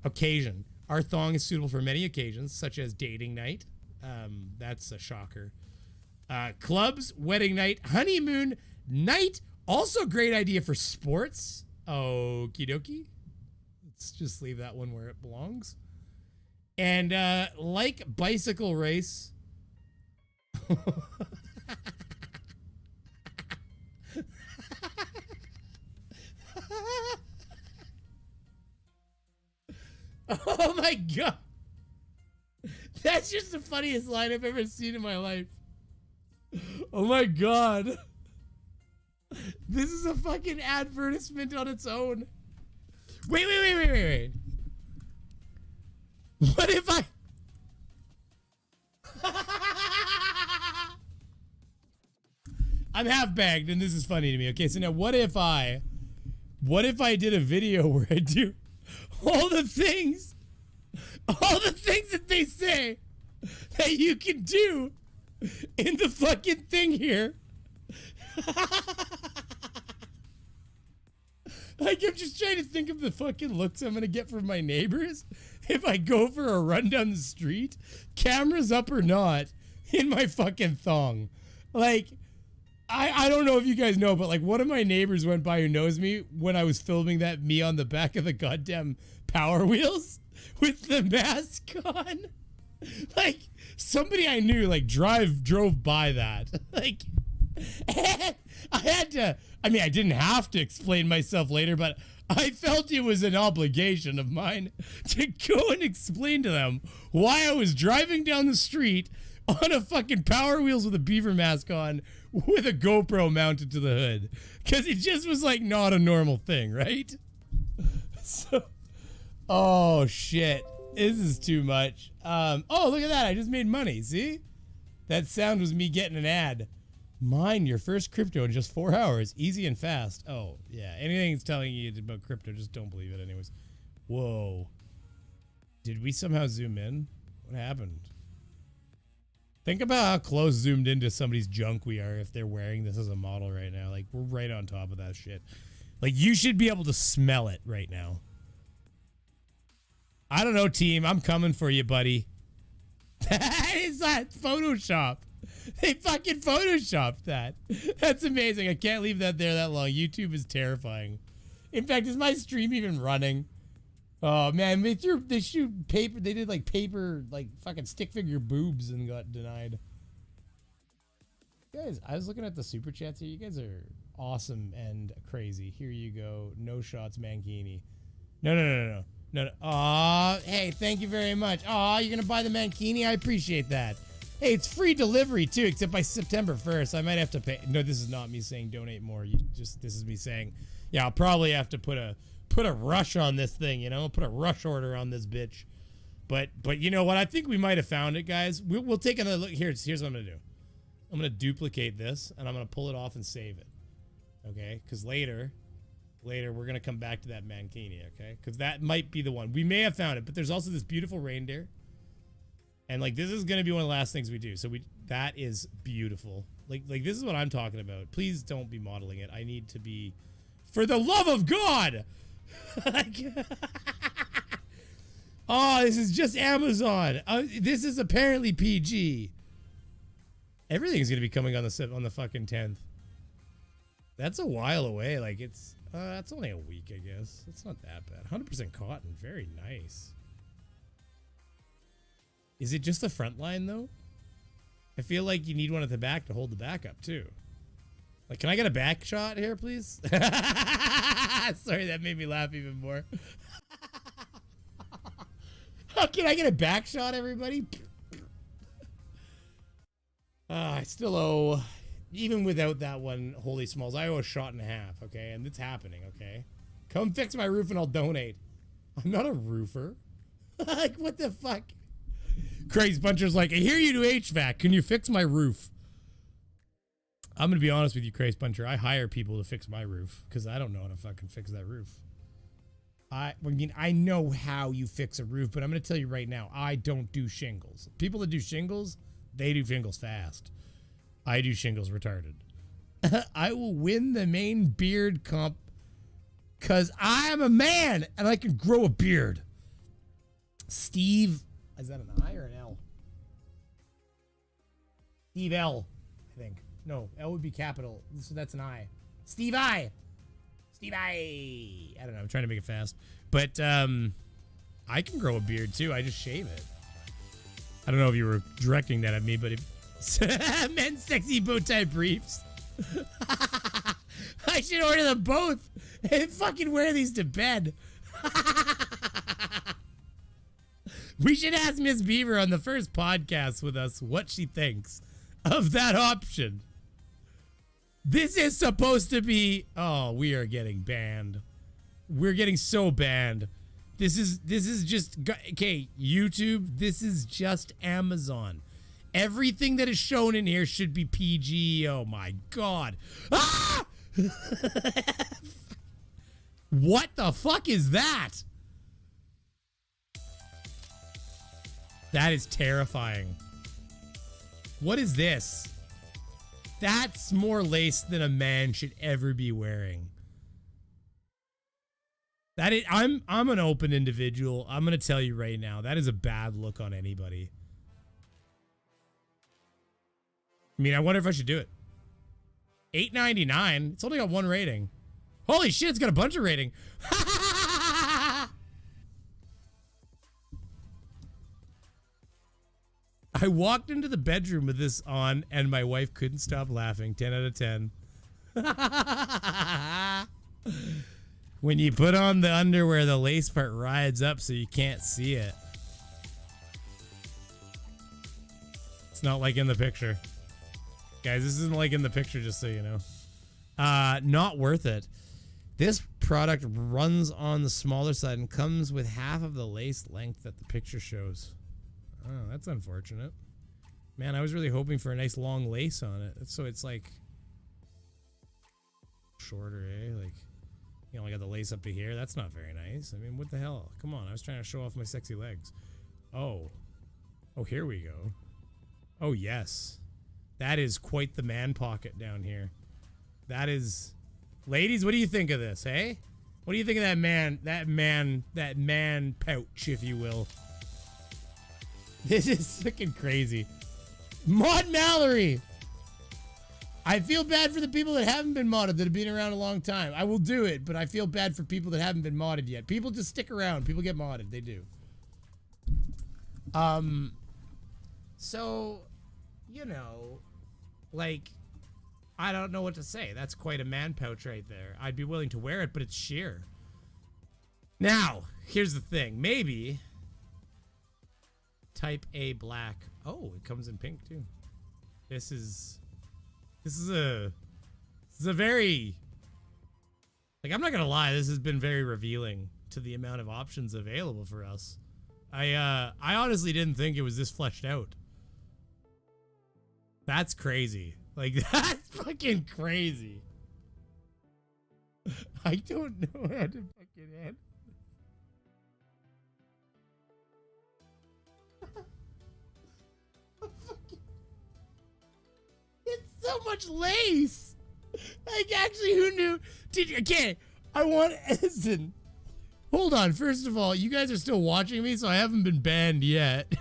Speaker 12: Occasion. Our thong is suitable for many occasions, such as dating night. That's a shocker. Clubs, wedding night, honeymoon night. Also great idea for sports. Okie dokie. Let's just leave that one where it belongs. And like bicycle race. Oh my god. That's just the funniest line I've ever seen in my life. Oh my god. This is a fucking advertisement on its own. Wait. What if I... I'm half bagged and this is funny to me. Okay, so now what if I did a video where I do all the things that they say that you can do in the fucking thing here. Like, I'm just trying to think of the fucking looks I'm gonna get from my neighbors if I go for a run down the street, cameras up or not, in my fucking thong. Like, I don't know if you guys know, but like one of my neighbors went by who knows me when I was filming that me on the back of the goddamn Power Wheels with the mask on. Like, somebody I knew like drove by that. Like, I didn't have to explain myself later, but I felt it was an obligation of mine to go and explain to them why I was driving down the street on a fucking Power Wheels with a beaver mask on with a GoPro mounted to the hood. Because it just was like not a normal thing, right? So, oh shit. This is too much. Oh, look at that. I just made money. See? That sound was me getting an ad. Mine your first crypto in just 4 hours. Easy and fast. Oh, yeah. Anything that's telling you about crypto, just don't believe it anyways. Whoa. Did we somehow zoom in? What happened? Think about how close zoomed into somebody's junk we are if they're wearing this as a model right now. Like, we're right on top of that shit. Like, you should be able to smell it right now. I don't know, team. I'm coming for you, buddy. That is not Photoshop. They fucking Photoshopped that. That's amazing. I can't leave that there that long. YouTube is terrifying. In fact, is my stream even running? Oh man, they shoot paper. They did like paper, like fucking stick figure boobs and got denied. Guys, I was looking at the super chats here. You guys are awesome and crazy. Here you go. No shots, mankini. No. Aw, hey, thank you very much. Aw, you're gonna buy the mankini? I appreciate that. Hey, it's free delivery too, except by September 1st. I might have to pay. No, this is not me saying donate more. This is me saying, yeah, I'll probably have to put a rush on this thing, you know, put a rush order on this bitch. But you know what? I think we might have found it, guys. We'll take another look. Here's what I'm gonna do. I'm gonna duplicate this and I'm gonna pull it off and save it. Okay? Because later we're gonna come back to that mankini, okay? Because that might be the one. We may have found it, but there's also this beautiful reindeer. And like this is gonna be one of the last things we do. So that is beautiful. Like this is what I'm talking about. Please don't be modeling it. I need to be, for the love of God. Oh, this is just Amazon. This is apparently PG. Everything's gonna be coming on the fucking 10th. That's a while away. Like it's only a week, I guess. It's not that bad. 100% cotton. Very nice. Is it just the front line though? I feel like you need one at the back to hold the back up too. Like, can I get a back shot here, please? Sorry, that made me laugh even more. How can I get a back shot, everybody? I still owe, even without that one, holy smalls, I owe a shot and a half, okay? And it's happening, okay? Come fix my roof and I'll donate. I'm not a roofer. Like, what the fuck? Crazy Puncher's like, I hear you do HVAC. Can you fix my roof? I'm going to be honest with you, Crazy Puncher. I hire people to fix my roof because I don't know how to fucking fix that roof. I mean, I know how you fix a roof, but I'm going to tell you right now, I don't do shingles. People that do shingles, they do shingles fast. I do shingles retarded. I will win the main beard comp because I am a man and I can grow a beard. Steve, is that an I or an L? Steve L, I think. No, L would be capital, so that's an I. Steve I. Steve I. I don't know, I'm trying to make it fast. But I can grow a beard too, I just shave it. I don't know if you were directing that at me, but if men's sexy bow tie briefs. I should order them both and fucking wear these to bed. We should ask Miss Beaver on the first podcast with us what she thinks of that option. This is supposed to be, oh, we are getting banned. We're getting so banned. This is just, okay, YouTube, this is just Amazon. Everything that is shown in here should be PG. Oh my God. Ah! What the fuck is that? That is terrifying. What is this? That's more lace than a man should ever be wearing. That is, I'm an open individual. I'm gonna tell you right now, that is a bad look on anybody. I mean, I wonder if I should do it. $8.99. It's only got 1 rating. Holy shit, it's got a bunch of rating. I walked into the bedroom with this on and my wife couldn't stop laughing. 10 out of 10. When you put on the underwear, the lace part rides up so you can't see it. It's not like in the picture. Guys, this isn't like in the picture, just so you know. Not worth it. This product runs on the smaller side and comes with half of the lace length that the picture shows. Oh, that's unfortunate. Man, I was really hoping for a nice long lace on it. So it's like shorter, eh? Like, you only got the lace up to here. That's not very nice. I mean, what the hell? Come on, I was trying to show off my sexy legs. Oh. Oh, here we go. Oh, yes. That is quite the man pocket down here. That is... Ladies, what do you think of this, hey? What do you think of that man pouch, if you will? This is fucking crazy. Mod Mallory! I feel bad for the people that haven't been modded, that have been around a long time. I will do it, but I feel bad for people that haven't been modded yet. People just stick around. People get modded. They do. So, you know, like, I don't know what to say. That's quite a man pouch right there. I'd be willing to wear it, but it's sheer. Now, here's the thing. Maybe type A black. Oh, it comes in pink too. This is a very, like, I'm not gonna lie, this has been very revealing to the amount of options available for us. I honestly didn't think it was this fleshed out. That's crazy. Like, that's fucking crazy. I don't know how to fucking end. It's so much lace. Like, actually, who knew? Okay, I want, listen. Hold on. First of all, you guys are still watching me, so I haven't been banned yet.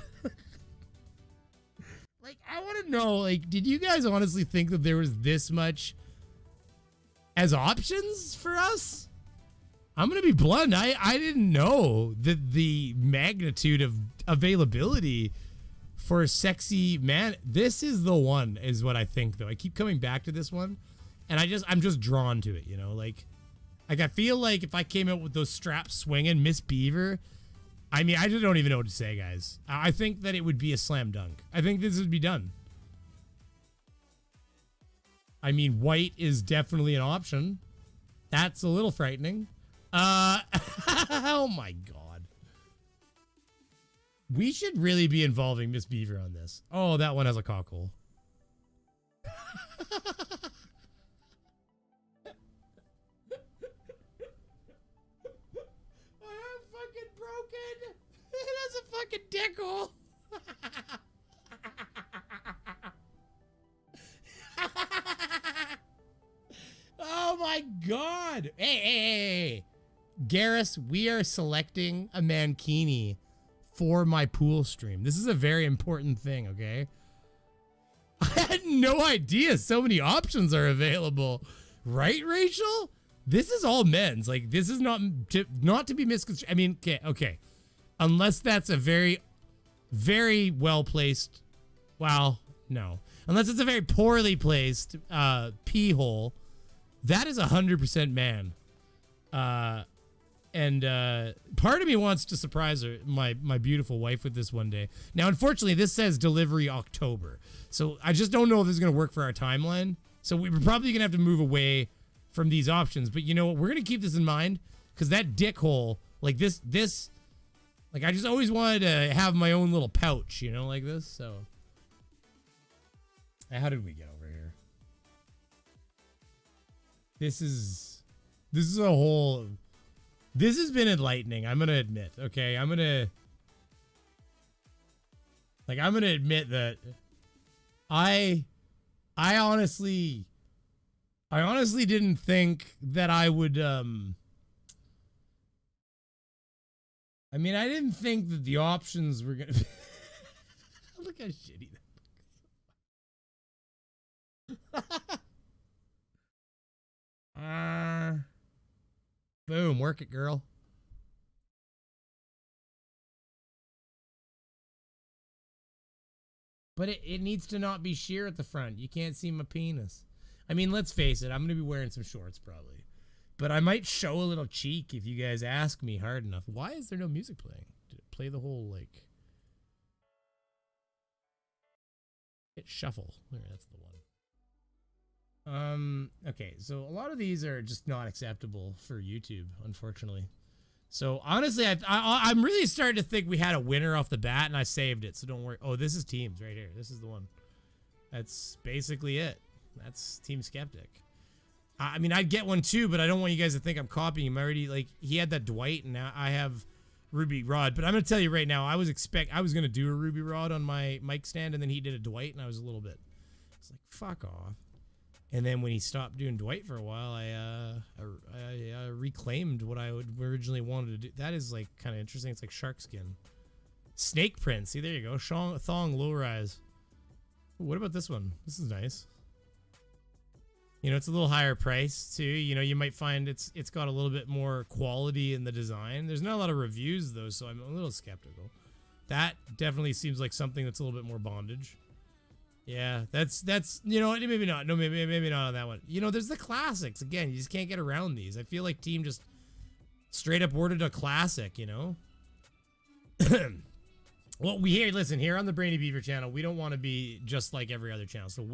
Speaker 12: Like, I want to know, like, did you guys honestly think that there was this much as options for us? I'm going to be blunt. I didn't know that the magnitude of availability for sexy man. This is the one, is what I think, though. I keep coming back to this one, and I'm just drawn to it, you know? Like I feel like if I came out with those straps swinging, Miss Beaver, I mean, I just don't even know what to say, guys. I think that it would be a slam dunk. I think this would be done. I mean, white is definitely an option. That's a little frightening. Oh my God. We should really be involving Miss Beaver on this. Oh, that one has a cockhole. I'm fucking broken. It has a fucking dick hole. Oh my God. Hey. Garrus, we are selecting a mankini for my pool stream. This is a very important thing, okay? I had no idea so many options are available. Right, Rachel? This is all men's. Like, this is not to be misconstrued. I mean, okay. Unless that's a very, very well-placed, well, no. Unless it's a very poorly placed pee hole, that is 100% man. And part of me wants to surprise her, my beautiful wife, with this one day. Now, unfortunately, this says delivery October. So I just don't know if this is going to work for our timeline. So we're probably going to have to move away from these options. But you know what? We're going to keep this in mind, because that dick hole, like this, like, I just always wanted to have my own little pouch, you know, like this. So how did we get over here? This is a whole... This has been enlightening, I'm gonna admit, okay? I'm gonna admit that I honestly didn't think that I would, I mean, I didn't think that the options were gonna be... Look how shitty that looks. Boom, work it, girl. But it needs to not be sheer at the front. You can't see my penis. I mean, let's face it. I'm going to be wearing some shorts, probably. But I might show a little cheek if you guys ask me hard enough. Why is there no music playing? Did it play the whole, like... Hit shuffle. There, that's the one. Okay, so a lot of these are just not acceptable for YouTube, unfortunately. So honestly, I'm really starting to think we had a winner off the bat, and I saved it, so don't worry. Oh, this is Teams right here. This is the one. That's basically it. That's Team Skeptic. I mean, I'd get one too, but I don't want you guys to think I'm copying him. I already, like, he had that Dwight, and now I have Ruby Rod. But I'm going to tell you right now, I was going to do a Ruby Rod on my mic stand, and then he did a Dwight, and I was a little bit, it's like, fuck off. And then when he stopped doing Dwight for a while, I reclaimed what I originally wanted to do. That is, like, kind of interesting. It's like shark skin. Snake print. See, there you go. Thong low rise. Ooh, what about this one? This is nice. You know, it's a little higher price too. You know, you might find it's got a little bit more quality in the design. There's not a lot of reviews though, so I'm a little skeptical. That definitely seems like something that's a little bit more bondage. Yeah, that's you know, maybe not. No, maybe not on that one. You know, there's the classics. Again, you just can't get around these. I feel like Team just straight up ordered a classic, you know? Well, listen, here on the Brainy Beaver channel, we don't want to be just like every other channel. So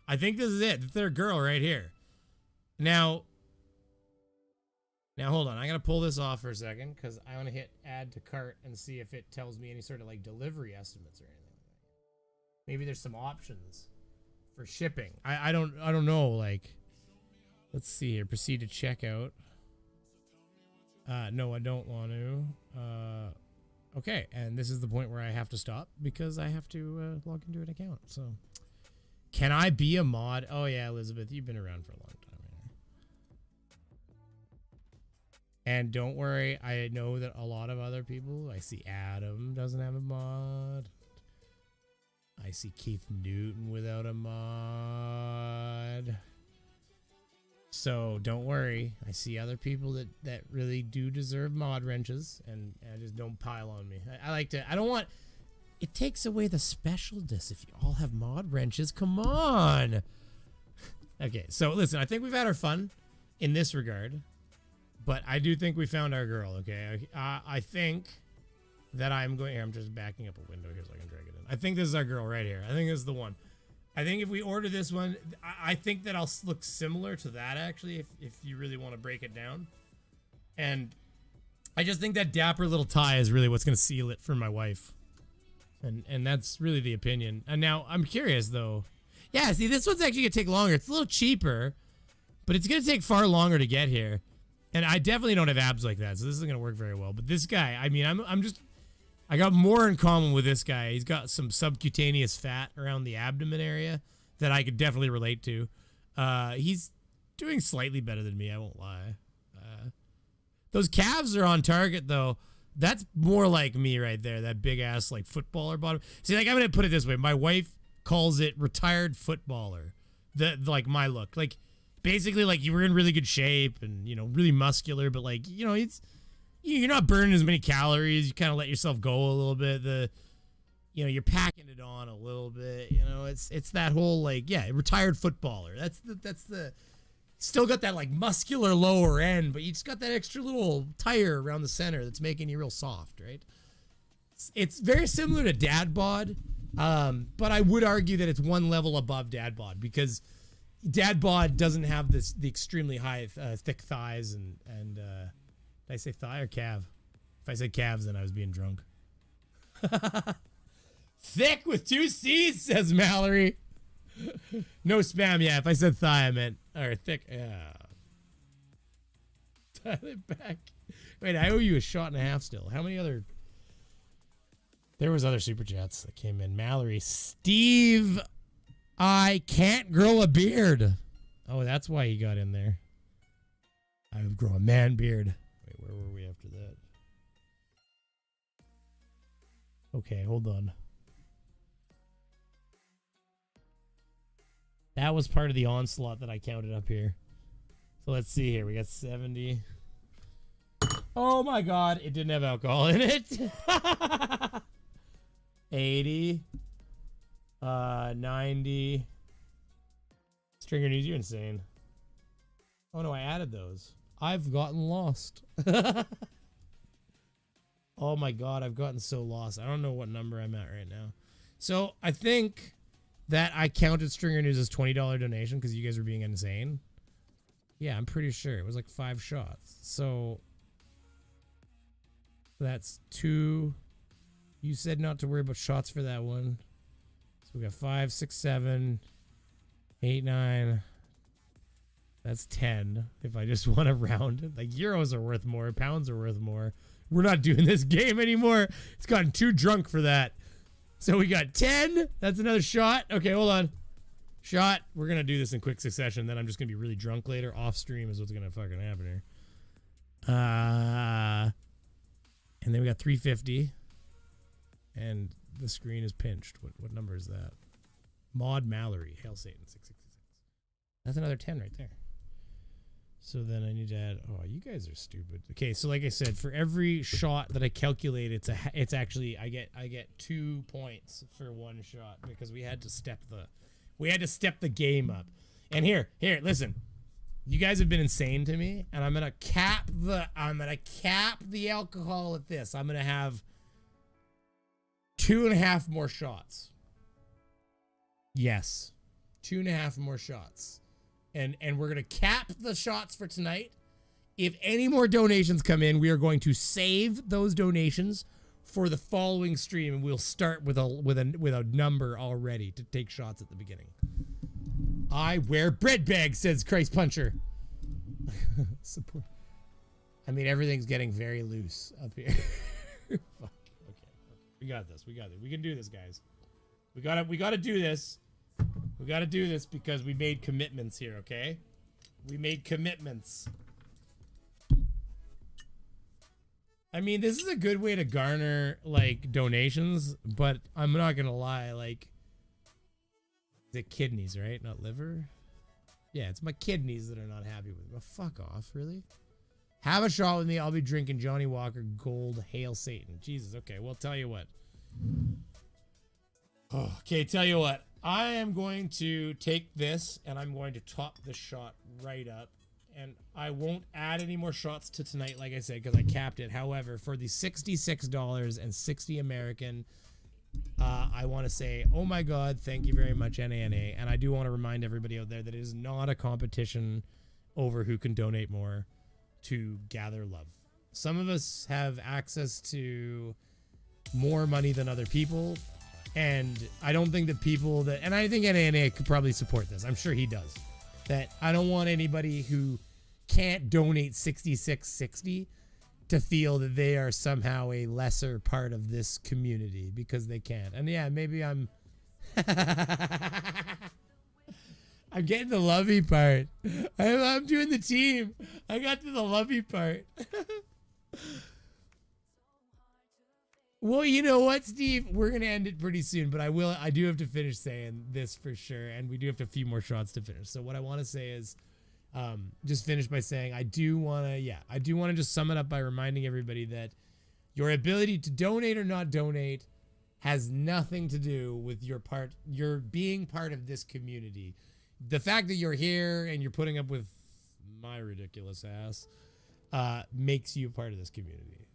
Speaker 12: I think this is it. They're a girl right here. Now hold on. I gotta pull this off for a second because I want to hit add to cart and see if it tells me any sort of like delivery estimates or anything. Maybe there's some options for shipping. I don't know. Like, let's see here. Proceed to checkout. No, I don't want to. Okay, and this is the point where I have to stop because I have to log into an account. So, can I be a mod? Oh yeah, Elizabeth, you've been around for a long time. And don't worry, I know that a lot of other people. I see Adam doesn't have a mod. I see Keith Newton without a mod. So don't worry. I see other people that really do deserve mod wrenches and just don't pile on me. I don't want, it takes away the specialness if you all have mod wrenches. Come on. Okay, so listen, I think we've had our fun in this regard, but I do think we found our girl, okay? I think that I'm just backing up a window here so I can drag it in. I think this is our girl right here. I think this is the one. I think if we order this one, I think that I'll look similar to that, actually, if you really want to break it down. And I just think that dapper little tie is really what's going to seal it for my wife. And that's really the opinion. And now, I'm curious, though. Yeah, see, this one's actually going to take longer. It's a little cheaper, but it's going to take far longer to get here. And I definitely don't have abs like that, so this isn't going to work very well. But this guy, I mean, I got more in common with this guy. He's got some subcutaneous fat around the abdomen area that I could definitely relate to. He's doing slightly better than me, I won't lie. Those calves are on target, though. That's more like me right there, that big-ass, like, footballer bottom. See, like, I'm going to put it this way. My wife calls it retired footballer, like, my look. Like, basically, like, you were in really good shape and, you know, really muscular, but, like, you know, you're not burning as many calories. You kind of let yourself go a little bit. You're packing it on a little bit. You know, it's that whole like, yeah, retired footballer. That's the still got that like muscular lower end, but you just got that extra little tire around the center that's making you real soft, right? It's very similar to dad bod, but I would argue that it's one level above dad bod because dad bod doesn't have the extremely high thick thighs and did I say thigh or calf? If I said calves, then I was being drunk. Thick with 2 C's, says Mallory. No spam, yeah. If I said thigh, I meant, or thick, yeah. Dial it back. Wait, I owe you a shot and a half still. How many other? There was other super chats that came in. Mallory, Steve, I can't grow a beard. Oh, that's why he got in there. I would grow a man beard. Wait, where were we after that? Okay, hold on. That was part of the onslaught that I counted up here. So let's see here. We got 70. Oh my god, it didn't have alcohol in it. 80. 90. Stringer News, you're insane. Oh no, I added those. I've gotten lost. Oh my god, I've gotten so lost. I don't know what number I'm at right now. So I think that I counted Stringer News as $20 donation because you guys were being insane. Yeah, I'm pretty sure. It was like 5 shots. So that's 2. You said not to worry about shots for that one. So we got 5, 6, 7, 8, 9. That's 10. If I just want to round it. Like euros are worth more. Pounds are worth more. We're not doing this game anymore. It's gotten too drunk for that. So we got 10. That's another shot. Okay, hold on. Shot. We're going to do this in quick succession. Then I'm just going to be really drunk later. Off stream is what's going to fucking happen here. And then we got 350. And the screen is pinched. What number is that? Maud Mallory. Hail Satan. 666. That's another 10 right there. So then I need to add. Oh, you guys are stupid. Okay, so like I said, for every shot that I calculate, it's actually I get 2 points for one shot because we had to step the game up. And here, listen. You guys have been insane to me, and I'm gonna cap the alcohol at this. I'm gonna have 2.5 more shots. Yes, 2.5 more shots. And we're going to cap the shots for tonight. If any more donations come in, we are going to save those donations for the following stream, and we'll start with a number already to take shots at the beginning. I wear bread bags, says Christ Puncher. Support. I mean, everything's getting very loose up here. Fuck. Okay. We got this. We can do this, guys. We gotta do this. We got to do this because we made commitments here, okay? We made commitments. I mean, this is a good way to garner, like, donations, but I'm not going to lie, like, the kidneys, right? Not liver? Yeah, it's my kidneys that are not happy with me. Well, fuck off, really? Have a shot with me. I'll be drinking Johnny Walker Gold Hail Satan. Jesus, okay, well, tell you what. Oh, okay, tell you what. I am going to take this and I'm going to top this shot right up. And I won't add any more shots to tonight, like I said, because I capped it. However, for the $66 and 60 American, I want to say, oh my God, thank you very much, NANA. And I do want to remind everybody out there that it is not a competition over who can donate more to gather love. Some of us have access to more money than other people. And I don't think that people that, and I think NANA could probably support this. I'm sure he does. That I don't want anybody who can't donate $66.60 to feel that they are somehow a lesser part of this community because they can't. And yeah, maybe I'm getting the lovey part. I'm doing the team. I got to the lovey part. Well, you know what, Steve? We're going to end it pretty soon, but I do have to finish saying this for sure, and we do have a few more shots to finish. So what I want to say is just finish by saying I do want to just sum it up by reminding everybody that your ability to donate or not donate has nothing to do with your being part of this community. The fact that you're here and you're putting up with my ridiculous ass makes you part of this community.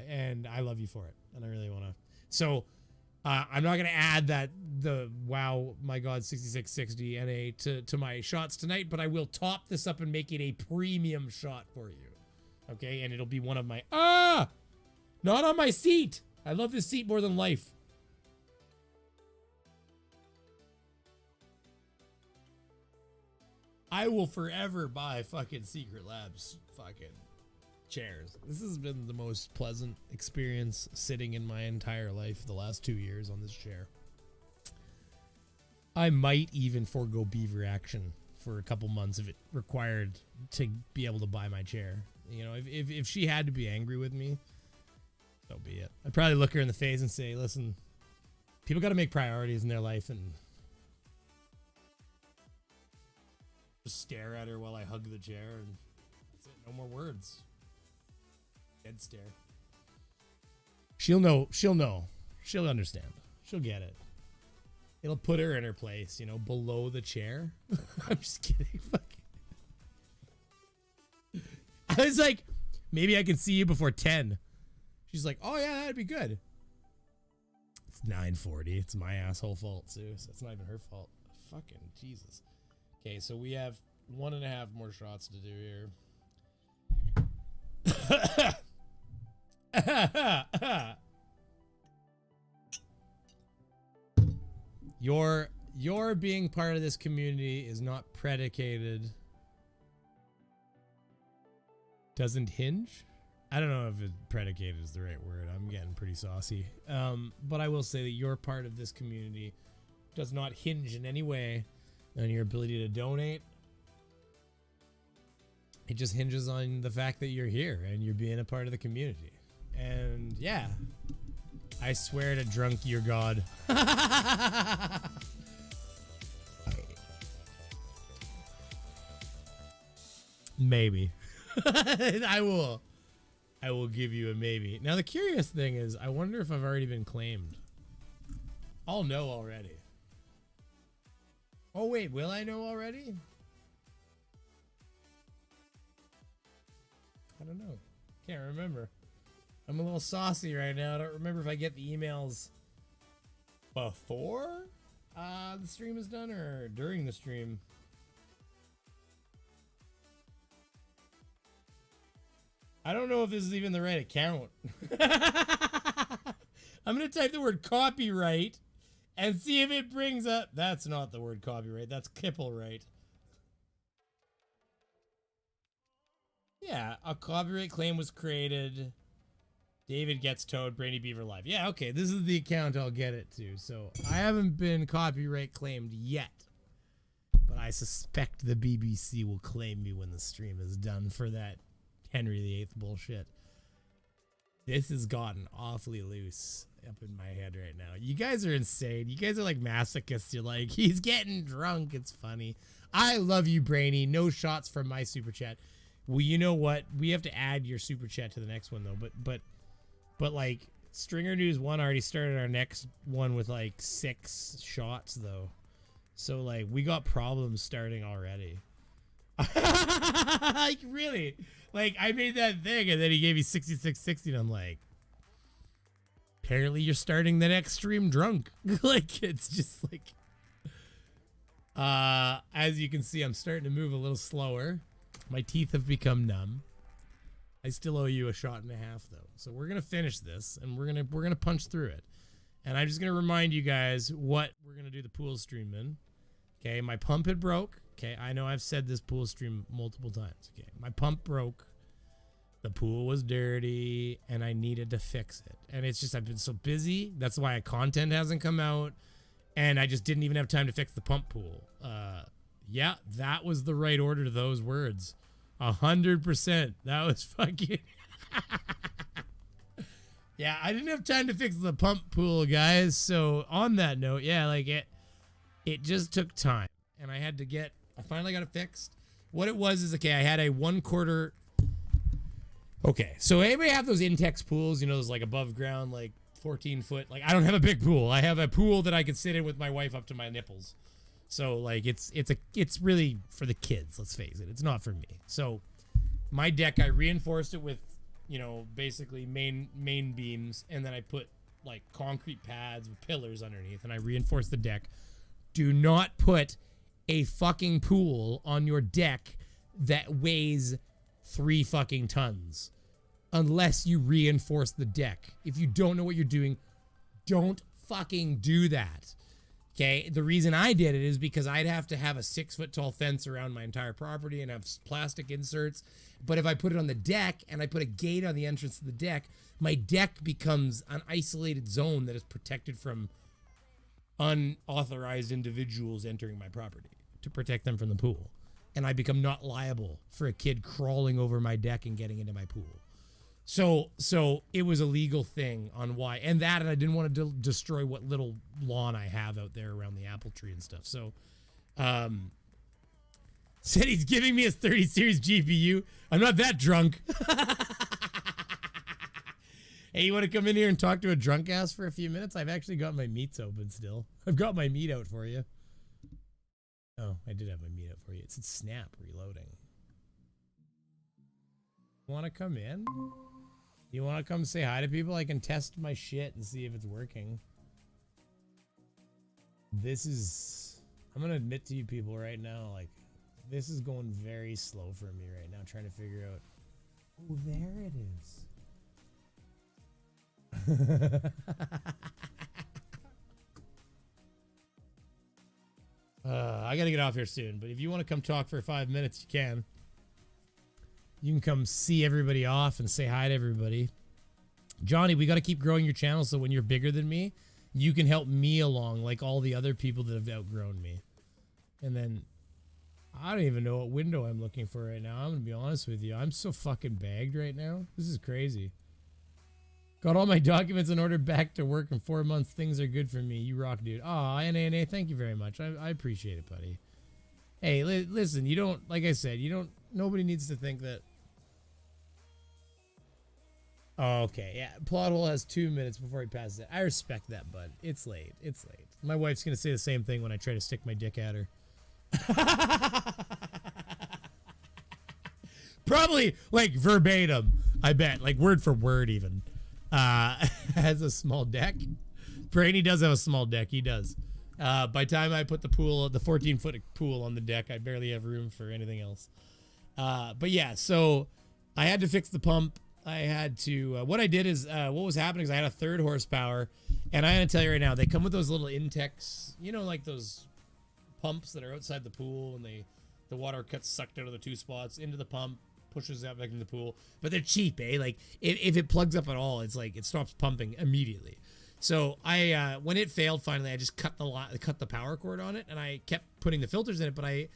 Speaker 12: And I love you for it, and I really want to. So I'm not going to add the wow, my God, 6660 NA to my shots tonight, but I will top this up and make it a premium shot for you. Okay, and it'll be one of my not on my seat. I love this seat more than life. I will forever buy fucking Secret Labs fucking chairs. This has been the most pleasant experience sitting in my entire life the last 2 years on this chair. I might even forego Beaver action for a couple months if it required to be able to buy my chair. You know, if she had to be angry with me, so be it. I'd probably look her in the face and say, listen, people got to make priorities in their life, and just stare at her while I hug the chair, and that's it. No more words. Dead stare. She'll know. She'll understand. She'll get it. It'll put her in her place, you know, below the chair. I'm just kidding. Fuck. I was like, maybe I can see you before 10. She's like, oh yeah, that'd be good. It's 9:40. It's my asshole fault, Sue. So it's not even her fault. Fucking Jesus. Okay, so we have 1.5 more shots to do here. Your being part of this community is not predicated. Doesn't hinge? I don't know if predicated is the right word. I'm getting pretty saucy. But I will say that your part of this community does not hinge in any way on your ability to donate. It just hinges on the fact that you're here and you're being a part of the community. And yeah, I swear to drunk your god. Maybe. I will give you a maybe. Now the curious thing is, I wonder if I've already been claimed. I'll know already. Oh wait, will I know already? I don't know. Can't remember. I'm a little saucy right now. I don't remember if I get the emails before the stream is done or during the stream. I don't know if this is even the right account. I'm going to type the word copyright and see if it brings up... That's not the word copyright. That's Kippelright. Yeah, a copyright claim was created. David gets towed. Brainy Beaver live. Yeah, okay. This is the account I'll get it to. So I haven't been copyright claimed yet. But I suspect the BBC will claim me when the stream is done for that Henry VIII bullshit. This has gotten awfully loose up in my head right now. You guys are insane. You guys are like masochists. You're like, he's getting drunk. It's funny. I love you, Brainy. No shots from my super chat. Well, you know what? We have to add your super chat to the next one though. But like Stringer News 1 already started our next one with like 6 shots though. So like we got problems starting already. Like really? Like I made that thing and then he gave me 6660 and I'm like, apparently you're starting the next stream drunk. Like it's just like as you can see, I'm starting to move a little slower. My teeth have become numb. I still owe you a shot and a half though. So we're gonna finish this and we're gonna punch through it. And I'm just gonna remind you guys what we're gonna do the pool stream in. Okay, my pump had broke. Okay, I know I've said this pool stream multiple times. Okay, my pump broke. The pool was dirty and I needed to fix it. And it's just I've been so busy. That's why content hasn't come out. And I just didn't even have time to fix the pump pool. Yeah, that was the right order to those words. 100%. That was fucking... Yeah, I didn't have time to fix the pump pool, guys. So on that note, yeah, like it just took time. And I finally got it fixed. What it was is, okay, I had a 1/4... Okay, so anybody have those Intex pools, you know, those like above ground, like 14 foot, like I don't have a big pool. I have a pool that I could sit in with my wife up to my nipples. So like it's really for the kids, let's face it. It's not for me. So my deck, I reinforced it with, you know, basically main beams, and then I put like concrete pads with pillars underneath, and I reinforced the deck. Do not put a fucking pool on your deck that weighs 3 fucking tons unless you reinforce the deck. If you don't know what you're doing, don't fucking do that. Okay, the reason I did it is because I'd have to have a 6-foot tall fence around my entire property and have plastic inserts. But if I put it on the deck and I put a gate on the entrance to the deck, my deck becomes an isolated zone that is protected from unauthorized individuals entering my property to protect them from the pool. And I become not liable for a kid crawling over my deck and getting into my pool. So it was a legal thing on why, and I didn't want to destroy what little lawn I have out there around the apple tree and stuff. So, said he's giving me his 30 series GPU. I'm not that drunk. Hey, you want to come in here and talk to a drunk ass for a few minutes? I've actually got my meats open still. I've got my meat out for you. Oh, I did have my meat out for you. It said snap reloading. Want to come in? You want to come say hi to people? I can test my shit and see if it's working. This is... I'm going to admit to you people right now, like, this is going very slow for me right now, trying to figure out... Oh, there it is. I gotta get off here soon, but if you want to come talk for 5 minutes, you can. You can come see everybody off and say hi to everybody. Johnny, we got to keep growing your channel so when you're bigger than me, you can help me along like all the other people that have outgrown me. And then, I don't even know what window I'm looking for right now. I'm going to be honest with you. I'm so fucking bagged right now. This is crazy. Got all my documents in order, back to work in 4 months. Things are good for me. You rock, dude. Aw, NANA, thank you very much. I appreciate it, buddy. Hey, listen, you don't, like I said, you don't, nobody needs to think that. Oh, okay, yeah. Plot hole has 2 minutes before he passes it. I respect that, bud. It's late. It's late. My wife's going to say the same thing when I try to stick my dick at her. Probably, like, verbatim, I bet. Like, word for word, even. Has a small deck. Brainy does have a small deck. He does. By the time I put the 14-foot pool on the deck, I barely have room for anything else. But yeah, so I had to fix the pump. I had to, what I did is, what was happening is I had a 3rd horsepower, and I gotta tell you right now, they come with those little Intex, you know, like those pumps that are outside the pool, and the water gets sucked out of the 2 spots into the pump, pushes out back in the pool, but they're cheap, eh? Like, if it plugs up at all, it's like, it stops pumping immediately. So I, when it failed, finally, I just cut the power cord on it, and I kept putting the filters in it, but I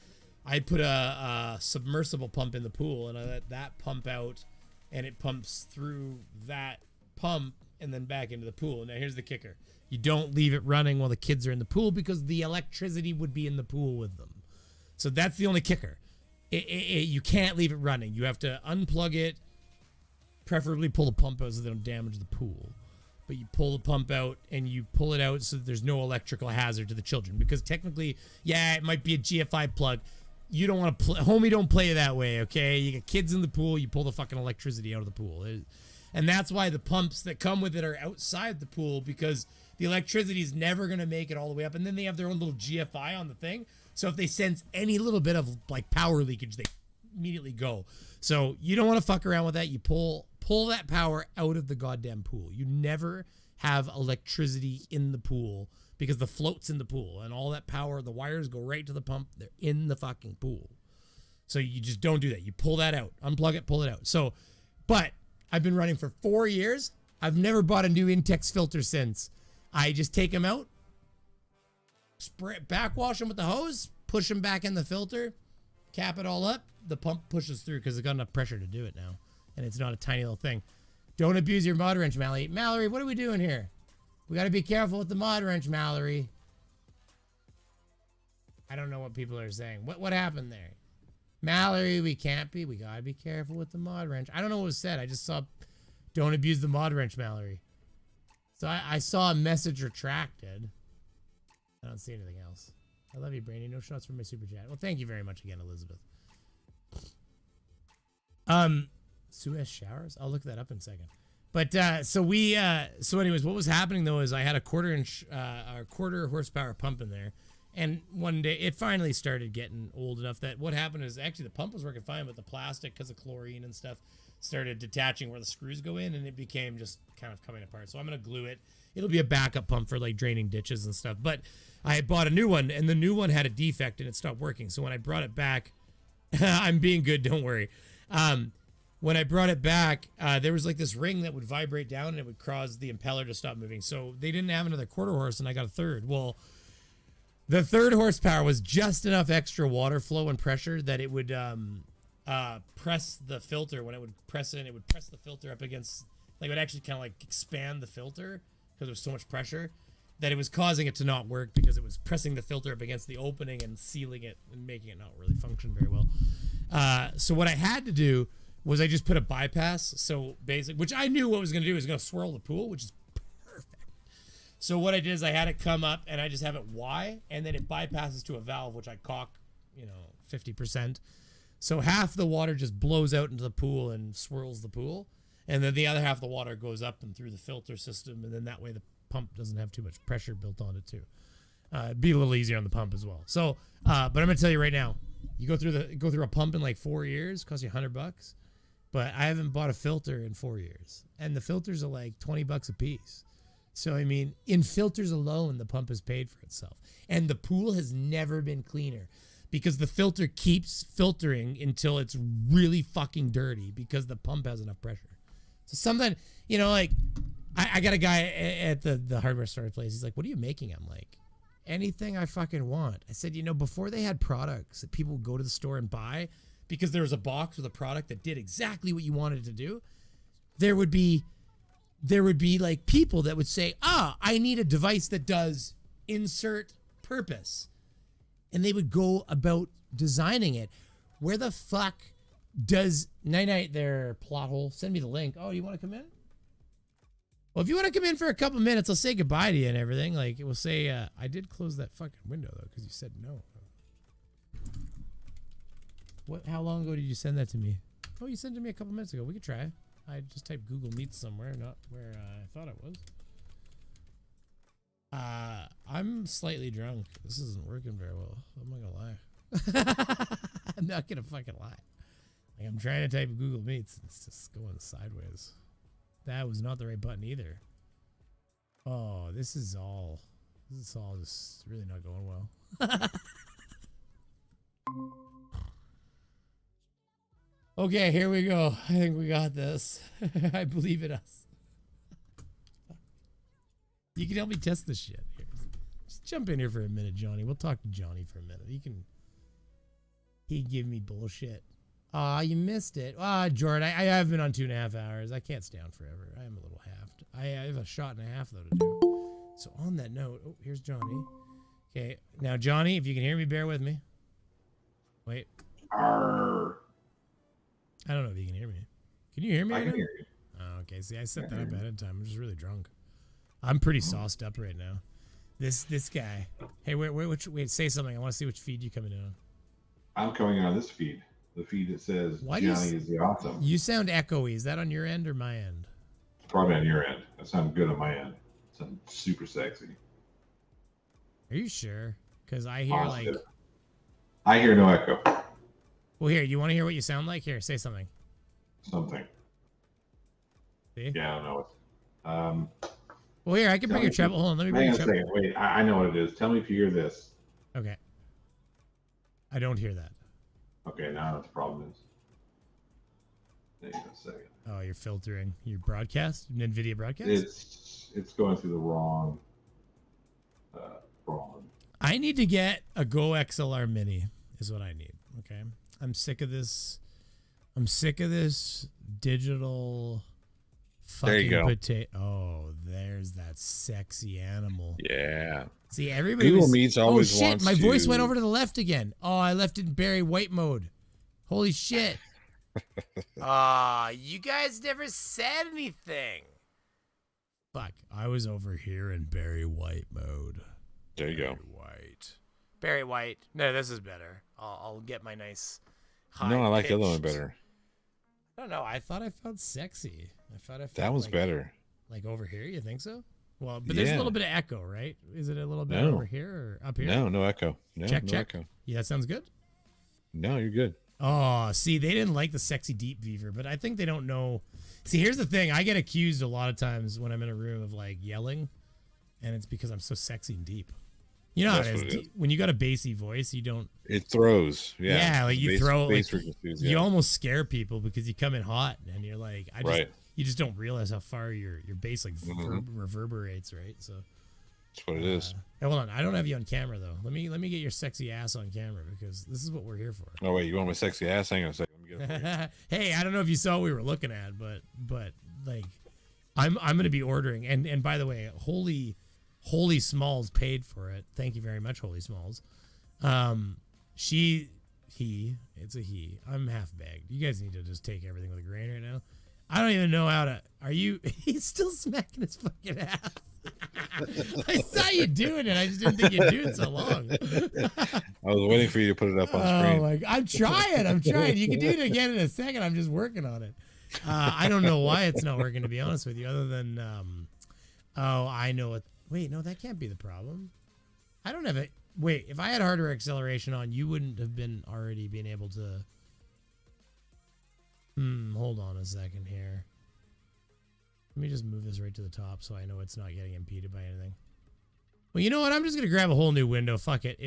Speaker 12: put a submersible pump in the pool, and I let that pump out, and it pumps through that pump and then back into the pool. Now, here's the kicker. You don't leave it running while the kids are in the pool because the electricity would be in the pool with them. So that's the only kicker. You can't leave it running. You have to unplug it, preferably pull the pump out so they don't damage the pool. But you pull the pump out and you pull it out so that there's no electrical hazard to the children. Because technically, yeah, it might be a GFI plug. You don't want to play, homie, don't play that way, okay? You got kids in the pool, you pull the fucking electricity out of the pool. And that's why the pumps that come with it are outside the pool, because the electricity is never going to make it all the way up. And then they have their own little GFI on the thing. So if they sense any little bit of like power leakage, they immediately go. So you don't want to fuck around with that. You pull that power out of the goddamn pool. You never have electricity in the pool because the float's in the pool and all that power, the wires go right to the pump. They're in the fucking pool. So you just don't do that. You pull that out, unplug it, pull it out. So, but I've been running for 4 years. I've never bought a new Intex filter since. I just take them out, backwash them with the hose, push them back in the filter, cap it all up. The pump pushes through because it's got enough pressure to do it now. And it's not a tiny little thing. Don't abuse your mod wrench, Mallory. Mallory, what are we doing here? We got to be careful with the mod wrench, Mallory. I don't know what people are saying. What happened there? Mallory, we can't be. We got to be careful with the mod wrench. I don't know what was said. I just saw, don't abuse the mod wrench, Mallory. So I saw a message retracted. I don't see anything else. I love you, Brainy. No shots from my super chat. Well, thank you very much again, Elizabeth. Suez showers? I'll look that up in a second. But so anyways, what was happening though is I had a quarter horsepower pump in there, and one day it finally started getting old enough that what happened is actually the pump was working fine, but the plastic, because of chlorine and stuff, started detaching where the screws go in, and it became just kind of coming apart. So I'm gonna glue it. It'll be a backup pump for like draining ditches and stuff. But I had bought a new one, and the new one had a defect and it stopped working. So when I brought it back, I'm being good, don't worry. When I brought it back, there was like this ring that would vibrate down and it would cause the impeller to stop moving. So they didn't have another quarter horse and I got a third. Well, the 3rd horsepower was just enough extra water flow and pressure that it would press the filter. When it would press it, it would press the filter up against, like it would actually kind of like expand the filter because there was so much pressure that it was causing it to not work because it was pressing the filter up against the opening and sealing it and making it not really function very well. So what I had to do was I just put a bypass. So basically, which I knew what was going to do was going to swirl the pool, which is perfect. So what I did is I had it come up and I just have it Y, and then it bypasses to a valve, which I caulk, 50%. So half the water just blows out into the pool and swirls the pool, and then the other half of the water goes up and through the filter system, and then that way the pump doesn't have too much pressure built on it too. It'd be a little easier on the pump as well. So, but I'm gonna tell you right now, you go through a pump in like 4 years, costs you $100. But I haven't bought a filter in 4 years, and the filters are like $20 a piece. So I mean, in filters alone, the pump has paid for itself, and the pool has never been cleaner because the filter keeps filtering until it's really fucking dirty because the pump has enough pressure. So something, you know, like I got a guy at the hardware store place. He's like, "What are you making?" I'm like, "Anything I fucking want." I said, you know, before they had products that people would go to the store and buy because there was a box with a product that did exactly what you wanted it to do, there would be like people that would say, I need a device that does insert purpose. And they would go about designing it. Where the fuck does Night there, plot hole? Send me the link. Oh, do you want to come in? Well, if you want to come in for a couple minutes, I'll say goodbye to you and everything. Like, it will say, I did close that fucking window, though, because you said no. How long ago did you send that to me? Oh, you sent it to me a couple minutes ago. We could try. I just typed Google Meet somewhere, not where I thought it was. I'm slightly drunk. This isn't working very well. I'm not gonna lie. I'm not gonna fucking lie. Like, I'm trying to type Google Meets. It's just going sideways. That was not the right button either. Oh, this is all just really not going well. Okay, here we go. I think we got this. I believe in us. You can help me test this shit. Here. Just jump in here for a minute, Johnny. We'll talk to Johnny for a minute. He give me bullshit. Aw, you missed it. Jordan, I have been on 2.5 hours. I can't stay on forever. I am a little halved. I have a shot and a half, though, to do. So on that note, here's Johnny. Okay, now, Johnny, if you can hear me, bear with me. Wait.
Speaker 13: Arr.
Speaker 12: I don't know if you can hear me. Can you hear me?
Speaker 13: I
Speaker 12: right
Speaker 13: can
Speaker 12: now?
Speaker 13: hear you.
Speaker 12: Oh, okay. See, I set that up ahead of time. I'm just really drunk. I'm pretty sauced up right now. This guy. Hey, wait, say something. I want to see which feed you coming in on.
Speaker 13: I'm coming on this feed. The feed that says Johnny is the awesome.
Speaker 12: You sound echoey. Is that on your end or my end?
Speaker 13: It's probably on your end. That sounds good on my end. It sounds super sexy.
Speaker 12: Are you sure? Because I hear
Speaker 13: Honestly,
Speaker 12: like...
Speaker 13: I hear no echo.
Speaker 12: Well, here, you want to hear what you sound like? Here, say something.
Speaker 13: Something.
Speaker 12: See?
Speaker 13: Yeah, I don't know it.
Speaker 12: Well, here, I can bring your treble. Hold on, let me bring your treble.
Speaker 13: Hang on a second. Wait, I know what it is. Tell me if you hear this.
Speaker 12: Okay. I don't hear that.
Speaker 13: Okay, now what the problem is. Hang on a second.
Speaker 12: Oh, you're filtering your broadcast? NVIDIA broadcast?
Speaker 13: It's going through the wrong.
Speaker 12: I need to get a Go XLR Mini is what I need, okay? I'm sick of this digital fucking potato. Oh, there's that sexy animal.
Speaker 14: Yeah.
Speaker 12: See, everybody
Speaker 14: Google Meets always
Speaker 12: oh, shit,
Speaker 14: wants
Speaker 12: my
Speaker 14: to...
Speaker 12: voice went over to the left again. Oh, I left it in Barry White mode. Holy shit. You guys never said anything. Fuck, I was over here in Barry White mode.
Speaker 14: There you go.
Speaker 12: Barry White. No, this is better. I'll get my nice high
Speaker 14: No, I like the other one
Speaker 12: pitched-
Speaker 14: better.
Speaker 12: I don't know. I thought I felt sexy. I felt
Speaker 14: That one's
Speaker 12: like,
Speaker 14: better.
Speaker 12: Like over here, you think so? Well, but there's a little bit of echo, right? Is it a little bit
Speaker 14: No.
Speaker 12: over here or up here?
Speaker 14: No echo. No,
Speaker 12: check,
Speaker 14: no
Speaker 12: check.
Speaker 14: echo.
Speaker 12: Yeah, that sounds good.
Speaker 14: No, you're good.
Speaker 12: Oh, see, they didn't like the sexy deep Beaver, but I think they don't know. See, here's the thing. I get accused a lot of times when I'm in a room of like yelling, and it's because I'm so sexy and deep. You know how
Speaker 14: That's
Speaker 12: it
Speaker 14: what
Speaker 12: is.
Speaker 14: it is.
Speaker 12: When you got a bassy voice, you don't.
Speaker 14: It throws. Yeah.
Speaker 12: Yeah, like you
Speaker 14: Bass-
Speaker 12: throw.
Speaker 14: bass
Speaker 12: Like,
Speaker 14: frequencies,
Speaker 12: you
Speaker 14: yeah.
Speaker 12: almost scare people because you come in hot, and you're like,
Speaker 14: Right.
Speaker 12: You just don't realize how far your bass like
Speaker 14: Mhm.
Speaker 12: reverberates, right? So.
Speaker 14: That's what it is.
Speaker 12: Hey, hold on. I don't have you on camera though. Let me get your sexy ass on camera because this is what we're here for.
Speaker 14: Oh wait, you want my sexy ass? Hang on a second. Let me get it for you.
Speaker 12: Hey, I don't know if you saw what we were looking at, but like, I'm gonna be ordering. And by the way, Holy Smalls paid for it. Thank you very much, Holy Smalls. It's a he. I'm half bagged. You guys need to just take everything with a grain right now. I don't even know how to. Are you? He's still smacking his fucking ass. I saw you doing it. I just didn't think you'd do it so long.
Speaker 14: I was waiting for you to put it up on screen.
Speaker 12: Oh my! I'm trying. You can do it again in a second. I'm just working on it. I don't know why it's not working, to be honest with you. Other than, oh, I know it. Wait, no, that can't be the problem. I don't have it. Wait, if I had hardware acceleration on, you wouldn't have been already being able to. Hold on a second here. Let me just move this right to the top so I know it's not getting impeded by anything. Well, you know what? I'm just gonna grab a whole new window. Fuck it.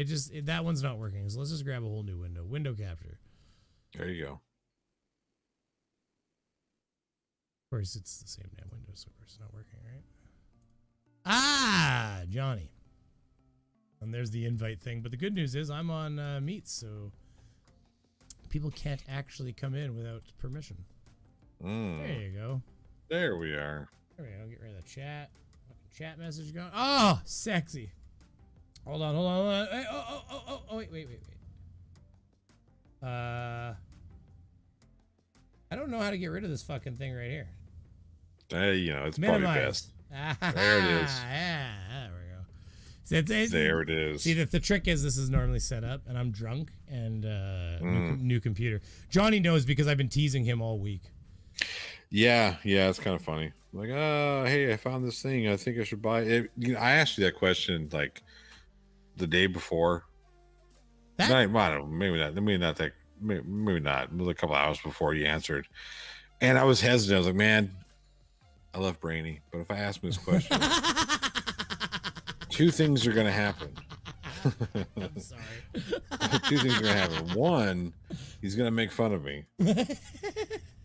Speaker 12: That one's not working. So let's just grab a whole new window. Window capture.
Speaker 14: There you go.
Speaker 12: Of course, it's the same damn window, so it's not working, right? Ah, Johnny. And there's the invite thing. But the good news is I'm on Meets, so people can't actually come in without permission. There you go.
Speaker 14: There we are.
Speaker 12: There we go. Get rid of the chat. Fucking chat message going. Oh, sexy. Hold on. Hey, oh, wait. I don't know how to get rid of this fucking thing right here.
Speaker 14: Hey, it's
Speaker 12: Minimize.
Speaker 14: probably best. There it is.
Speaker 12: Yeah, there we go. So
Speaker 14: there it is.
Speaker 12: See, the trick is this is normally set up, and I'm drunk, and new computer. Johnny knows because I've been teasing him all week.
Speaker 14: Yeah, it's kind of funny. Like, hey, I found this thing. I think I should buy it. I asked you that question like the day before. I don't know, maybe not. Maybe not. It was a couple hours before you answered, and I was hesitant. I was like, man, I love Brainy, but if I ask him this question, two things are going to happen.
Speaker 12: I'm sorry.
Speaker 14: Two things are going to happen. One, he's going to make fun of me.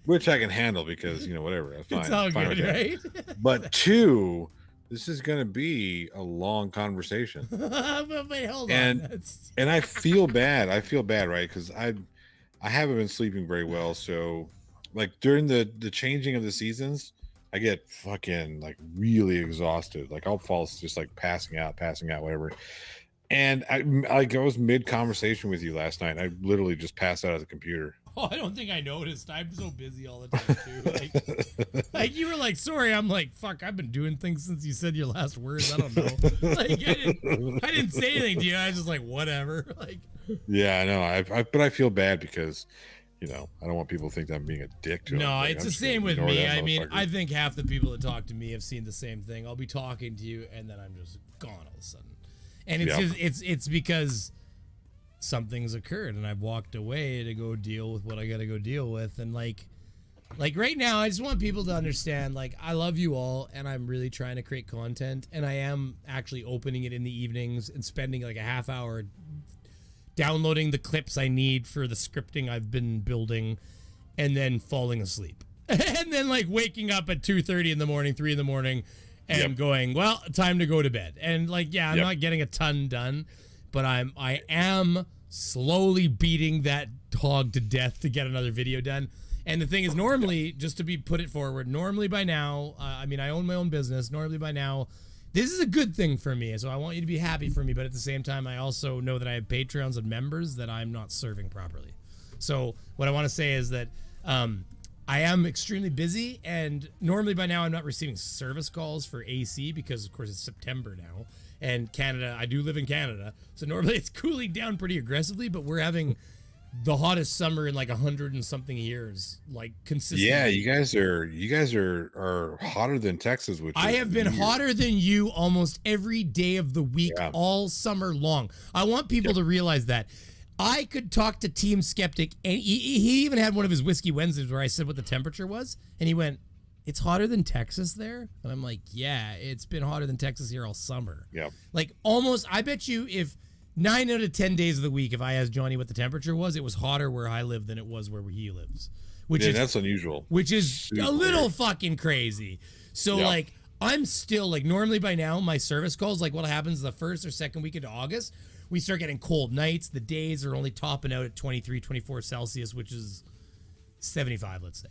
Speaker 14: Which I can handle because, whatever. That's fine.
Speaker 12: It's all
Speaker 14: fine
Speaker 12: good, right?
Speaker 14: But two, this is going to be a long conversation.
Speaker 12: Wait, hold on.
Speaker 14: And I feel bad. Right? Because I haven't been sleeping very well. So, like, during the changing of the seasons, I get fucking, like, really exhausted. Like, I'll fall just, like, passing out, whatever. And I was mid-conversation with you last night. And I literally just passed out of the computer.
Speaker 12: Oh, I don't think I noticed. I'm so busy all the time too. Like you were like, sorry. I'm like, fuck. I've been doing things since you said your last words. I don't know. Like I didn't say anything to you. I was just like, whatever. Like.
Speaker 14: Yeah, I know. But I feel bad because, I don't want people to think that I'm being a dick to them.
Speaker 12: No,
Speaker 14: Like,
Speaker 12: it's
Speaker 14: I'm
Speaker 12: the same with me. I mean,
Speaker 14: motherfucker.
Speaker 12: I think half the people that talk to me have seen the same thing. I'll be talking to you, and then I'm just gone all of a sudden. And it's because something's occurred and I've walked away to go deal with what I got to go deal with. And like right now, I just want people to understand, like, I love you all and I'm really trying to create content, and I am actually opening it in the evenings and spending like a half hour downloading the clips I need for the scripting I've been building, and then falling asleep and then like waking up at 2:30 in the morning, 3 in the morning, and going, well, time to go to bed. And like, yeah, I'm not getting a ton done, but I am slowly beating that hog to death to get another video done. And the thing is, normally, just to put it forward, normally by now, I mean, I own my own business. Normally by now, this is a good thing for me. So I want you to be happy for me. But at the same time, I also know that I have Patreons and members that I'm not serving properly. So what I want to say is that I am extremely busy, and normally by now I'm not receiving service calls for AC because, of course, it's September now. And Canada, I do live in Canada, so normally it's cooling down pretty aggressively, but we're having the hottest summer in like 100 and something years, like consistently.
Speaker 14: Yeah, you guys are hotter than Texas, which
Speaker 12: I have been
Speaker 14: weird.
Speaker 12: hotter than you almost every day of the week, all summer long. I want people to realize that. I could talk to Team Skeptic, and he even had one of his Whiskey Wednesdays where I said what the temperature was, and he went, "It's hotter than Texas there?" And I'm like, "Yeah, it's been hotter than Texas here all summer."
Speaker 14: Yeah.
Speaker 12: Like almost, I bet you if 9 out of 10 days of the week, if I asked Johnny what the temperature was, it was hotter where I live than it was where he lives. Which is
Speaker 14: that's unusual.
Speaker 12: Which is a little fucking crazy. So like, I'm still like, normally by now, my service calls, like what happens the first or second week of August, we start getting cold nights. The days are only topping out at 23, 24 Celsius, which is 75, let's say.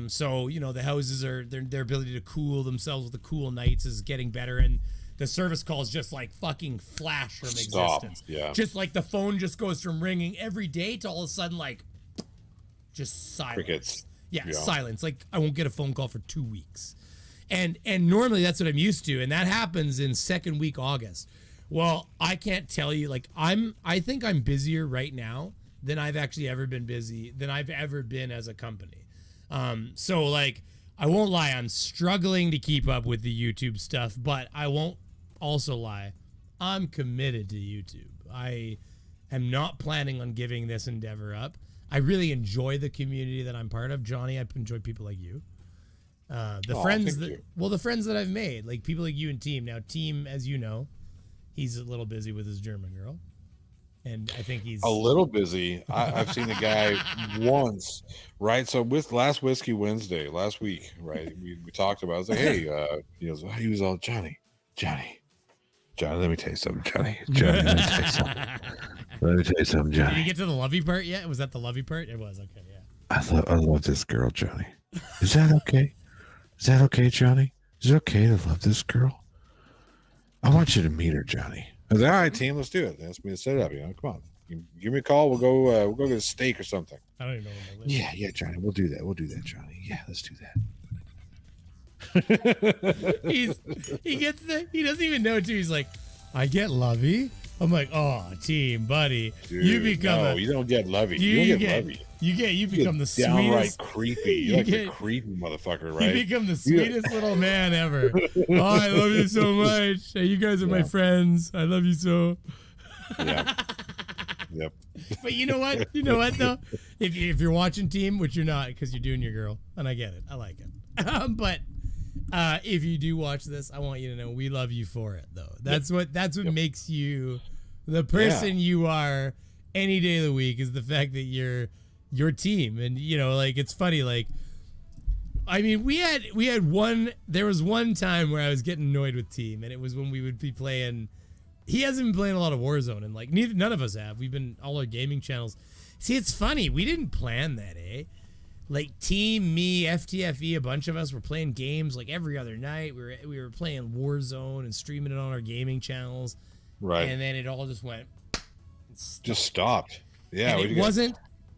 Speaker 12: So, the houses are, their ability to cool themselves with the cool nights is getting better. And the service calls just like fucking flash from existence.
Speaker 14: Yeah.
Speaker 12: Just like the phone just goes from ringing every day to all of a sudden like just silence.
Speaker 14: Crickets.
Speaker 12: Yeah, silence. Like I won't get a phone call for 2 weeks. And normally that's what I'm used to, and that happens in second week August. Well, I can't tell you, like I think I'm busier right now than I've actually ever been as a company. So like I won't lie, I'm struggling to keep up with the YouTube stuff, but I won't also lie. I'm committed to YouTube. I am not planning on giving this endeavor up. I really enjoy the community that I'm part of. Johnny, I enjoy people like you. The friends that I've made, like people like you and Team. Now, Team, as you know, he's a little busy with his German girl, and I think he's
Speaker 14: a little busy. I've seen the guy once, right? So with last Whiskey Wednesday last week, right? We talked about. I was like, hey, he was all Johnny, let me tell you something, Johnny, let me tell you something. Let me tell you something, Johnny.
Speaker 12: Did you get to the lovey part yet? Was that the lovey part? It was, okay, yeah.
Speaker 14: I love this girl, Johnny. Is that okay? Is that okay, Johnny? Is it okay to love this girl? I want you to meet her, Johnny. I was like, all right, team, let's do it. That's me to set it up. Come on, give me a call. We'll go get a steak or something.
Speaker 12: I don't even know what that is.
Speaker 14: Yeah, Johnny. We'll do that, Johnny. Yeah, let's do that.
Speaker 12: He doesn't even know too. He's like, I get lovey. I'm like, oh, Team, buddy,
Speaker 14: Dude,
Speaker 12: you
Speaker 14: don't get lovey. You
Speaker 12: become the
Speaker 14: downright
Speaker 12: sweetest,
Speaker 14: creepy. You're like a creepy motherfucker, right?
Speaker 12: You become the sweetest little man ever. Oh, I love you so much. You guys are my friends. I love you so.
Speaker 14: Yep.
Speaker 12: But you know what? You know what though? If you're watching Team, which you're not because you're doing your girl, and I get it, I like it. But if you do watch this, I want you to know we love you for it, though. That's what makes you the person you are any day of the week, is the fact that you're your team. And like it's funny, like I mean, there was one time where I was getting annoyed with Team, and it was when we would be playing. He hasn't been playing a lot of Warzone, and like none of us have. We've been all our gaming channels. See, it's funny, we didn't plan that, eh? Like Team, me, FTFE, a bunch of us were playing games like every other night. We were playing Warzone and streaming it on our gaming channels.
Speaker 14: Right.
Speaker 12: And then it all just went.
Speaker 14: Just stopped. Yeah.
Speaker 12: And it wasn't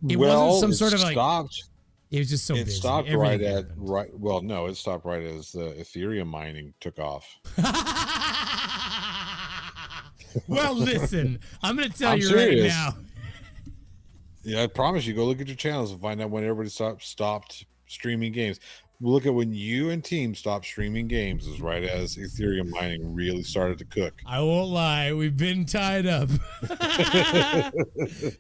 Speaker 12: some sort of like.
Speaker 14: Stopped.
Speaker 12: It was just so
Speaker 14: It
Speaker 12: busy.
Speaker 14: stopped
Speaker 12: Everything
Speaker 14: Well, no, it stopped right as the Ethereum mining took off.
Speaker 12: Well, listen, I'm going to tell you serious. Right now.
Speaker 14: Yeah, I promise you, go look at your channels and find out when everybody stopped streaming games. Look at when you and Team stopped streaming games, is right as Ethereum mining really started to cook.
Speaker 12: I won't lie, we've been tied up.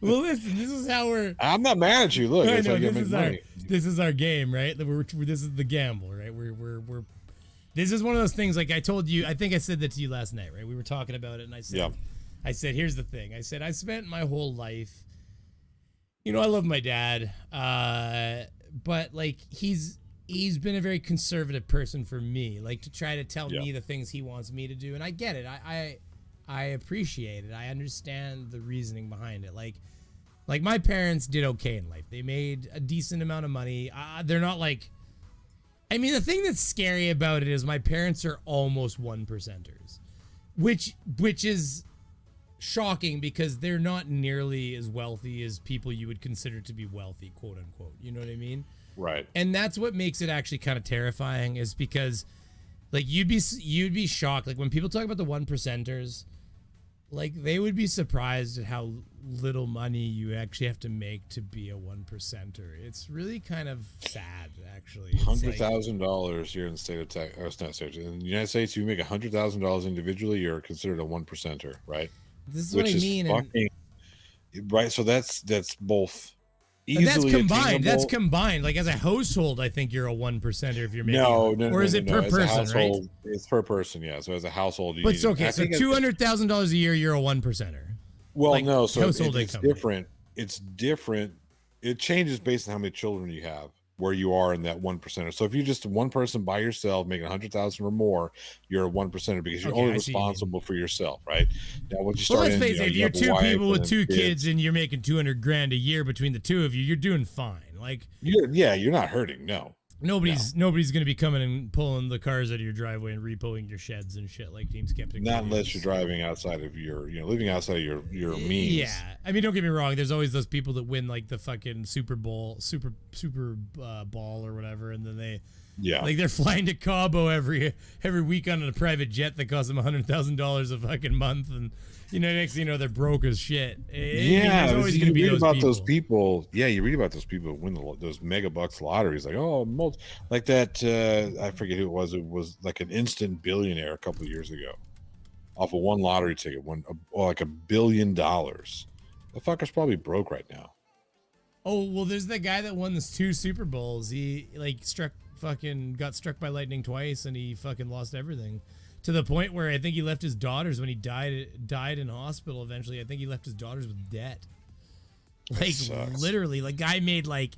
Speaker 12: Well, listen, this is how we're.
Speaker 14: I'm not mad at you. Look,
Speaker 12: I know, this is our game, right? This is the gamble, right? We're. This is one of those things. Like I told you, I think I said that to you last night, right? We were talking about it, and I said, here's the thing. I said I spent my whole life. I love my dad, but like he's been a very conservative person for me, like to try to tell me the things he wants me to do, and I get it. I appreciate it. I understand the reasoning behind it. Like my parents did okay in life. They made a decent amount of money. They're not like. I mean, the thing that's scary about it is my parents are almost 1%ers, which is shocking because they're not nearly as wealthy as people you would consider to be wealthy, quote unquote. You know what I mean?
Speaker 14: Right.
Speaker 12: And that's what makes it actually kind of terrifying, is because like you'd be shocked. Like when people talk about the 1%ers, like they would be surprised at how little money you actually have to make to be a 1%er. It's really kind of sad, actually.
Speaker 14: $100,000 here in the state of Texas. In the United States, you make $100,000 individually, you're considered a 1%er, right?
Speaker 12: This is what I mean.
Speaker 14: Right. So that's both.
Speaker 12: That's combined. That's combined. Like as a household, I think you're a 1%er if you're making. Or is it per person? Right.
Speaker 14: It's per person. Yeah. So as a household,
Speaker 12: but it's okay. So $200,000 a year, you're a 1%er.
Speaker 14: Well,
Speaker 12: like
Speaker 14: no. So
Speaker 12: household
Speaker 14: it's
Speaker 12: income.
Speaker 14: different. It's different. It changes based on how many children you have, where you are in that 1%er. So if you're just one person by yourself making 100,000 or more, you're a 1%er because you're only responsible for yourself, right? Now, once you start,
Speaker 12: let's face it, if you're two people with two kids and you're making $200,000 a year between the two of you, you're doing fine. Like,
Speaker 14: you're not hurting, no.
Speaker 12: Nobody's gonna be coming and pulling the cars out of your driveway and repoing your sheds and shit like Team Skeptic.
Speaker 14: Not unless you're driving outside of living outside of your means.
Speaker 12: Yeah, I mean, don't get me wrong. There's always those people that win like the fucking Super Bowl, Super Ball or whatever, and then like they're flying to Cabo every week on a private jet that costs them $100,000 a fucking month, and next thing you know they're broke as shit. There's always going to be
Speaker 14: those people. Yeah, you read about those people who win those mega bucks lotteries, like like that. I forget who it was. It was like an instant billionaire a couple of years ago, off of one lottery ticket, like $1 billion. The fucker's probably broke right now.
Speaker 12: Oh well, there's that guy that won this 2 Super Bowls. He got struck by lightning twice, and he fucking lost everything. To the point where I think he left his daughters when he died in hospital. Eventually, I think he left his daughters with debt. Like literally, the guy made like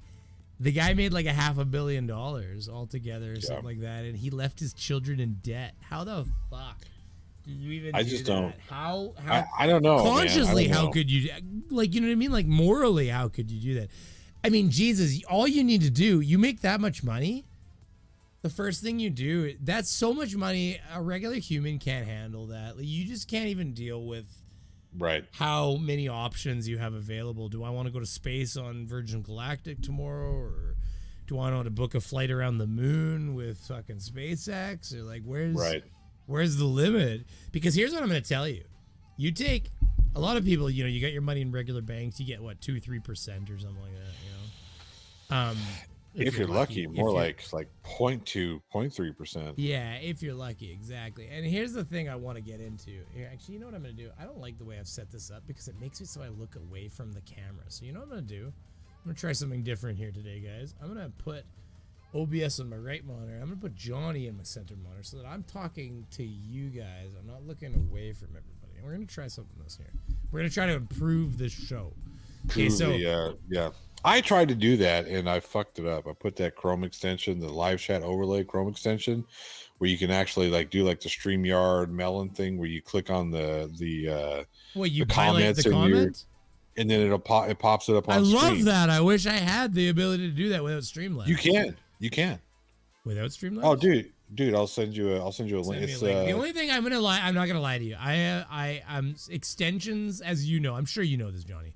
Speaker 12: $500 million altogether or something like that, and he left his children in debt. How the fuck do you even?
Speaker 14: I just don't.
Speaker 12: How
Speaker 14: I don't know.
Speaker 12: Consciously,
Speaker 14: how
Speaker 12: could you? Like, you know what I mean? Like morally, how could you do that? I mean, Jesus, all you need to do, you make that much money. The first thing you do, that's so much money, a regular human can't handle that. Like, you just can't even deal with how many options you have available. Do I want to go to space on Virgin Galactic tomorrow? Or do I want to book a flight around the moon with fucking SpaceX? Or like, where's the limit? Because here's what I'm going to tell you. You take, a lot of people, you got your money in regular banks, you get what, 2-3% or something like that,
Speaker 14: If you're lucky, more like 0.2, 0.3%.
Speaker 12: Yeah, if you're lucky, exactly. And here's the thing I want to get into. Here, actually, you know what I'm going to do? I don't like the way I've set this up because it makes it so I look away from the camera. So you know what I'm going to do? I'm going to try something different here today, guys. I'm going to put OBS on my right monitor. I'm going to put Johnny in my center monitor so that I'm talking to you guys. I'm not looking away from everybody. And we're going to try something else here. We're going to try to improve this show. Okay, so
Speaker 14: I tried to do that and I fucked it up. I put that Chrome extension, the live chat overlay Chrome extension, where you can actually do the StreamYard melon thing where you click on the comments and then it pops it up on screen.
Speaker 12: I love that. I wish I had the ability to do that without Streamlabs.
Speaker 14: You can.
Speaker 12: Without Streamlabs?
Speaker 14: Oh, dude, I'll send you a link.
Speaker 12: The only thing I'm not gonna lie to you. I'm extensions, as you know. I'm sure you know this, Johnny.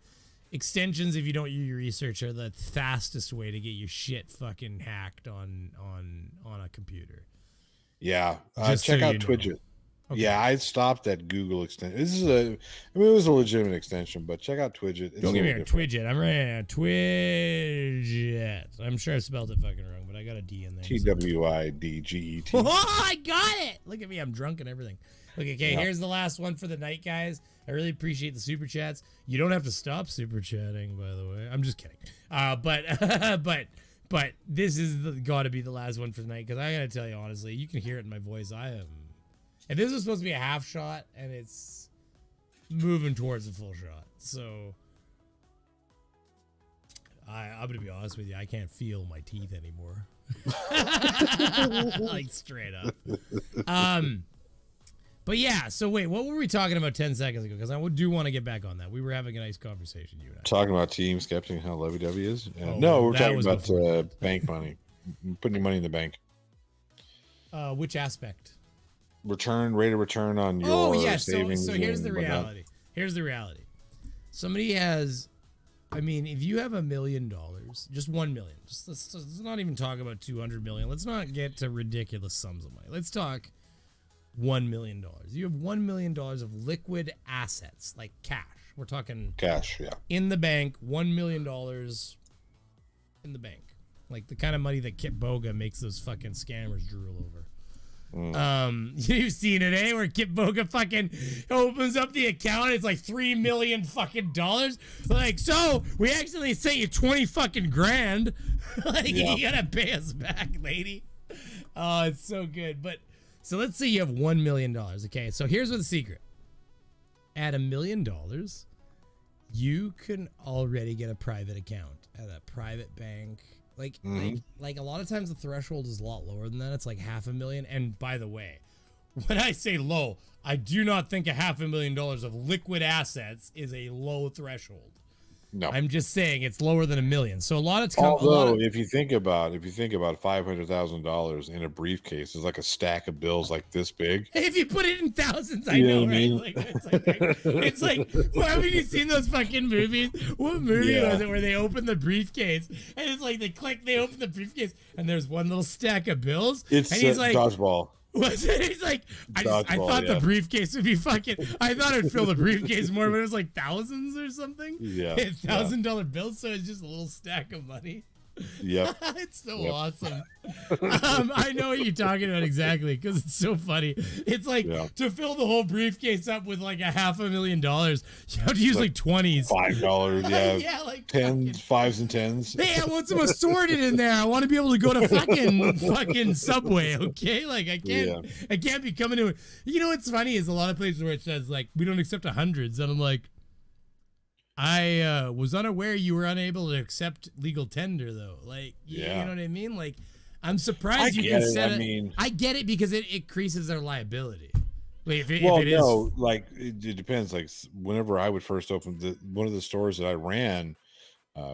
Speaker 12: Extensions, if you don't do your research, are the fastest way to get your shit fucking hacked on a computer.
Speaker 14: Yeah, check out Twidget. Okay. Yeah, I stopped that Google extension. It was a legitimate extension, but check out Twidget.
Speaker 12: Don't get me wrong, Twidget. I'm running out Twidget. I'm sure I spelled it fucking wrong, but I got a D in there.
Speaker 14: TWIDGET.
Speaker 12: Oh, I got it! Look at me, I'm drunk and everything. Okay, here's the last one for the night, guys. I really appreciate the super chats. You don't have to stop super chatting, by the way. I'm just kidding. But this is got to be the last one for the night because I gotta tell you honestly, you can hear it in my voice. And this is supposed to be a half shot, and it's moving towards a full shot. So I'm gonna be honest with you, I can't feel my teeth anymore. Like straight up. But yeah, so wait, what were we talking about 10 seconds ago? Because I do want to get back on that. We were having a nice conversation, you and I.
Speaker 14: Talking about Team Skeptic and how lovey-dovey is? No, we're talking about bank money. Putting your money in the bank.
Speaker 12: Which aspect?
Speaker 14: Rate of return on your savings.
Speaker 12: So here's the reality. Here's the reality. Somebody has, if you have $1 million, just 1 million, let's not even talk about 200 million. Let's not get to ridiculous sums of money. Let's talk $1 million. You have $1 million of liquid assets, like cash. We're talking
Speaker 14: cash, yeah.
Speaker 12: In the bank, $1 million in the bank. Like the kind of money that Kip Boga makes those fucking scammers drool over. You've seen it, eh? Where Kip Boga fucking opens up the account, it's like $3 million fucking dollars. Like, so we accidentally sent you 20 fucking grand. Like, you gotta pay us back, lady. Oh, it's so good. But so let's say you have $1 million. Okay, so here's what the secret. At $1 million, you can already get a private account at a private bank. Like a lot of times the threshold is a lot lower than that. It's like $500,000. And by the way, when I say low, I do not think $500,000 of liquid assets is a low threshold.
Speaker 14: No.
Speaker 12: I'm just saying it's lower than $1 million. So a lot of
Speaker 14: Although, if you think about $500,000 in a briefcase, is like a stack of bills like this big.
Speaker 12: if you put it in thousands, I
Speaker 14: You
Speaker 12: know,
Speaker 14: know what I
Speaker 12: right?
Speaker 14: mean?
Speaker 12: Like it's like, well, haven't you seen those fucking movies? What movie
Speaker 14: Yeah.
Speaker 12: was it where they open the briefcase and it's like they open the briefcase and there's one little stack of bills?
Speaker 14: It's
Speaker 12: and he's like,
Speaker 14: dodgeball.
Speaker 12: was it? He's like, I
Speaker 14: Dodgeball,
Speaker 12: thought
Speaker 14: yeah.
Speaker 12: the briefcase would be fucking. I thought it'd fill the briefcase more, but it was like thousands or something.
Speaker 14: Yeah,
Speaker 12: $1,000 bills, so it's just a little stack of money.
Speaker 14: Yep.
Speaker 12: It's so
Speaker 14: Yep.
Speaker 12: awesome. I know what you're talking about exactly because it's so funny. It's like to fill the whole briefcase up with like $500,000, you have to use like 20s.
Speaker 14: $5, yeah.
Speaker 12: Yeah, like
Speaker 14: 10s, 5s and 10s.
Speaker 12: Hey, I want some assorted in there. I want to be able to go to fucking Subway, okay? Like I can't be coming to. You know what's funny is a lot of places where it says like we don't accept hundreds, and I'm like, I was unaware you were unable to accept legal tender though. Like, you know what I mean? Like, I'm surprised you can set it. I get it because it increases their liability. Wait,
Speaker 14: like it depends. Like whenever I would first open one of the stores that I ran,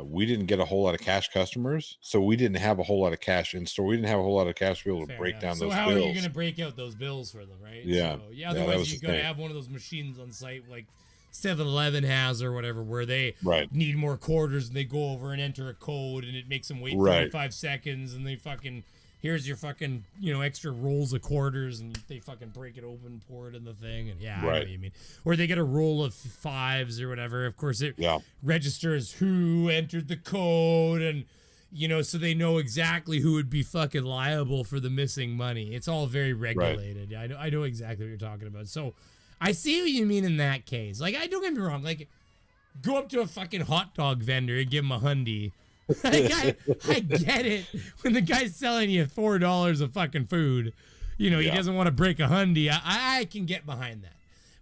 Speaker 14: we didn't get a whole lot of cash customers, so we didn't have a whole lot of cash in store. We didn't have a whole lot of cash to be able to break down those bills.
Speaker 12: So how are you going to break out those bills for them, right?
Speaker 14: Yeah.
Speaker 12: So, otherwise you got to have one of those machines on site like 7-Eleven has or whatever, where they need more quarters and they go over and enter a code and it makes them wait 35 seconds and they fucking here's your fucking extra rolls of quarters and they fucking break it open, pour it in the thing, and I know what you mean. Or they get a roll of 5s or whatever. Of course it registers who entered the code and so they know exactly who would be fucking liable for the missing money. It's all very regulated. I know exactly what you're talking about. So I see what you mean in that case. Like, I don't get me wrong. Like, go up to a fucking hot dog vendor and give him $100. Like, I get it. When the guy's selling you $4 of fucking food, he doesn't want to break $100. I can get behind that.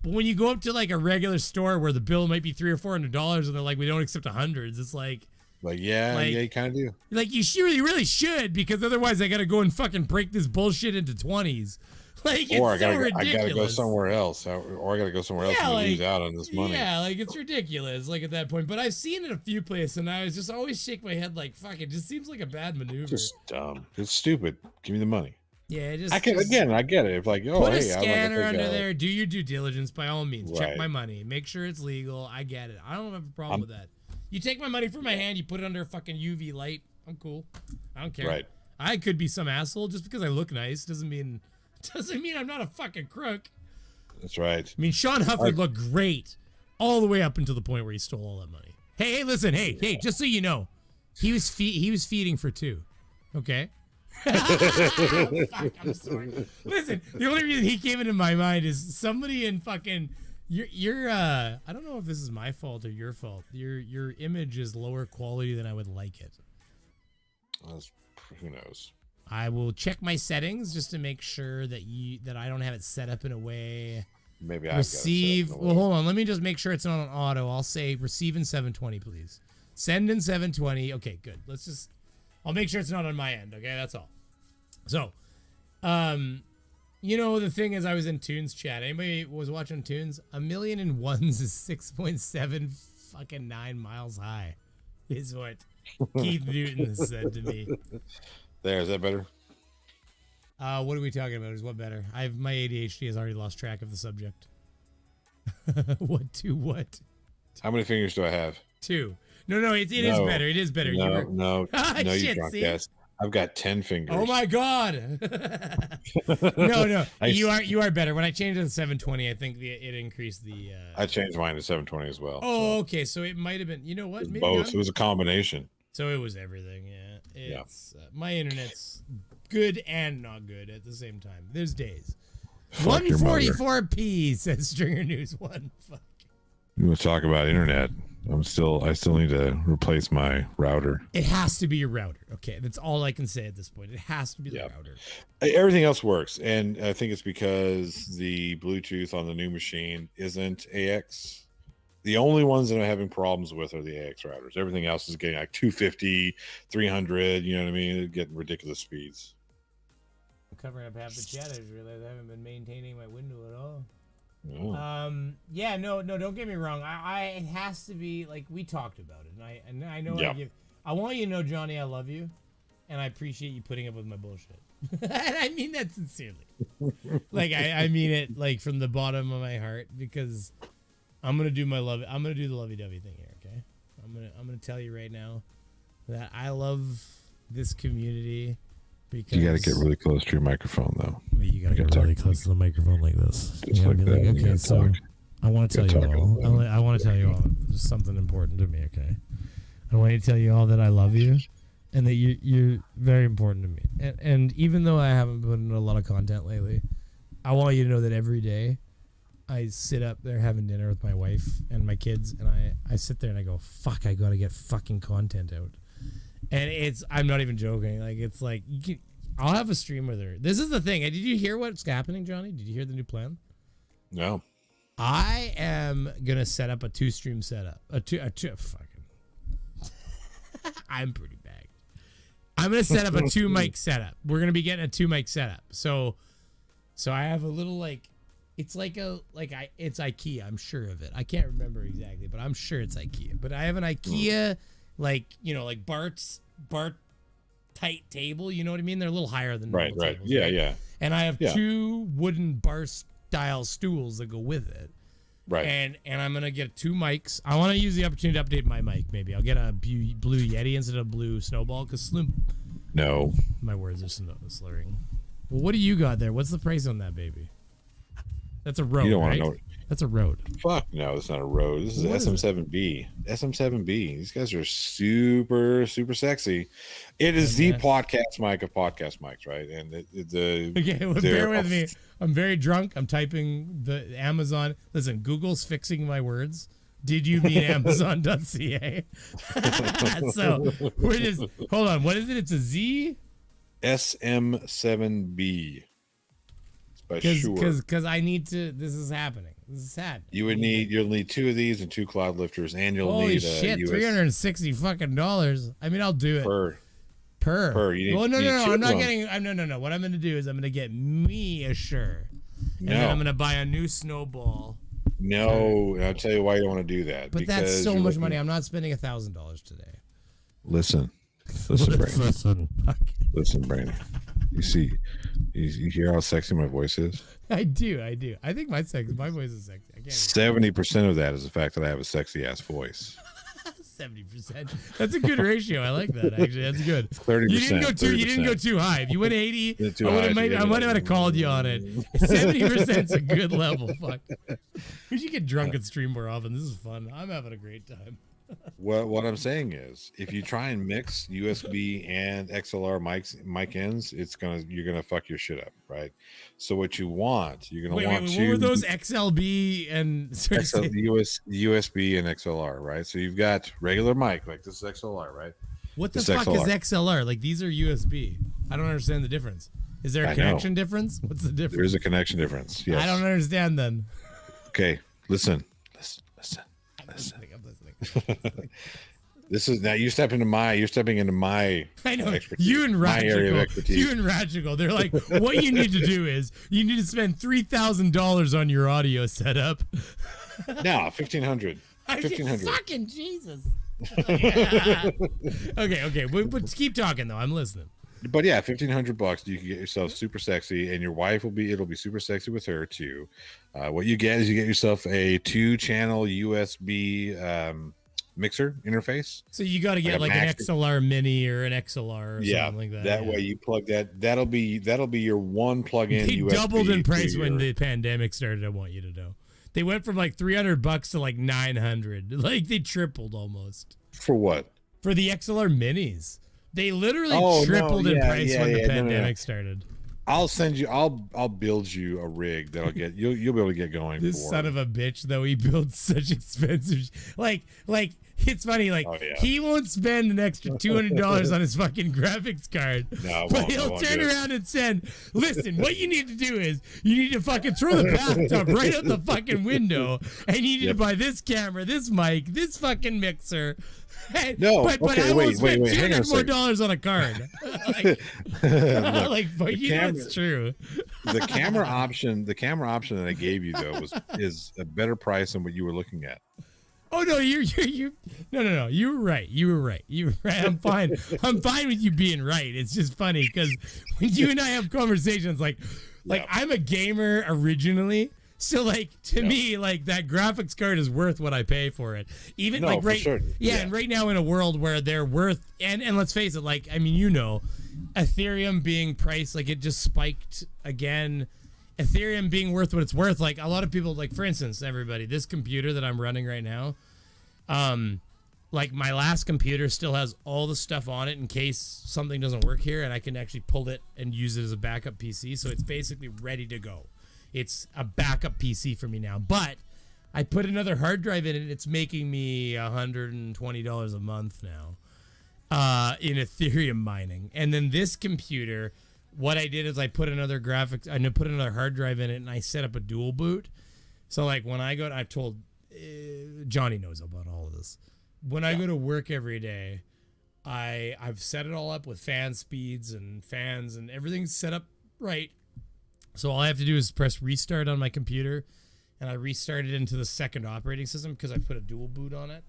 Speaker 12: But when you go up to like a regular store where the bill might be $300 or $400 and they're like, we don't accept hundreds, it's like,
Speaker 14: you kind of do.
Speaker 12: Like, you really should, because otherwise I got to go and fucking break this bullshit into 20s. Like,
Speaker 14: Or I
Speaker 12: ridiculous.
Speaker 14: gotta go somewhere else, or I gotta go somewhere else and lose out on this money.
Speaker 12: Yeah, like it's ridiculous. Like at that point, but I've seen it a few places, and I was just always shake my head like, "Fuck!" It just seems like a bad maneuver.
Speaker 14: Just dumb. It's stupid. Give me the money.
Speaker 12: Yeah,
Speaker 14: I get it. If like,
Speaker 12: put a scanner under there. Do your due diligence by all means. Check
Speaker 14: Right.
Speaker 12: my money. Make sure it's legal. I get it. I don't have a problem with that. You take my money from my hand. You put it under a fucking UV light. I'm cool. I don't care.
Speaker 14: Right.
Speaker 12: I could be some asshole just because I look nice. Doesn't mean I'm not a fucking crook.
Speaker 14: That's right.
Speaker 12: I mean, Sean Hufford looked great all the way up until the point where he stole all that money. Hey, listen, hey, just so you know, he was feeding for 2. Okay. Fuck, I'm sorry. Listen, the only reason he came into my mind is somebody in fucking your I don't know if this is my fault or your fault. Your image is lower quality than I would like it.
Speaker 14: Who knows?
Speaker 12: I will check my settings just to make sure that I don't have it set up in a way.
Speaker 14: Maybe I
Speaker 12: receive. Well, hold on. Let me just make sure it's not on auto. I'll say receive in 720, please. Send in 720. Okay, good. I'll make sure it's not on my end. Okay, that's all. So, the thing is, I was in Tunes chat. Anybody was watching Tunes? 1,000,001 is 6.7 fucking 9 miles high, is what Keith Newton said to me.
Speaker 14: Is that better?
Speaker 12: What are we talking about? Is what better? My ADHD has already lost track of the subject. What?
Speaker 14: How many fingers do I have?
Speaker 12: 2. No, it is better. It is better.
Speaker 14: No,
Speaker 12: Shit,
Speaker 14: you drunk ass. I've got 10 fingers.
Speaker 12: Oh my god. No. You are better. When I changed it to 720, I think it increased the.
Speaker 14: I changed mine to 720 as well.
Speaker 12: Oh, okay. So it might have been. You know what? Maybe
Speaker 14: both. It was a combination.
Speaker 12: So it was everything. Yeah. It's my internet's good and not good at the same time. There's days. 144p says Stringer News 1. Fuck.
Speaker 14: You want to talk about internet? I still need to replace my router.
Speaker 12: It has to be your router. Okay, that's all I can say at this point. It has to be the router.
Speaker 14: Everything else works, and I think it's because the Bluetooth on the new machine isn't AX. The only ones that I'm having problems with are the AX routers. Everything else is getting like 250, 300. You know what I mean? They're getting ridiculous speeds.
Speaker 12: I'm covering up half the chat. I just realized I haven't been maintaining my window at all. Yeah, no, don't get me wrong. It has to be like we talked about it, and I know
Speaker 14: Yeah.
Speaker 12: I want you to know, Johnny, I love you, and I appreciate you putting up with my bullshit. And I mean that sincerely. Like I mean it like from the bottom of my heart, because I'm gonna do the lovey-dovey thing here. Okay, I'm gonna tell you right now that I love this community. Because
Speaker 14: You got to get really close to your microphone, though.
Speaker 12: You gotta get really close to the microphone like this.
Speaker 14: Just
Speaker 12: You gotta
Speaker 14: like
Speaker 12: be like,
Speaker 14: that. You
Speaker 12: okay,
Speaker 14: gotta
Speaker 12: so
Speaker 14: talk.
Speaker 12: I want to
Speaker 14: You
Speaker 12: tell
Speaker 14: gotta
Speaker 12: you
Speaker 14: talk
Speaker 12: all. I want to tell you all something important to me. Okay, I want to tell you all that I love you, and that you're very important to me. And even though I haven't put in a lot of content lately, I want you to know that every day I sit up there having dinner with my wife and my kids, and I sit there and I go, fuck, I gotta get fucking content out. And I'm not even joking. Like, it's like, I'll have a stream with her. This is the thing. Did you hear what's happening, Johnny? Did you hear the new plan?
Speaker 14: No.
Speaker 12: I am gonna set up a 2-stream setup. Fucking. I'm pretty bagged. I'm gonna set up a 2-mic setup. We're gonna be getting a 2-mic setup. So I have a little it's it's IKEA. I'm sure of it. I can't remember exactly, but I'm sure it's IKEA. But I have an IKEA like Bart's tight table. You know what I mean? They're a little higher than normal
Speaker 14: Right.
Speaker 12: tables,
Speaker 14: Yeah,
Speaker 12: right?
Speaker 14: yeah.
Speaker 12: And I have
Speaker 14: Yeah.
Speaker 12: 2 wooden bar style stools that go with it.
Speaker 14: Right.
Speaker 12: And I'm gonna get 2 mics. I want to use the opportunity to update my mic. Maybe I'll get a blue Yeti instead of blue Snowball, because
Speaker 14: No.
Speaker 12: my words are slurring. Well, what do you got there? What's the price on that baby? That's a Rode,
Speaker 14: You don't want
Speaker 12: right?
Speaker 14: to know.
Speaker 12: That's a Rode.
Speaker 14: Fuck no, it's not a Rode. This is
Speaker 12: What is it?
Speaker 14: SM7B. SM7B. These guys are super, super sexy. It is the podcast mic of podcast mics, right? And
Speaker 12: Okay, well, bear with me. I'm very drunk. I'm typing the Amazon. Listen, Google's fixing my words. Did you mean Amazon.ca? So we're just hold on. What is it? It's a Z.
Speaker 14: SM7B. It's by Shure.
Speaker 12: Because I need to. This is happening. This is sad.
Speaker 14: You'll need 2 of these and 2 cloud lifters, and you'll
Speaker 12: Holy
Speaker 14: need
Speaker 12: shit!
Speaker 14: US
Speaker 12: $360 fucking dollars. I mean, I'll do it. Per.
Speaker 14: You need,
Speaker 12: Well, no.
Speaker 14: you need 2
Speaker 12: I'm
Speaker 14: of
Speaker 12: not
Speaker 14: them.
Speaker 12: getting. No. What I'm gonna do is I'm gonna get me a Shure, and
Speaker 14: No.
Speaker 12: then I'm gonna buy a new Snowball.
Speaker 14: No, I'll tell you why you don't want to do that.
Speaker 12: But that's
Speaker 14: because
Speaker 12: so
Speaker 14: you're
Speaker 12: much
Speaker 14: looking-
Speaker 12: money. I'm not spending $1,000 today.
Speaker 14: Listen, Brainy. Listen, Brainy. You see, you hear how sexy my voice is?
Speaker 12: I do. I think my voice is sexy. I can't.
Speaker 14: 70% of that is the fact that I have a sexy ass voice.
Speaker 12: 70%. That's a good ratio. I like that. Actually, that's good.
Speaker 14: 30%.
Speaker 12: You didn't go too. You didn't go
Speaker 14: 30%.
Speaker 12: too high. If you went 80,
Speaker 14: Too
Speaker 12: I
Speaker 14: high,
Speaker 12: might have called you on it. 70% is a good level. Fuck. We should get drunk and stream more often. This is fun. I'm having a great time.
Speaker 14: What I'm saying is, if you try and mix USB and XLR mic ends, you're gonna fuck your shit up, right? So what you want, you're gonna
Speaker 12: Wait,
Speaker 14: want
Speaker 12: what
Speaker 14: to
Speaker 12: were those XLB and
Speaker 14: USB and XLR, right? So you've got regular mic, like this is XLR, right?
Speaker 12: What the
Speaker 14: This
Speaker 12: fuck
Speaker 14: XLR.
Speaker 12: is XLR? Like, these are USB. I don't understand the difference. Is there a
Speaker 14: I know.
Speaker 12: connection difference? What's the difference?
Speaker 14: There's a connection difference. Yes.
Speaker 12: I don't understand then.
Speaker 14: Okay, listen. This is now you're stepping into my
Speaker 12: I know
Speaker 14: expertise,
Speaker 12: you and
Speaker 14: my area of
Speaker 12: Ragical.
Speaker 14: expertise.
Speaker 12: You and Ragical. They're like, what you need to do is you need to spend $3,000 on your audio setup.
Speaker 14: No, 1,500.
Speaker 12: Fucking Jesus. Okay, but keep talking though. I'm listening.
Speaker 14: But yeah, $1,500. You can get yourself super sexy, and your wife it'll be super sexy with her too. What you get is you get yourself a 2-channel USB mixer interface.
Speaker 12: So you got to get like an XLR Mini or an XLR or something like that.
Speaker 14: That way you plug that. That'll be your one plug-in
Speaker 12: They
Speaker 14: USB.
Speaker 12: doubled in price
Speaker 14: to
Speaker 12: when
Speaker 14: your-
Speaker 12: the pandemic started. I want you to know. They went from like $300 to like $900. Like they tripled almost.
Speaker 14: For what?
Speaker 12: For the XLR Minis. They literally
Speaker 14: Oh, no,
Speaker 12: tripled in
Speaker 14: yeah,
Speaker 12: price
Speaker 14: yeah,
Speaker 12: when the
Speaker 14: yeah, no, no, no.
Speaker 12: pandemic started.
Speaker 14: I'll send you. I'll build you a rig that'll get you'll be able to get going.
Speaker 12: This
Speaker 14: for
Speaker 12: son of a bitch, though, he builds such expensive. Like it's funny. Like
Speaker 14: Oh, yeah.
Speaker 12: he won't spend an extra $200 on his fucking graphics card,
Speaker 14: No,
Speaker 12: but
Speaker 14: I
Speaker 12: he'll
Speaker 14: won't
Speaker 12: turn
Speaker 14: do it.
Speaker 12: around and send. Listen, what you need to do is you need to fucking throw the bathtub right out the fucking window, and you need to buy this camera, this mic, this fucking mixer.
Speaker 14: No,
Speaker 12: but
Speaker 14: okay,
Speaker 12: I won't
Speaker 14: wait,
Speaker 12: spend
Speaker 14: hang on a
Speaker 12: $200 more
Speaker 14: second.
Speaker 12: dollars on a card.
Speaker 14: Look,
Speaker 12: But
Speaker 14: the
Speaker 12: you know
Speaker 14: camera-
Speaker 12: it's true.
Speaker 14: the camera option that I gave you though is a better price than what you were looking at.
Speaker 12: Oh no, you no. You were right. You were right. I'm fine. I'm fine with you being right. It's just funny because when you and I have conversations, like I'm a gamer originally. So like to me, like that graphics card is worth what I pay for it. Even
Speaker 14: No,
Speaker 12: like
Speaker 14: for
Speaker 12: right,
Speaker 14: sure.
Speaker 12: yeah,
Speaker 14: Yeah.
Speaker 12: and right now in a world where they're worth and let's face it, like I mean, you know, Ethereum being priced like it just spiked again. Ethereum being worth what it's worth, like a lot of people, like for instance, everybody, this computer that I'm running right now, like my last computer still has all the stuff on it in case something doesn't work here, and I can actually pull it and use it as a backup PC. So it's basically ready to go. It's a backup PC for me now. But I put another hard drive in it, and it's making me $120 a month now in Ethereum mining. And then this computer, what I did is I put another hard drive in it, and I set up a dual boot. So like when I go, I've told Johnny knows about all of this. When I go to work every day, I've set it all up with fan speeds and fans and everything's set up right. So all I have to do is press restart on my computer, and I restart it into the second operating system because I put a dual boot on it.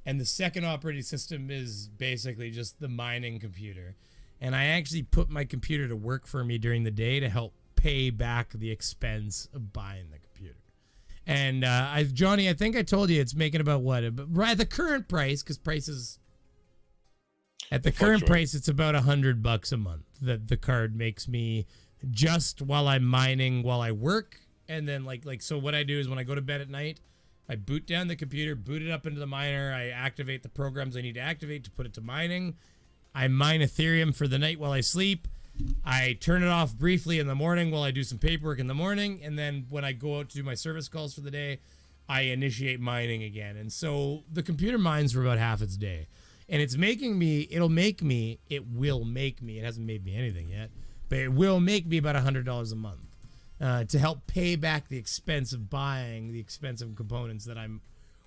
Speaker 12: And the second operating system is basically just the mining computer. And I actually put my computer to work for me during the day to help pay back the expense of buying the computer. And Johnny, I think I told you it's making about what? Right at the current price, because prices at the current price, it's about $100 a month that the card makes me just while I'm mining, while I work. And then like so what I do is when I go to bed at night, I boot down the computer, boot it up into the miner. I activate the programs I need to activate to put it to mining. I mine Ethereum for the night while I sleep. I turn it off briefly in the morning while I do some paperwork in the morning. And then when I go out to do my service calls for the day, I initiate mining again. And so the computer mines for about half its day. And it will make me, it hasn't made me anything yet, but it will make me about $100 a month to help pay back the expense of buying the expensive components that I'm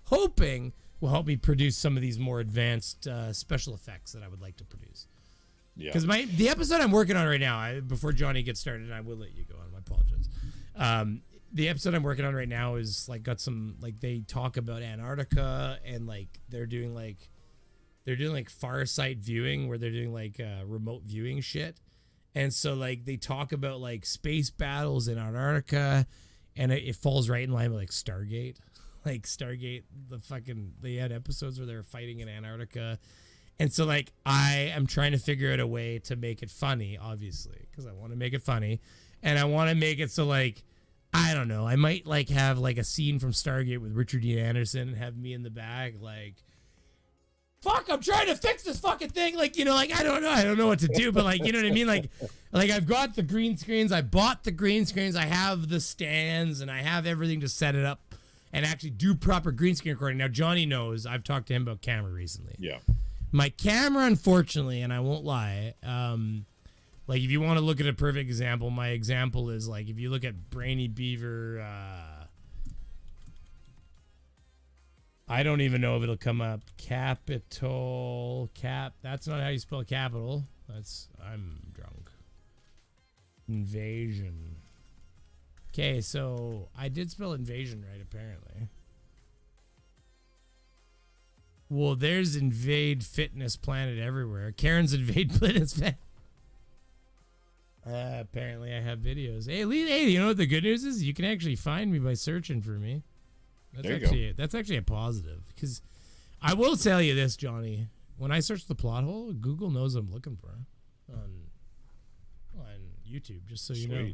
Speaker 12: hoping will help me produce some of these more advanced special effects that I would like to produce.
Speaker 14: Yeah.
Speaker 12: Because the episode I'm working on right now, before Johnny gets started, and I will let you go on, I apologize. The episode I'm working on right now is like got some, like they talk about Antarctica, and like they're doing like far sight viewing where they're doing like remote viewing shit. And so like they talk about like space battles in Antarctica, and it falls right in line with like Stargate. Like Stargate, they had episodes where they were fighting in Antarctica. And so like I am trying to figure out a way to make it funny, obviously, because I want to make it funny. And I want to make it so like, I don't know, I might like have like a scene from Stargate with Richard Dean Anderson and have me in the back like, fuck, I'm trying to fix this fucking thing. Like, you know, like, I don't know what to do, but like, you know what I mean? Like I've got the green screens. I bought the green screens. I have the stands and I have everything to set it up and actually do proper green screen recording. Now, Johnny knows I've talked to him about camera recently.
Speaker 14: Yeah.
Speaker 12: My camera, unfortunately, and I won't lie, like if you want to look at a perfect example, my example is like, if you look at Brainy Beaver, I don't even know if it'll come up. That's not how you spell capital. I'm drunk. Invasion. Okay, so I did spell invasion right, apparently. Well, there's Invade Fitness Planet everywhere. Karen's Invade Fitness Planet. Apparently I have videos. Hey, you know what the good news is? You can actually find me by searching for me. That's actually a positive, because I will tell you this, Johnny. When I search the plot hole, Google knows what I'm looking for on YouTube, just so you know.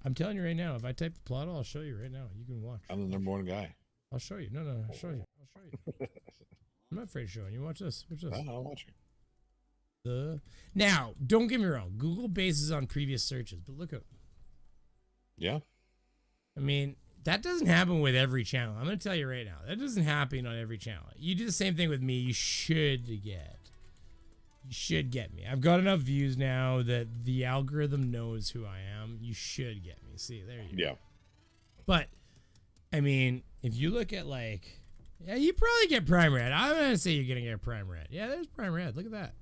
Speaker 12: I'm telling you right now, if I type the plot hole, I'll show you right now. You can watch.
Speaker 14: I'm the #1 guy.
Speaker 12: I'll show you. No, I'll show you. I'm not afraid of showing you. Watch this. Watch this.
Speaker 14: I'm watching.
Speaker 12: Now, don't get me wrong. Google bases on previous searches, but look at.
Speaker 14: Yeah.
Speaker 12: I mean, That doesn't happen with every channel. I'm going to tell you right now. That doesn't happen on every channel. You do the same thing with me. You should get me. I've got enough views now that the algorithm knows who I am. You should get me. See, there you go.
Speaker 14: Yeah.
Speaker 12: But, I mean, if you look at yeah, you probably get Prime Red. I'm going to say you're going to get Prime Red. Yeah, there's Prime Red. Look at that.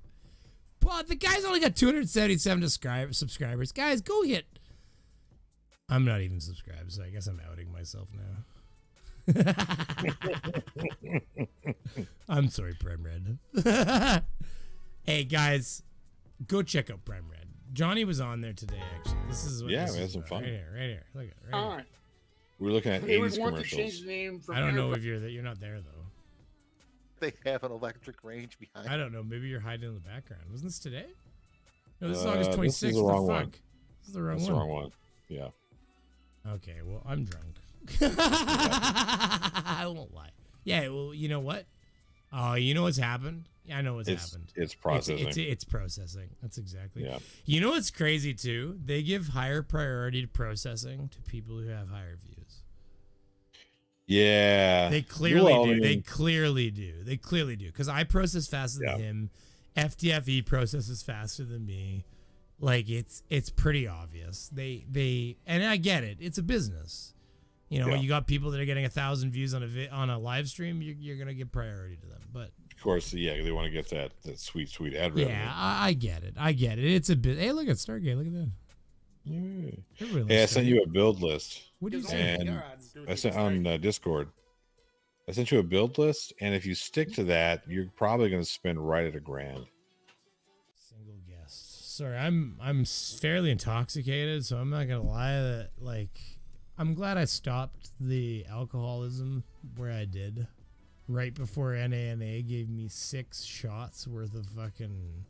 Speaker 12: But the guy's only got 277 subscribers. Guys, go hit. I'm not even subscribed, so I guess I'm outing myself now. I'm sorry, Prime Red. Hey, guys, go check out Prime Red. Johnny was on there today, actually. This is what
Speaker 14: we had
Speaker 12: is
Speaker 14: some fun.
Speaker 12: Right here. Look at it.
Speaker 10: All right.
Speaker 14: We're looking at
Speaker 10: They would
Speaker 14: 80s
Speaker 10: want to
Speaker 14: commercials.
Speaker 10: change the name from
Speaker 12: I don't know
Speaker 10: Air-
Speaker 12: if you're not there, though.
Speaker 15: They have an electric range behind.
Speaker 12: I don't know. Maybe you're hiding in the background. Wasn't this today? No, this is August 26th.
Speaker 14: This is the wrong
Speaker 12: fuck?
Speaker 14: one.
Speaker 12: This is the wrong
Speaker 14: That's
Speaker 12: one.
Speaker 14: the wrong one. Yeah.
Speaker 12: Okay, well, I'm drunk. I won't lie. Yeah, well, you know what? Oh, you know what's happened? Yeah, I know what's happened.
Speaker 14: It's processing.
Speaker 12: It's processing. That's exactly.
Speaker 14: Yeah.
Speaker 12: You know what's crazy too? They give higher priority to processing to people who have higher views.
Speaker 14: Yeah.
Speaker 12: They clearly
Speaker 14: Well,
Speaker 12: do.
Speaker 14: I mean-
Speaker 12: They clearly do. They clearly do. Because I process faster than him. FTFE processes faster than me. Like it's pretty obvious. They and I get it. It's a business. You know, you got people that are getting 1,000 views on a live stream. You're gonna give priority to them. But
Speaker 14: of course, yeah, they want to get that sweet ad revenue.
Speaker 12: yeah, I get it. It's a bit. Hey, look at Stargate. Look at that.
Speaker 14: Hey, I sent you a build list.
Speaker 12: What did you say?
Speaker 14: And I sent on Discord. I sent you a build list, and if you stick to that, you're probably going to spend right at $1,000.
Speaker 12: Single guest. Sorry, I'm fairly intoxicated, so I'm not gonna lie. That I'm glad I stopped the alcoholism where I did. Right before NANA gave me 6 shots worth of fucking.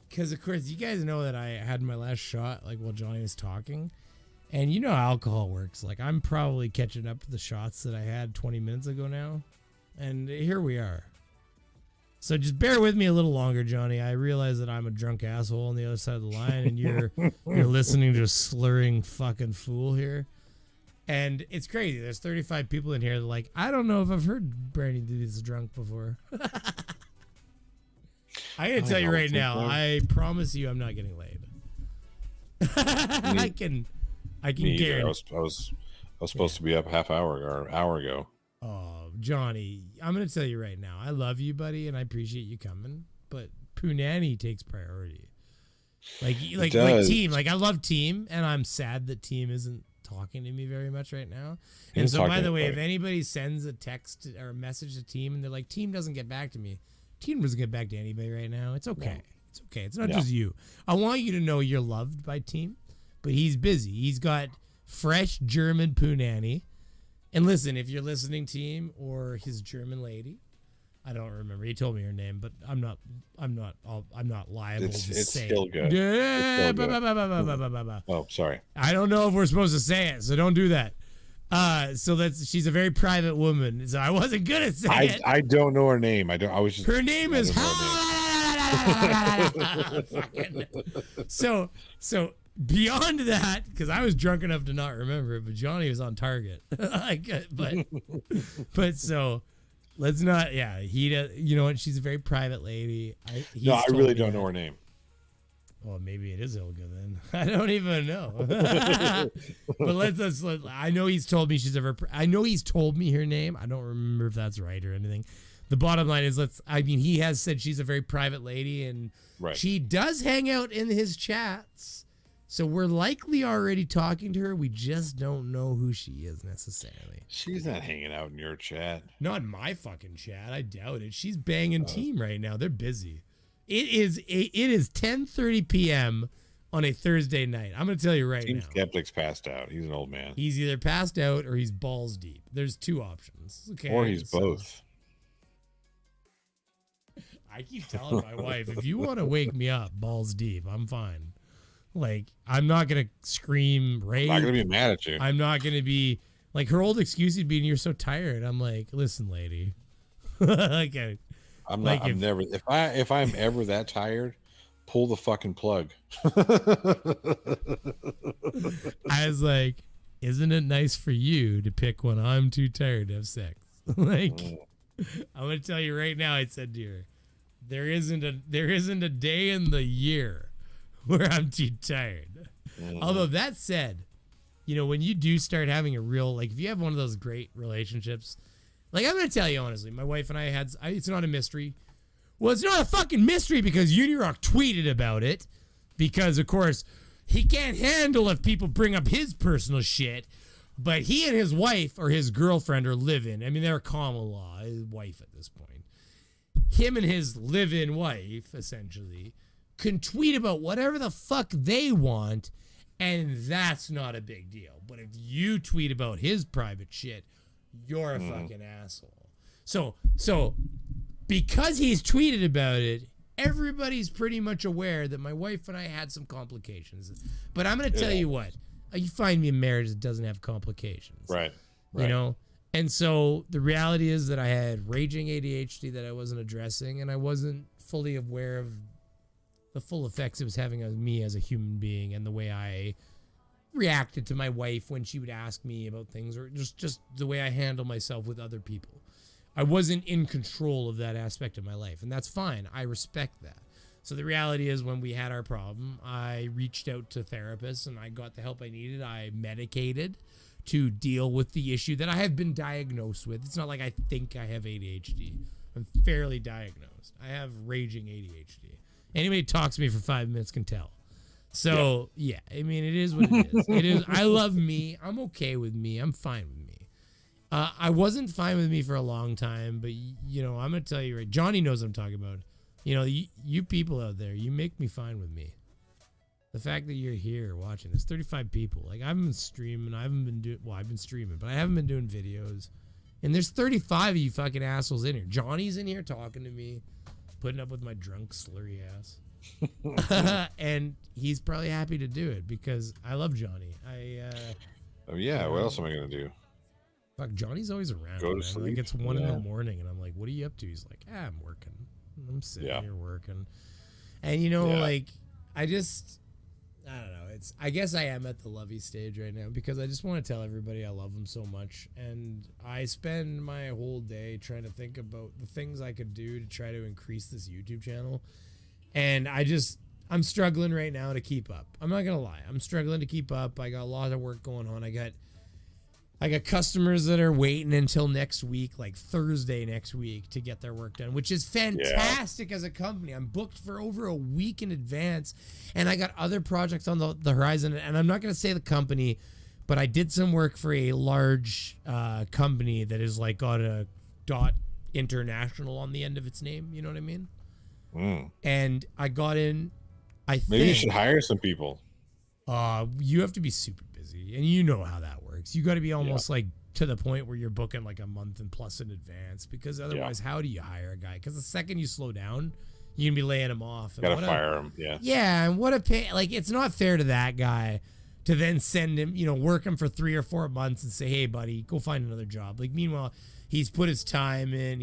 Speaker 12: Because of course you guys know that I had my last shot while Johnny was talking, and you know how alcohol works. I'm probably catching up to the shots that I had 20 minutes ago now, and here we are. So just bear with me a little longer, Johnny. I realize that I'm a drunk asshole on the other side of the line, and you're listening to a slurring fucking fool here. And it's crazy. There's 35 people in here that I don't know if I've heard Brainy do this drunk before. I'm gonna tell you right now. I promise you, I'm not getting laid. I can guarantee.
Speaker 14: I was supposed to be up half hour or an hour ago.
Speaker 12: Oh, Johnny, I'm gonna tell you right now. I love you, buddy, and I appreciate you coming. But Punani takes priority. Like team. I love team, and I'm sad that team isn't talking to me very much right now. And so, by the way, if anybody sends a text or a message to team and they're like, team doesn't get back to me, team doesn't get back to anybody right now. It's okay. No. It's okay. It's not just you. I want you to know you're loved by team, but he's busy. He's got fresh German punani. And listen, if you're listening, team, or his German lady, I don't remember. He told me her name, but I'm not liable to say
Speaker 14: it's still
Speaker 12: it.
Speaker 14: good.
Speaker 12: Yeah.
Speaker 14: It's still good. Oh, sorry.
Speaker 12: I don't know if we're supposed to say it, so don't do that. She's a very private woman, so I wasn't gonna say it.
Speaker 14: I don't know her name. Her
Speaker 12: name is So beyond that, because I was drunk enough to not remember it, but Johnny was on target. but so let's not. Yeah, he does. You know what? She's a very private lady. I
Speaker 14: really don't know her name.
Speaker 12: Well, maybe it is Ilga then. I don't even know. But let's. I know he's told me I know he's told me her name. I don't remember if that's right or anything. The bottom line is, he has said she's a very private lady, and she does hang out in his chats. So we're likely already talking to her. We just don't know who she is necessarily.
Speaker 14: She's not hanging out in your chat.
Speaker 12: Not in my fucking chat. I doubt it. She's banging team right now. They're busy. It is 10:30 p.m. on a Thursday night. I'm going to tell you right now.
Speaker 14: Skeptic's passed out. He's an old man.
Speaker 12: He's either passed out or he's balls deep. There's 2 options. Okay.
Speaker 14: Or he's both.
Speaker 12: I keep telling my wife, if you want to wake me up balls deep, I'm fine. I'm not going to scream, rage.
Speaker 14: I'm not going to be mad at you.
Speaker 12: I'm not going to be her old excuse would be, you're so tired. I'm like, listen, lady.
Speaker 14: I'm never if I'm ever that tired, pull the fucking plug.
Speaker 12: I was like, isn't it nice for you to pick when I'm too tired to have sex? Like, I'm gonna tell you right now, I said to her, there isn't a day in the year where I'm too tired. Although that said, you know, when you do start having a real, like, if you have one of those great relationships, like, I'm gonna tell you honestly, my wife and I had, it's not a mystery. Well, it's not a fucking mystery because Unirock tweeted about it, because of course he can't handle if people bring up his personal shit. But he and his wife or his girlfriend are living. I mean, they're common law, his wife at this point. Him and his live-in wife, essentially, can tweet about whatever the fuck they want, and that's not a big deal. But if you tweet about his private shit, you're a fucking asshole. So because he's tweeted about it, everybody's pretty much aware that my wife and I had some complications. But I'm going to tell you what. You find me a marriage that doesn't have complications.
Speaker 14: Right.
Speaker 12: You know? And so the reality is that I had raging ADHD that I wasn't addressing, and I wasn't fully aware of the full effects it was having on me as a human being and the way I reacted to my wife when she would ask me about things, or just the way I handle myself with other people. I wasn't in control of that aspect of my life, and that's fine. I respect that. So the reality is, when we had our problem, I reached out to therapists and I got the help I needed. I medicated to deal with the issue that I have been diagnosed with. It's not like I think I have ADHD. I'm fairly diagnosed. I have raging ADHD. Anybody who talks to me for 5 minutes can tell. So, yeah, I mean, it is what it is. It is. I love me. I'm okay with me. I'm fine with me. I wasn't fine with me for a long time, but, you know, I'm going to tell you right. Johnny knows what I'm talking about. You know, you people out there, you make me fine with me. The fact that you're here watching, there's 35 people. Like, I haven't been streaming. I've been streaming, but I haven't been doing videos. And there's 35 of you fucking assholes in here. Johnny's in here talking to me, putting up with my drunk, slurry ass. And he's probably happy to do it because I love Johnny.
Speaker 14: Oh, yeah. What else am I going to do?
Speaker 12: Fuck, Johnny's always around.
Speaker 14: Go to
Speaker 12: man.
Speaker 14: sleep.
Speaker 12: Like, it's 1 in the morning, and I'm like, what are you up to? He's like, I'm working. I'm sitting here working. And, you know, like, I don't know. I guess I am at the lovey stage right now because I just want to tell everybody I love them so much. And I spend my whole day trying to think about the things I could do to try to increase this YouTube channel. And I'm struggling right now to keep up. I'm not going to lie. I'm struggling to keep up. I got a lot of work going on. I got customers that are waiting until next week, like Thursday next week, to get their work done, which is fantastic as a company. I'm booked for over a week in advance, and I got other projects on the horizon. And I'm not going to say the company, but I did some work for a large company that is like got a .international on the end of its name. You know what I mean? And I got in.
Speaker 14: Maybe you should hire some people.
Speaker 12: You have to be super busy, and you know how that works. You got to be almost like to the point where you're booking like a month and plus in advance, because otherwise, how do you hire a guy? Because the second you slow down, you can be laying him off.
Speaker 14: Gotta fire him.
Speaker 12: Yeah, and what a pain! Like, it's not fair to that guy to then send him, work him for 3 or 4 months and say, "Hey, buddy, go find another job." Like, meanwhile, he's put his time in.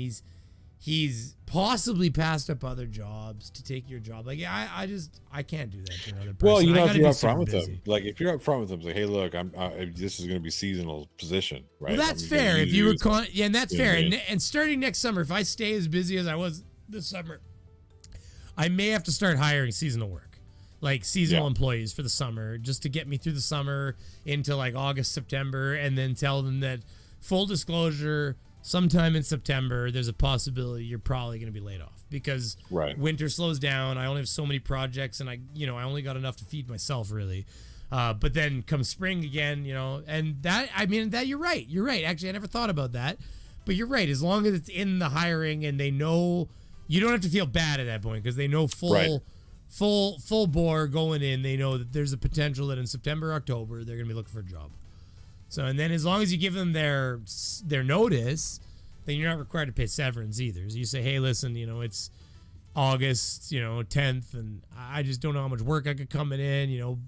Speaker 12: He's possibly passed up other jobs to take your job. Like, I can't do that to another person.
Speaker 14: Well, if you're upfront with them, like if you're upfront with them, like, hey, look, this is going to be seasonal position, right?
Speaker 12: Well, that's fair. If you were and that's fair. And starting next summer, if I stay as busy as I was this summer, I may have to start hiring seasonal work, like seasonal employees for the summer, just to get me through the summer into like August, September, and then tell them that, full disclosure, sometime in September, there's a possibility you're probably going to be laid off because winter slows down. I only have so many projects, and I only got enough to feed myself, really. But then come spring again, and that you're right. You're right. Actually, I never thought about that, but you're right. As long as it's in the hiring and they know, you don't have to feel bad at that point because they know full bore going in. They know that there's a potential that in September, October, they're going to be looking for a job. So, and then as long as you give them their notice, then you're not required to pay severance either. So you say, hey, listen, it's August, 10th, and I just don't know how much work I could come in,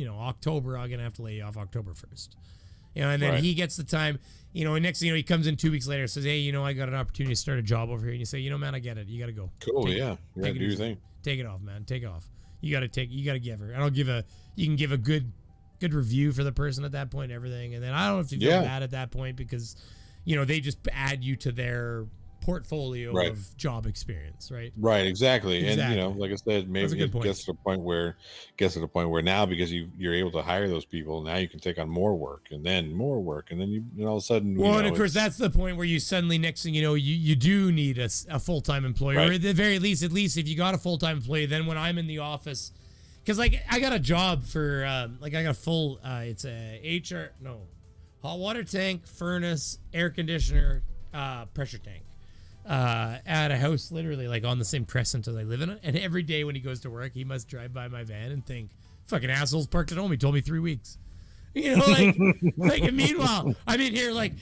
Speaker 12: October, I'm going to have to lay you off October 1st. And then he gets the time, and next thing he comes in 2 weeks later and says, hey, I got an opportunity to start a job over here. And you say, man, I get it. You got to go.
Speaker 14: Cool, yeah. You got to do your thing.
Speaker 12: Take it off, man. Take it off. You got to give her. You can give a good review for the person at that point and everything. And then I don't have to feel bad at that point because, they just add you to their portfolio of job experience, right?
Speaker 14: Right, exactly. And like I said, maybe it gets to the point where now, because you're able to hire those people, now you can take on more work and then more work, and then you all of a sudden.
Speaker 12: And of course, that's the point where you suddenly, next thing you know, you do need a full-time employee, or at the very least, if you got a full-time employee, then when I'm in the office, because like I got a job for I got a full it's a hot water tank, furnace, air conditioner, pressure tank. At a house literally like on the same crescent as I live in it. And every day when he goes to work, he must drive by my van and think, fucking assholes parked at home. He told me 3 weeks. And meanwhile, I'm in here like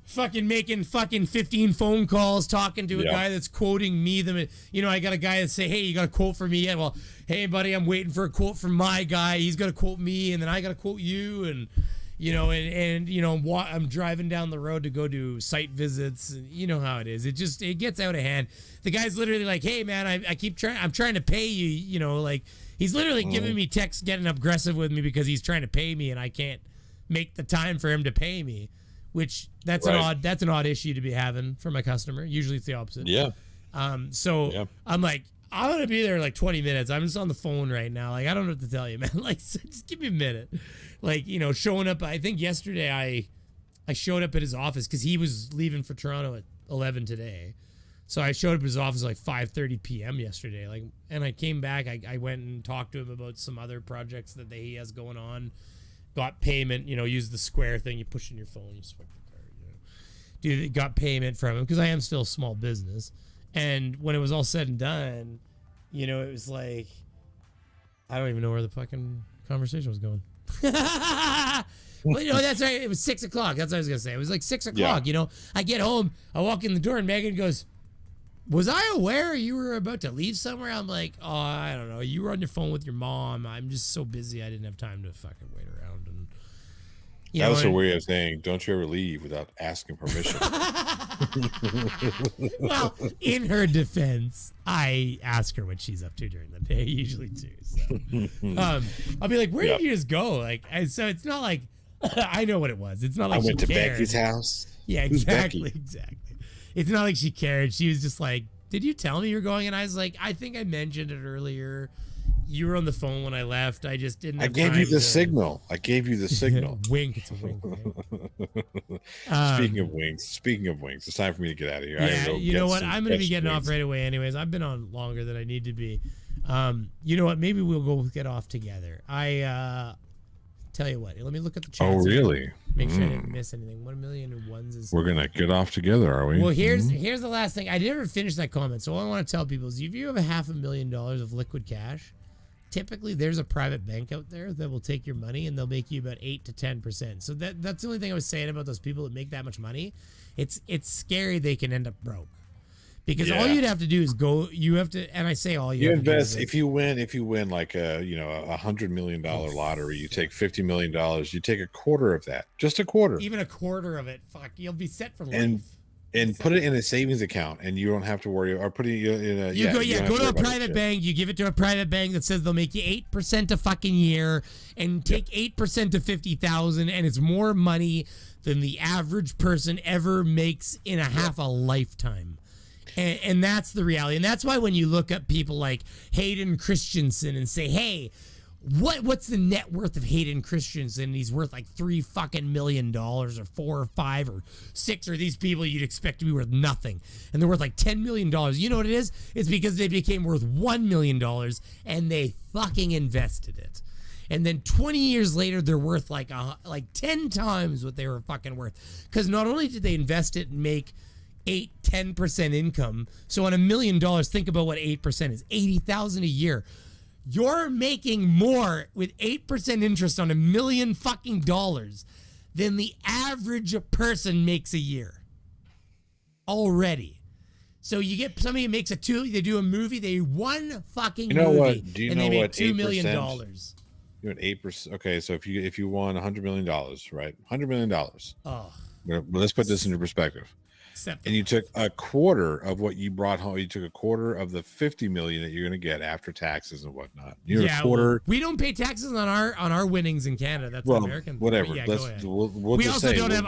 Speaker 12: fucking making fucking 15 phone calls, talking to a guy that's quoting me. I got a guy that say, hey, you got a quote for me yet? Well, hey, buddy, I'm waiting for a quote from my guy. He's got to quote me, and then I got to quote you. And I'm driving down the road to go do site visits. And you know how it is. It gets out of hand. The guy's literally like, hey man, I'm trying to pay you, he's literally giving me texts, getting aggressive with me because he's trying to pay me and I can't make the time for him to pay me, which that's an odd issue to be having for my customer. Usually it's the opposite. Yeah. I'm like, I'm going to be there in like 20 minutes. I'm just on the phone right now. Like, I don't know what to tell you, man. Like, just give me a minute. Like, showing up. I think yesterday I showed up at his office because he was leaving for Toronto at 11 today. So I showed up at his office like 5:30 p.m. yesterday. Like, and I came back. I went and talked to him about some other projects that he has going on. Got payment, use the Square thing. You push in your phone, you swipe the card. Got payment from him because I am still a small business. And when it was all said and done, it was like, I don't even know where the fucking conversation was going. Well, that's right. It was 6 o'clock. That's what I was going to say. It was like 6 o'clock. I get home, I walk in the door, and Megan goes, was I aware you were about to leave somewhere? I'm like, oh, I don't know. You were on your phone with your mom. I'm just so busy. I didn't have time to fucking wait around. And
Speaker 14: that was a way of saying, don't you ever leave without asking permission.
Speaker 12: Well, in her defense, I ask her what she's up to during the day, usually too. So, I'll be like, where did you just go? Like, so it's not like I know what it was. It's not like
Speaker 14: I went to
Speaker 12: cared.
Speaker 14: Becky's house.
Speaker 12: Yeah,
Speaker 14: Who's
Speaker 12: exactly,
Speaker 14: Becky?
Speaker 12: exactly. It's not like she cared. She was just like, did you tell me you were going? And I was like, I think I mentioned it earlier. You were on the phone when I left. I just didn't have
Speaker 14: I gave
Speaker 12: time
Speaker 14: you the
Speaker 12: to...
Speaker 14: signal. I gave you the signal.
Speaker 12: Wink. It's a wink. Right?
Speaker 14: Speaking of wings, it's time for me to get out of here.
Speaker 12: Yeah, you know what? I'm going to be getting off right away anyways. I've been on longer than I need to be. You know what? Maybe we'll go get off together. Tell you what. Let me look at the chat.
Speaker 14: Oh, really?
Speaker 12: Make sure I didn't miss anything. 1,000,001 is...
Speaker 14: We're going to get off together, are we?
Speaker 12: Well, here's the last thing. I never finished that comment. So what I want to tell people is if you have $500,000 of liquid cash, typically there's a private bank out there that will take your money and they'll make you about 8 to 10%. So that's the only thing I was saying about those people that make that much money. It's scary they can end up broke. Because all you'd have to do is go. You have to, and I say all you have
Speaker 14: invest.
Speaker 12: To do
Speaker 14: if you win like a $100 million lottery, you take $50 million. You take a quarter of that, just a quarter.
Speaker 12: Even a quarter of it, fuck, you'll be set for life.
Speaker 14: And put it in a savings account, and you don't have to worry. Or put it in a
Speaker 12: go to a private bank. You give it to a private bank that says they'll make you 8% a fucking year, and take 8% to 50,000, and it's more money than the average person ever makes in half a lifetime. And that's the reality. And that's why when you look at people like Hayden Christensen and say, hey, what's the net worth of Hayden Christensen? He's worth like $3 million or 4 or 5 or 6, or these people you'd expect to be worth nothing. And they're worth like $10 million. You know what it is? It's because they became worth $1 million and they fucking invested it. And then 20 years later, they're worth like 10 times what they were fucking worth. Because not only did they invest it and make 10% income. So on $1 million, think about what 8% is. 80,000 a year. You're making more with 8% interest on $1 million fucking dollars than the average person makes a year. Already. So you get somebody who makes they do a movie, they one fucking movie,
Speaker 14: what? Do you
Speaker 12: and
Speaker 14: know
Speaker 12: they make
Speaker 14: what
Speaker 12: $2 million.
Speaker 14: You're at 8%. Okay, so if you won $100 million, right? $100 million.
Speaker 12: Oh.
Speaker 14: let's put this into perspective. And you took a quarter of what you brought home. You took a quarter of the 50 million that you're going to get after taxes and whatnot. You're a quarter.
Speaker 12: Well, we don't pay taxes on our winnings in Canada. That's an American thing.
Speaker 14: Whatever.
Speaker 12: But yeah,
Speaker 14: Let's,
Speaker 12: go ahead.
Speaker 14: we'll
Speaker 12: we
Speaker 14: just
Speaker 12: also
Speaker 14: say,
Speaker 12: don't have.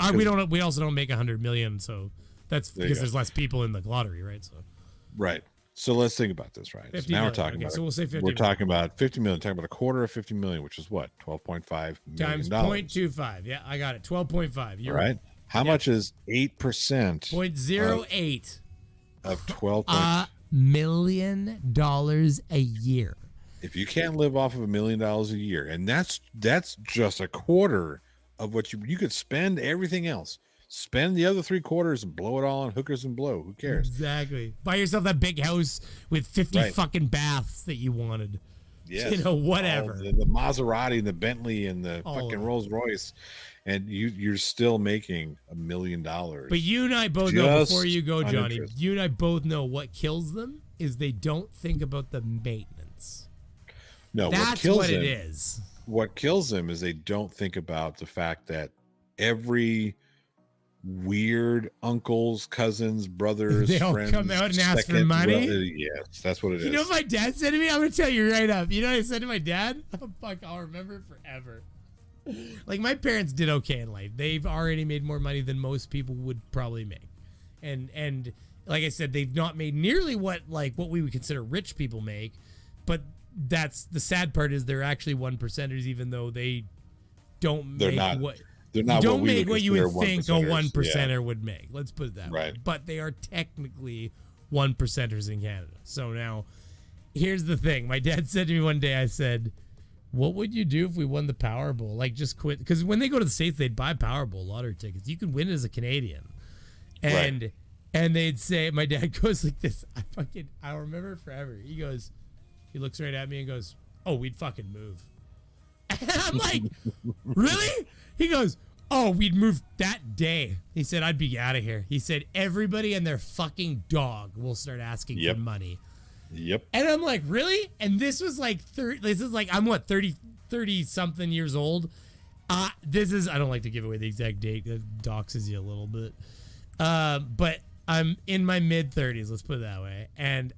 Speaker 12: We also don't make 100 million. So that's because there's less people in the lottery, right? So.
Speaker 14: Right. So let's think about this, right? So now we're talking about.
Speaker 12: So we'll say 50.
Speaker 14: We're talking about 50 million. Talking about a quarter of 50 million, which is what, 12.5
Speaker 12: times
Speaker 14: million.
Speaker 12: 0.25. Yeah, I got it. 12.5. You're
Speaker 14: right. How much is 8%?
Speaker 12: 0.08
Speaker 14: of 12
Speaker 12: million dollars a year.
Speaker 14: If you can't live off of $1 million a year, and that's just a quarter of what you could spend everything else. Spend the other 3 quarters and blow it all on hookers and blow. Who cares?
Speaker 12: Exactly. Buy yourself that big house with 50 fucking baths that you wanted.
Speaker 14: Yes.
Speaker 12: You know, whatever.
Speaker 14: The Maserati and the Bentley and the fucking Rolls Royce. And you're still making $1 million.
Speaker 12: But you and I both know, before you go, Johnny, you and I both know what kills them is they don't think about the maintenance.
Speaker 14: No,
Speaker 12: that's what it is.
Speaker 14: What kills them is they don't think about the fact that every weird uncles, cousins, brothers,
Speaker 12: they all
Speaker 14: friends,
Speaker 12: come out and ask for money.
Speaker 14: Yes, that's what it is.
Speaker 12: You know what my dad said to me? I'm gonna tell you right up. You know what I said to my dad? Oh, fuck, I'll remember it forever. Like, my parents did okay in life. They've already made more money than most people would probably make, and like I said, they've not made nearly what we would consider rich people make. But that's the sad part, is they're actually 1%ers, even though they don't make what you would think a 1%er would make. Let's put it that way. But they are technically 1%ers in Canada. So now, here's the thing. My dad said to me one day, I said, what would you do if we won the Powerball? Like, just quit. Because when they go to the States, they'd buy Powerball lottery tickets. You can win as a Canadian. And they'd say, my dad goes like this. I'll remember it forever. He looks right at me and goes, oh, we'd fucking move. And I'm like, really? He goes, oh, we'd move that day. He said, I'd be out of here. He said, everybody and their fucking dog will start asking for money.
Speaker 14: Yep.
Speaker 12: And I'm like, really? And this was like I'm what, 30 something years old. I don't like to give away the exact date. It doxes you a little bit. But I'm in my mid 30s, let's put it that way. And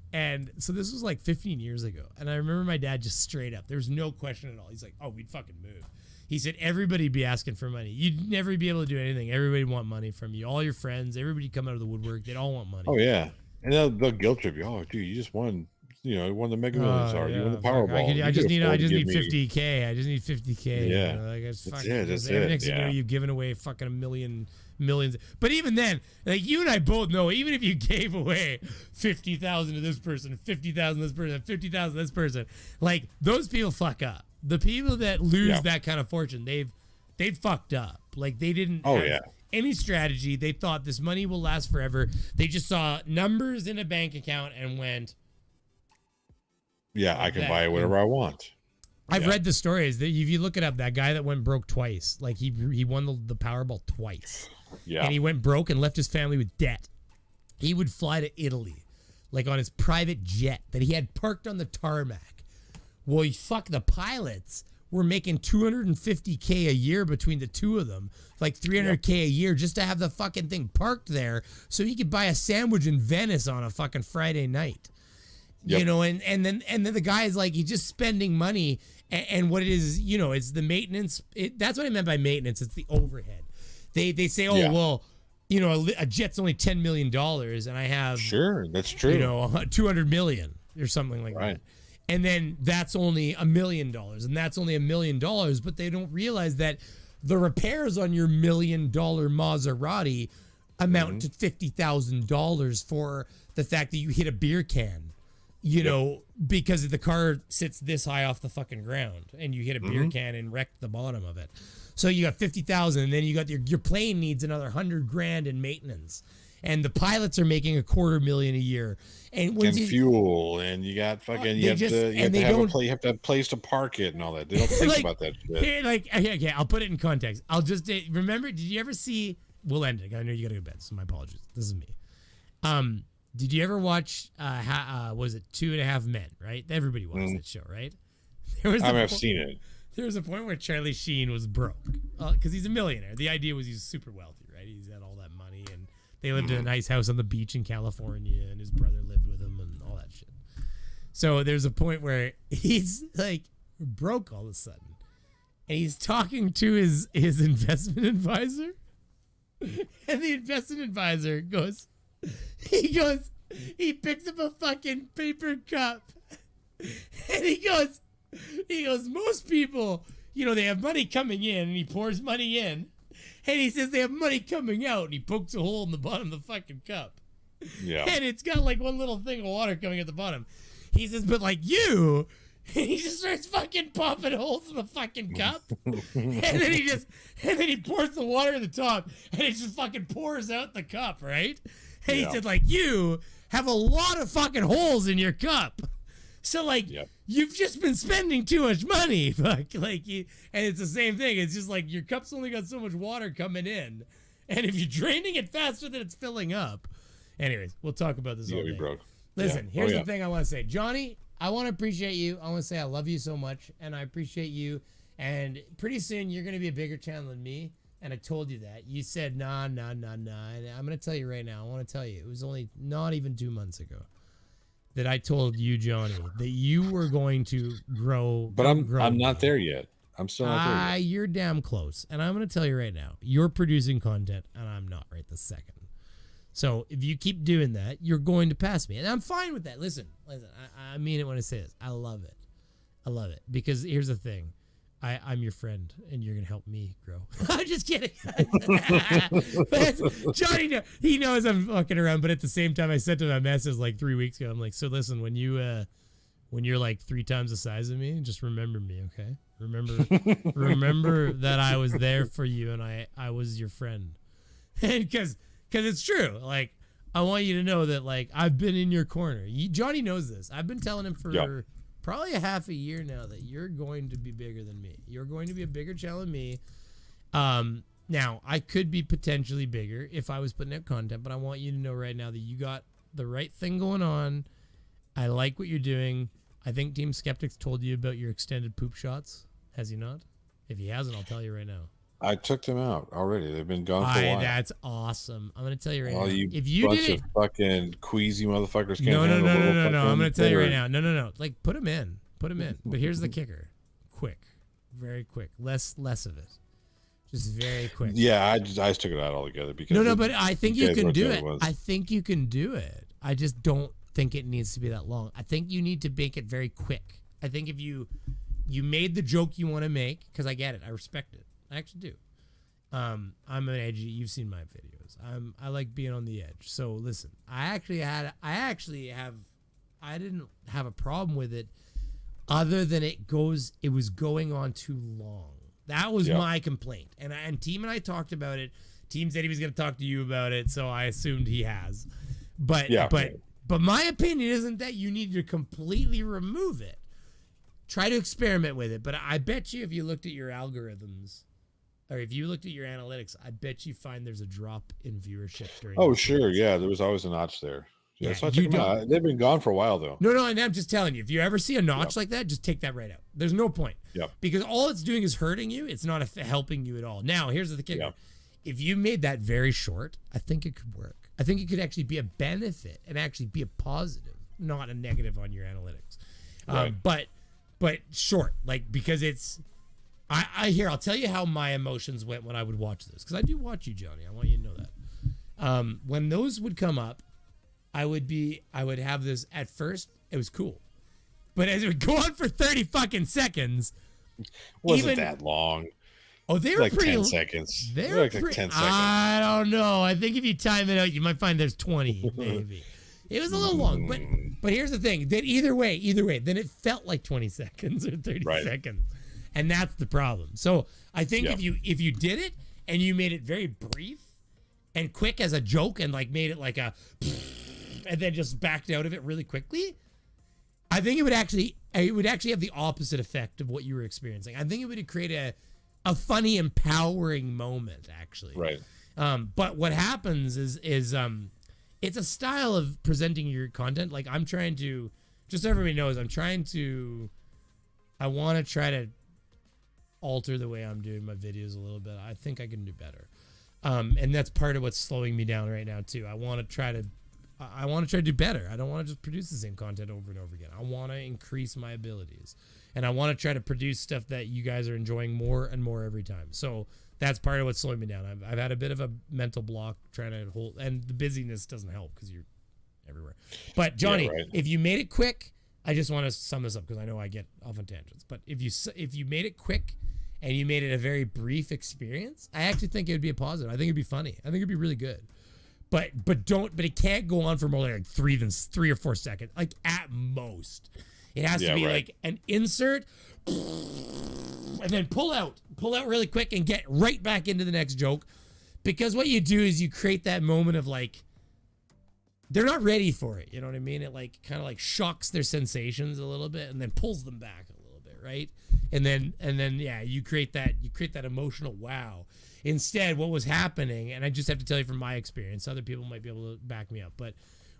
Speaker 12: so this was like 15 years ago. And I remember my dad just straight up, there was no question at all. He's like, oh, we'd fucking move. He said, everybody'd be asking for money. You'd never be able to do anything. Everybody want money from you. All your friends, everybody come out of the woodwork. They'd all want money.
Speaker 14: Oh, yeah. And they'll guilt trip you. Oh, dude, you just won. Won the Mega Millions, or you won the Powerball.
Speaker 12: I just need 50K. I just need 50K.
Speaker 14: Yeah,
Speaker 12: that's
Speaker 14: it.
Speaker 12: Next thing you know, you've given away fucking millions. But even then, like, you and I both know, even if you gave away 50,000 to this person, 50,000 to this person, 50,000 to this person, like, those people fuck up. The people that lose that kind of fortune, they've fucked up. Like, they didn't. Any strategy. They thought this money will last forever. They just saw numbers in a bank account and went,
Speaker 14: I can buy whatever I want.
Speaker 12: I've read the stories that if you look it up, that guy that went broke twice, like he won the Powerball twice. Yeah. And he went broke and left his family with debt. He would fly to Italy, like on his private jet that he had parked on the tarmac. Well, the pilots were making $250K a year between the two of them, like $300K a year, just to have the fucking thing parked there so he could buy a sandwich in Venice on a fucking Friday night. You know, and then the guy is like, he's just spending money, and what it is, it's the maintenance. That's what I meant by maintenance. It's the overhead. They say, well, a jet's only $10 million, and I have
Speaker 14: that's true.
Speaker 12: $200 million or something like that. And then that's only $1 million, and that's only $1 million, but they don't realize that the repairs on your $1 million Maserati amount to $50,000 for the fact that you hit a beer can. Because the car sits this high off the fucking ground, and you hit a beer can and wrecked the bottom of it. So you got 50,000, and then you got your plane needs another $100,000 in maintenance, and the pilots are making $250,000 a year, and
Speaker 14: fuel, and you got fucking you have to have a place to park it and all that. They don't think about that shit.
Speaker 12: Okay, I'll put it in context. I'll just remember. Did you ever see? We'll end it. I know you got to go to bed, so my apologies. This is me. Did you ever watch, was it 2.5 Men, right? Everybody watched that show, right?
Speaker 14: I've seen it.
Speaker 12: There was a point where Charlie Sheen was broke because he's a millionaire. The idea was he's super wealthy, right? right? He's had all that money, and they lived in a nice house on the beach in California, and his brother lived with him and all that shit. So there's a point where he's like broke all of a sudden, and he's talking to his investment advisor, and the investment advisor he picks up a fucking paper cup, and he goes, most people, they have money coming in, and he pours money in, and he says they have money coming out, and he pokes a hole in the bottom of the fucking cup.
Speaker 14: Yeah.
Speaker 12: And it's got like one little thing of water coming at the bottom. He says, but like you, and he just starts fucking popping holes in the fucking cup. and then he pours the water in the top, and it just fucking pours out the cup, right? And he said, like, you have a lot of fucking holes in your cup. So, like, you've just been spending too much money. And it's the same thing. It's just like your cup's only got so much water coming in. And if you're draining it faster than it's filling up. Anyways, we'll talk about this all day.
Speaker 14: Broke.
Speaker 12: Listen, here's the thing I want to say. Johnny, I want to appreciate you. I want to say I love you so much, and I appreciate you. And pretty soon, you're going to be a bigger channel than me. And I told you that. You said, nah. And I'm going to tell you right now. I want to tell you. It was only not even 2 months ago that I told you, Johnny, that you were going to grow.
Speaker 14: But I'm not there yet. I'm still not there yet.
Speaker 12: You're damn close. And I'm going to tell you right now. You're producing content, and I'm not right this second. So if you keep doing that, you're going to pass me. And I'm fine with that. Listen, I mean it when I say this. I love it. I love it. Because here's the thing. I'm your friend, and you're going to help me grow. I'm just kidding. Johnny, he knows I'm fucking around, but at the same time, I sent him a message like 3 weeks ago. I'm like, so listen, when you're like 3 times the size of me, just remember me, okay? Remember that I was there for you, and I was your friend. And because it's true. Like, I want you to know that, like, I've been in your corner. Johnny knows this. I've been telling him for probably a half a year now that you're going to be bigger than me. You're going to be a bigger channel than me. Now, I could be potentially bigger if I was putting out content, but I want you to know right now that you got the right thing going on. I like what you're doing. I think Team Skeptics told you about your extended poop shots. Has he not? If he hasn't, I'll tell you right now.
Speaker 14: I took them out already. They've been gone for a while.
Speaker 12: That's awesome. I'm going to tell you right now.
Speaker 14: If you bunch of fucking queasy motherfuckers can't handle
Speaker 12: No. I'm going to tell you right now. No. Like, put them in. But here's the kicker. Quick. Very quick. Less of it. Just very quick.
Speaker 14: Yeah, I just took it out altogether because
Speaker 12: No, but I think you can do it. I think you can do it. I just don't think it needs to be that long. I think you need to make it very quick. I think if you made the joke you want to make, because I get it. I respect it. I actually do. I'm an edgy. You've seen my videos. I like being on the edge. So listen, I didn't have a problem with it, other than it was going on too long. That was my complaint. And Team and I talked about it. Team said he was going to talk to you about it, so I assumed he has. But my opinion isn't that you need to completely remove it. Try to experiment with it. But I bet you if you looked at your algorithms, or if you looked at your analytics, I bet you find there's a drop in viewership during.
Speaker 14: Oh, sure. Yeah, there was always a notch there. Yeah, so I took them out. They've been gone for a while, though.
Speaker 12: No, and I'm just telling you, if you ever see a notch like that, just take that right out. There's no point.
Speaker 14: Yeah.
Speaker 12: Because all it's doing is hurting you. It's not helping you at all. Now, here's the kicker. If you made that very short, I think it could work. I think it could actually be a benefit and actually be a positive, not a negative on your analytics.
Speaker 14: Right.
Speaker 12: But short, like, because it's. I'll tell you how my emotions went when I would watch this, because I do watch you, Johnny. I want you to know that. When those would come up, I would have this. At first, it was cool, but as it would go on for 30 fucking seconds,
Speaker 14: wasn't that long.
Speaker 12: Oh, they were
Speaker 14: like
Speaker 12: pretty
Speaker 14: 10 seconds.
Speaker 12: They were
Speaker 14: like 10 seconds.
Speaker 12: I don't know. I think if you time it out, you might find there's 20 maybe. It was a little long, but here's the thing. That either way, then it felt like 20 seconds or 30 seconds. And that's the problem. So I think if you did it and you made it very brief and quick as a joke and like made it like a and then just backed out of it really quickly, I think it would actually have the opposite effect of what you were experiencing. I think it would create a funny, empowering moment, actually.
Speaker 14: Right.
Speaker 12: But what happens is it's a style of presenting your content. Like I'm trying to, just so everybody knows, I want to try to alter the way I'm doing my videos a little bit. I think I can do better. And that's part of what's slowing me down right now too. I want to try to do better. I don't want to just produce the same content over and over again. I want to increase my abilities, and I want to try to produce stuff that you guys are enjoying more and more every time. So that's part of what's slowing me down. I've had a bit of a mental block trying to hold, and the busyness doesn't help because you're everywhere. But Johnny, if you made it quick, I just want to sum this up because I know I get off on tangents. But if you made it quick and you made it a very brief experience, I actually think it would be a positive. I think it'd be funny. I think it'd be really good. But it can't go on for more like 3 or 4 seconds. Like at most, it has to be like an insert, and then pull out really quick and get right back into the next joke. Because what you do is you create that moment of like, they're not ready for it. You know what I mean? It like kind of like shocks their sensations a little bit and then pulls them back a little bit, right? And then yeah, you create that emotional wow. Instead, what was happening, and I just have to tell you from my experience, other people might be able to back me up, but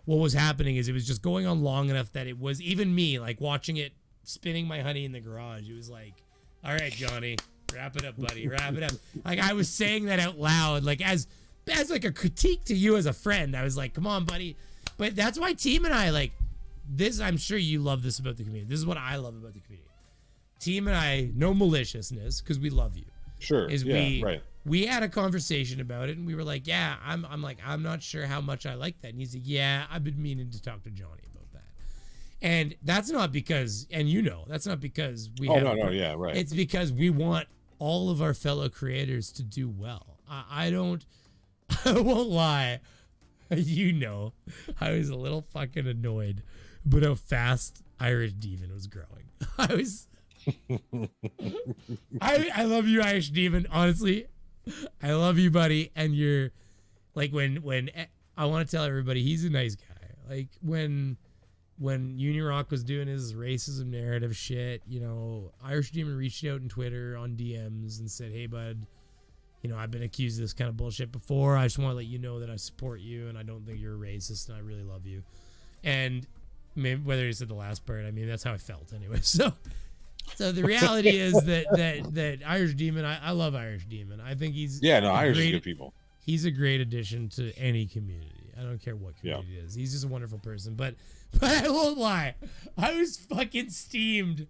Speaker 12: what was happening is it was just going on long enough that it was even me, like watching it, spinning my honey in the garage. It was like, all right, Johnny, wrap it up, buddy, wrap it up. Like I was saying that out loud, like as like a critique to you as a friend. I was like, come on, buddy. But that's why Team and I like this. I'm sure you love this about the community. This is what I love about the community. Team and I, no maliciousness, because we love you.
Speaker 14: Sure.
Speaker 12: We had a conversation about it, and we were like, yeah, I'm not sure how much I like that. And he's like, yeah, I've been meaning to talk to Johnny about that. And that's not because, and that's not because we It's because we want all of our fellow creators to do well. I won't lie. I was a little fucking annoyed, but how fast Irish Demon was growing. I love you, Irish Demon. Honestly, I love you, buddy. And you're like, when I want to tell everybody, he's a nice guy. Like when Unirock was doing his racism narrative shit, Irish Demon reached out on Twitter on DMs and said, hey, bud, I've been accused of this kind of bullshit before. I just want to let you know that I support you and I don't think you're a racist and I really love you. And maybe whether he said the last part, I mean, that's how I felt anyway. So the reality is that Irish Demon, I love Irish Demon. I think he's
Speaker 14: Irish is good people.
Speaker 12: He's a great addition to any community. I don't care what community it is. He's just a wonderful person. But I won't lie, I was fucking steamed.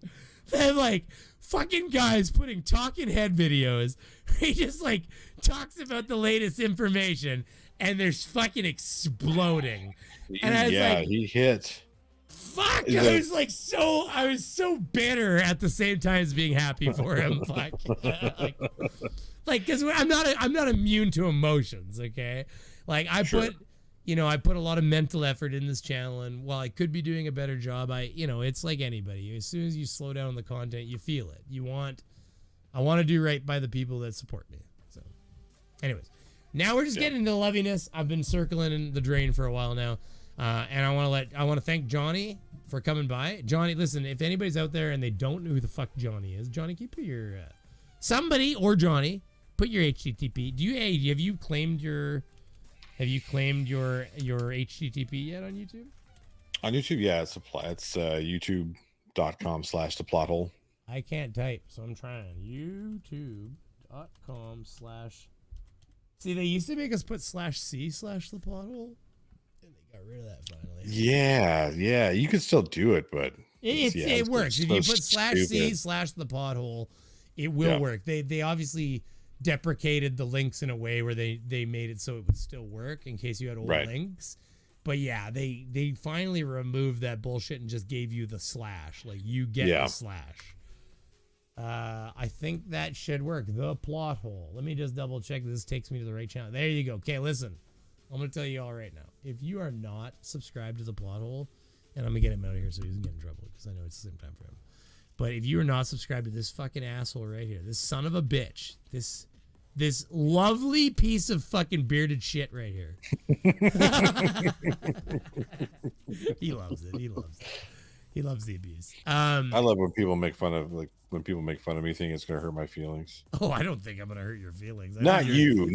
Speaker 12: That like fucking guys putting talking head videos. He just like talks about the latest information and there's fucking exploding. And I was like,
Speaker 14: he hit.
Speaker 12: Fuck! I was so bitter at the same time as being happy for him. Fuck. like, because I'm not immune to emotions. Okay, like I put a lot of mental effort in this channel, and while I could be doing a better job, it's like anybody. As soon as you slow down the content, you feel it. I want to do right by the people that support me. So, anyways, now we're just getting into the loviness. I've been circling in the drain for a while now. And I want to thank Johnny for coming by. Johnny, listen, if anybody's out there and they don't know who the fuck Johnny is, Johnny, can you put your somebody or Johnny put your HTTP? Have you claimed your HTTP yet on YouTube?
Speaker 14: On YouTube, yeah, it's youtube.com/thePlotHole.
Speaker 12: I can't type, so I'm trying. youtube.com/ See, they used to make us put /C/thePlotHole. Got rid of that finally.
Speaker 14: Yeah, you could still do it, but
Speaker 12: it works. If you put /C/thePlotHole, it will work. They obviously deprecated the links in a way where they made it so it would still work in case you had old links. But yeah, they finally removed that bullshit and just gave you the /. Like you get the /. I think that should work. The plot hole. Let me just double check this takes me to the right channel. There you go. Okay, listen. I'm going to tell you all right now. If you are not subscribed to the plot hole, and I'm going to get him out of here so he doesn't get in trouble because I know it's the same time for him. But if you are not subscribed to this fucking asshole right here, this son of a bitch, this lovely piece of fucking bearded shit right here. He loves it. He loves the abuse.
Speaker 14: I love when people make fun of me thinking it's gonna hurt my feelings.
Speaker 12: Oh, I don't think I'm gonna hurt your feelings.
Speaker 14: Not you.
Speaker 12: Oh,
Speaker 14: I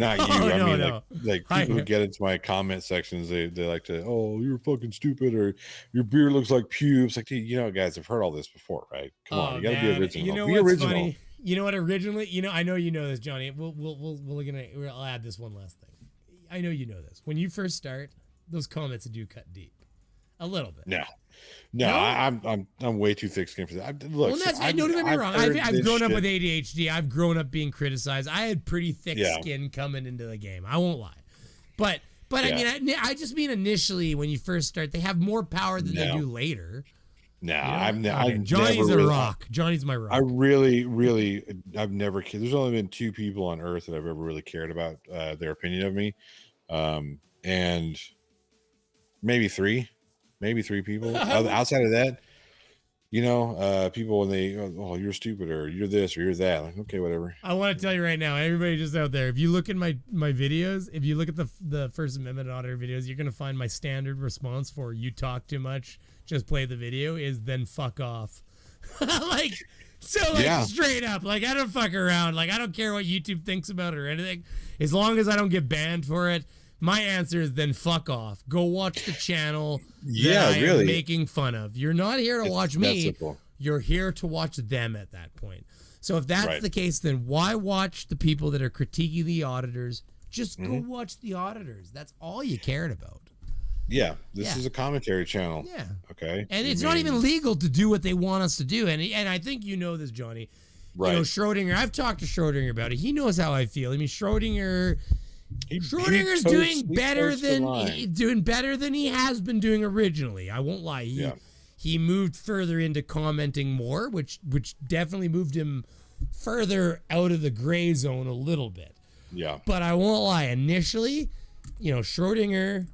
Speaker 14: mean,
Speaker 12: no.
Speaker 14: like people who get into my comment sections, they like to, oh, you're fucking stupid, or your beard looks like pubes. Like, dude, guys, I've heard all this before, right? Come on, you gotta be original.
Speaker 12: You know
Speaker 14: be
Speaker 12: what's
Speaker 14: original.
Speaker 12: funny? You know what? Originally, I know you know this, Johnny. I'll add this one last thing. I know you know this. When you first start, those comments do cut deep, a little bit.
Speaker 14: No, I'm way too thick-skinned for that. Look,
Speaker 12: Well, that's don't get me wrong. I've grown up with ADHD. I've grown up being criticized. I had pretty thick skin coming into the game. I won't lie, but I mean, I just mean initially when you first start, they have more power than they do later.
Speaker 14: No,
Speaker 12: Johnny's a rock. Johnny's my rock.
Speaker 14: I really, I've never. There's only been 2 people on Earth that I've ever really cared about their opinion of me, and maybe 3 people. Outside of that, people when they, oh, you're stupid or you're this or you're that. Like, okay, whatever.
Speaker 12: I want to tell you right now, everybody just out there, if you look at my videos, if you look at the First Amendment auditor videos, you're gonna find my standard response for "you talk too much, just play the video" is "then fuck off." Straight up, I don't fuck around. I don't care what YouTube thinks about it or anything, as long as I don't get banned for it. My answer is then fuck off. Go watch the channel that I am making fun of. You're not here to watch me. You're here to watch them at that point. So if that's the case, then why watch the people that are critiquing the auditors? Just go watch the auditors. That's all you cared about.
Speaker 14: Yeah, this is a commentary channel.
Speaker 12: Yeah.
Speaker 14: Okay.
Speaker 12: And it's not even legal to do what they want us to do. And I think you know this, Johnny.
Speaker 14: Right.
Speaker 12: Schrodinger, I've talked to Schrodinger about it. He knows how I feel. I mean, Schrodinger's doing better than he has been doing originally. I won't lie. He moved further into commenting more, which definitely moved him further out of the gray zone a little bit.
Speaker 14: Yeah.
Speaker 12: But I won't lie. Initially, Schrodinger,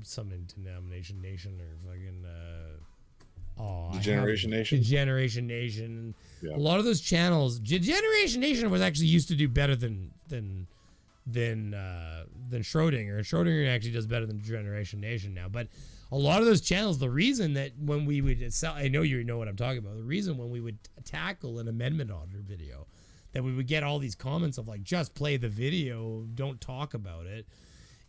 Speaker 12: something denomination nation or fucking
Speaker 14: Degeneration Nation.
Speaker 12: Degeneration Nation. Yeah. A lot of those channels, Degeneration Nation was actually used to do better than Schrodinger. Schrodinger actually does better than Degeneration Nation now. But a lot of those channels, the reason that when we would I know you know what I'm talking about. The reason when we would tackle an amendment auditor video, that we would get all these comments of just play the video, don't talk about it,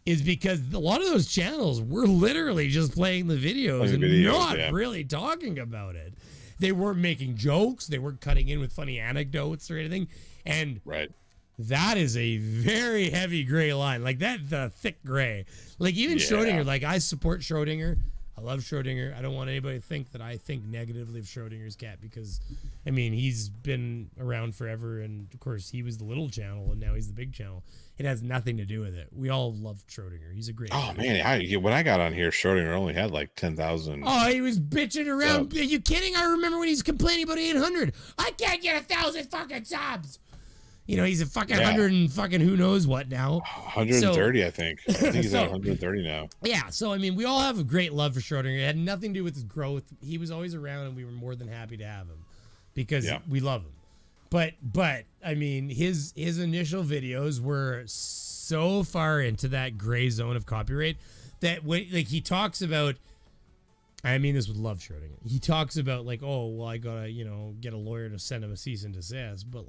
Speaker 12: is because a lot of those channels were literally just playing the videos not really talking about it. They weren't making jokes. They weren't cutting in with funny anecdotes or anything. And that is a very heavy gray line. The thick gray. Even Schrodinger, I support Schrodinger. I love Schrodinger. I don't want anybody to think that I think negatively of Schrodinger's cat because, I mean, he's been around forever. And, of course, he was the little channel and now he's the big channel. It has nothing to do with it. We all love Schrodinger. He's a great guy.
Speaker 14: Man, when I got on here, Schrodinger only had 10,000.
Speaker 12: Oh, he was bitching around. Subs. Are you kidding? I remember when he was complaining about 800. I can't get 1,000 fucking subs. He's a fucking 100 and fucking who knows what now.
Speaker 14: 130, I think. I think he's at 130 now.
Speaker 12: Yeah, so, I mean, we all have a great love for Schrodinger. It had nothing to do with his growth. He was always around, and we were more than happy to have him because we love him. But I mean, his initial videos were so far into that gray zone of copyright that when he talks about, I mean this with love Schrodinger. He talks about I gotta get a lawyer to send him a cease and desist. But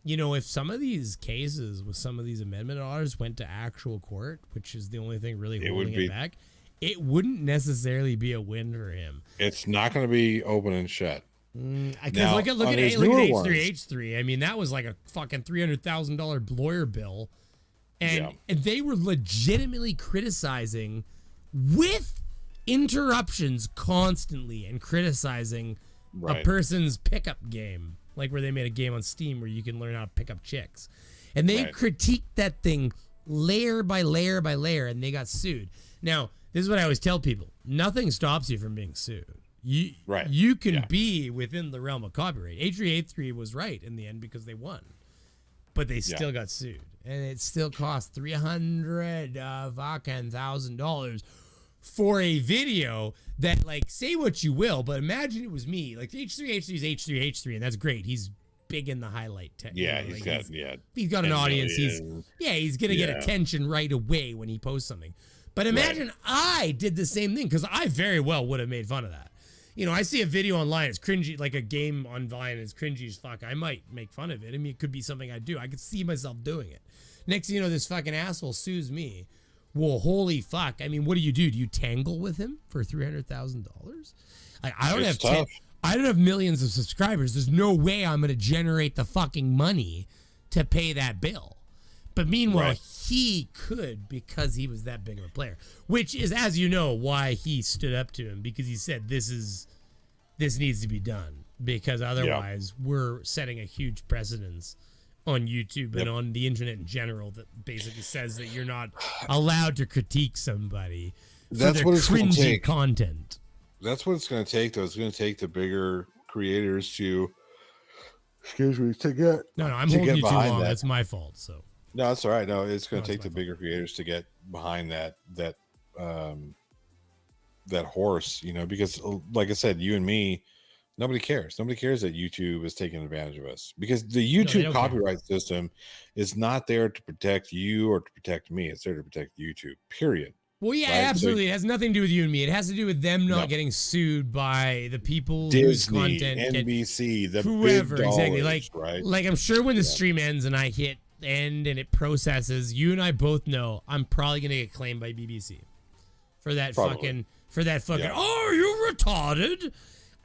Speaker 12: if some of these cases with some of these amendment orders went to actual court, which is the only thing really holding it back, it wouldn't necessarily be a win for him.
Speaker 14: It's not going to be open and shut.
Speaker 12: Because look at H3H3. I mean, that was like a fucking $300,000 lawyer bill, and they were legitimately criticizing with interruptions constantly and criticizing a person's pickup game, where they made a game on Steam where you can learn how to pick up chicks, and they critiqued that thing layer by layer by layer, and they got sued. Now, this is what I always tell people: nothing stops you from being sued. You can be within the realm of copyright. H3H3 was right in the end because they won, but they still got sued, and it still cost $300,000 for a video that, say what you will, but imagine it was me. H3H3 is H3H3, and that's great. He's big in the highlight tech.
Speaker 14: He's
Speaker 12: got an audience. He's gonna get attention right away when he posts something. But imagine I did the same thing, because I very well would have made fun of that. I see a video online, it's cringy, a game online, it's cringy as fuck. I might make fun of it. I mean, it could be something I do. I could see myself doing it. Next thing you know, this fucking asshole sues me. Well, holy fuck. I mean, what do? Do you tangle with him for $300,000? I I don't have millions of subscribers. There's no way I'm going to generate the fucking money to pay that bill. But meanwhile, he could because he was that big of a player, which is, as you know, why he stood up to him, because he said this needs to be done, because otherwise we're setting a huge precedence on YouTube and on the internet in general that basically says that you're not allowed to critique somebody for their cringy content.
Speaker 14: That's what it's going to take, though. It's going to take the bigger creators to, to get.
Speaker 12: No, I'm holding you too long. That's my fault. So.
Speaker 14: No, that's all right. No, it's going to take the bigger creators to get behind that horse, because like I said, you and me, nobody cares. Nobody cares that YouTube is taking advantage of us, because the YouTube copyright system is not there to protect you or to protect me. It's there to protect YouTube, period.
Speaker 12: Well, yeah, absolutely. It has nothing to do with you and me. It has to do with them not getting sued by the people whose content,
Speaker 14: NBC, the
Speaker 12: whoever,
Speaker 14: big dollars,
Speaker 12: exactly. Like I'm sure when the stream ends and I hit end and it processes, you and I both know I'm probably gonna get claimed by BBC for that fucking oh, you retarded.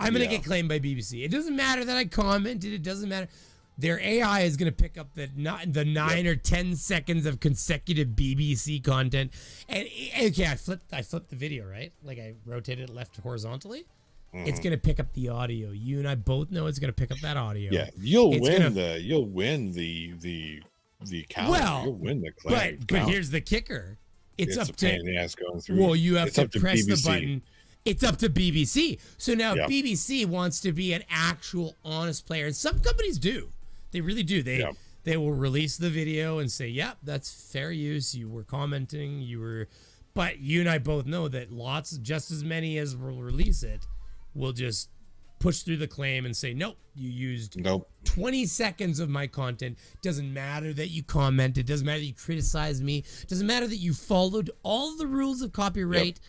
Speaker 12: I'm gonna get claimed by BBC. It doesn't matter that I commented. It doesn't matter. Their AI is gonna pick up the 9 or 10 seconds of consecutive BBC content. And okay, I flipped the video, right? Like I rotated it left horizontally. It's gonna pick up the audio. You and I both know it's gonna pick up that audio.
Speaker 14: Yeah, you'll win the count.
Speaker 12: Well,
Speaker 14: you'll win the claim.
Speaker 12: But here's the kicker. It's up
Speaker 14: a
Speaker 12: to
Speaker 14: pain in the ass going through.
Speaker 12: Well, you have to press
Speaker 14: BBC.
Speaker 12: the button. It's up to BBC. So now if BBC wants to be an actual honest player, and some companies do. They really do. They will release the video and say, "Yep, that's fair use. You were commenting. But you and I both know that just as many as will release it, will just push through the claim and say, nope, you used 20 seconds of my content. Doesn't matter that you commented. Doesn't matter that you criticized me. Doesn't matter that you followed all the rules of copyright.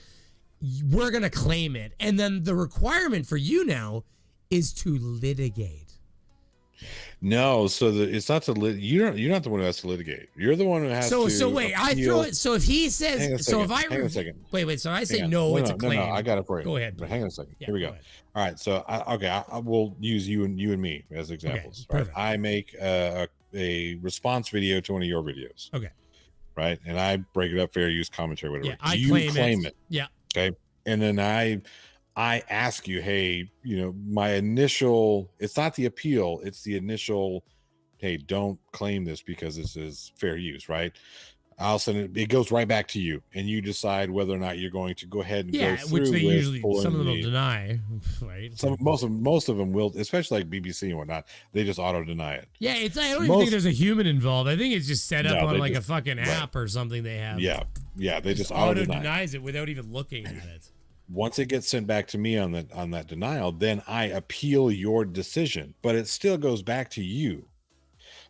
Speaker 12: We're going to claim it." And then the requirement for you now is to litigate.
Speaker 14: No, so it's not you're not the one who has to litigate. You're the one who has to.
Speaker 12: So wait, I throw it. So if he says,
Speaker 14: hang on a second.
Speaker 12: Wait. So I say no, it's a claim.
Speaker 14: No, I got it for you.
Speaker 12: Go ahead.
Speaker 14: But hang on a second. Here we go. All right. So I will use you and me as examples.
Speaker 12: Okay,
Speaker 14: right? I make a response video to one of your videos.
Speaker 12: Okay.
Speaker 14: Right, and I break it up, fair use, commentary, whatever.
Speaker 12: Yeah,
Speaker 14: you claim it.
Speaker 12: Yeah.
Speaker 14: Okay, and then I ask you, hey, my initial, it's not the appeal, it's the initial, hey, don't claim this because this is fair use, right? I'll send it goes right back to you, and you decide whether or not you're going to go ahead and go through
Speaker 12: which they
Speaker 14: with
Speaker 12: usually, some of them will deny, right?
Speaker 14: Most of them will, especially like BBC and whatnot, they just auto deny it.
Speaker 12: Yeah, I don't even think there's a human involved. I think it's just set up on like a fucking app or something they have.
Speaker 14: Yeah, they just
Speaker 12: auto denies it without even looking at it.
Speaker 14: Once it gets sent back to me on that denial, then I appeal your decision, but it still goes back to you.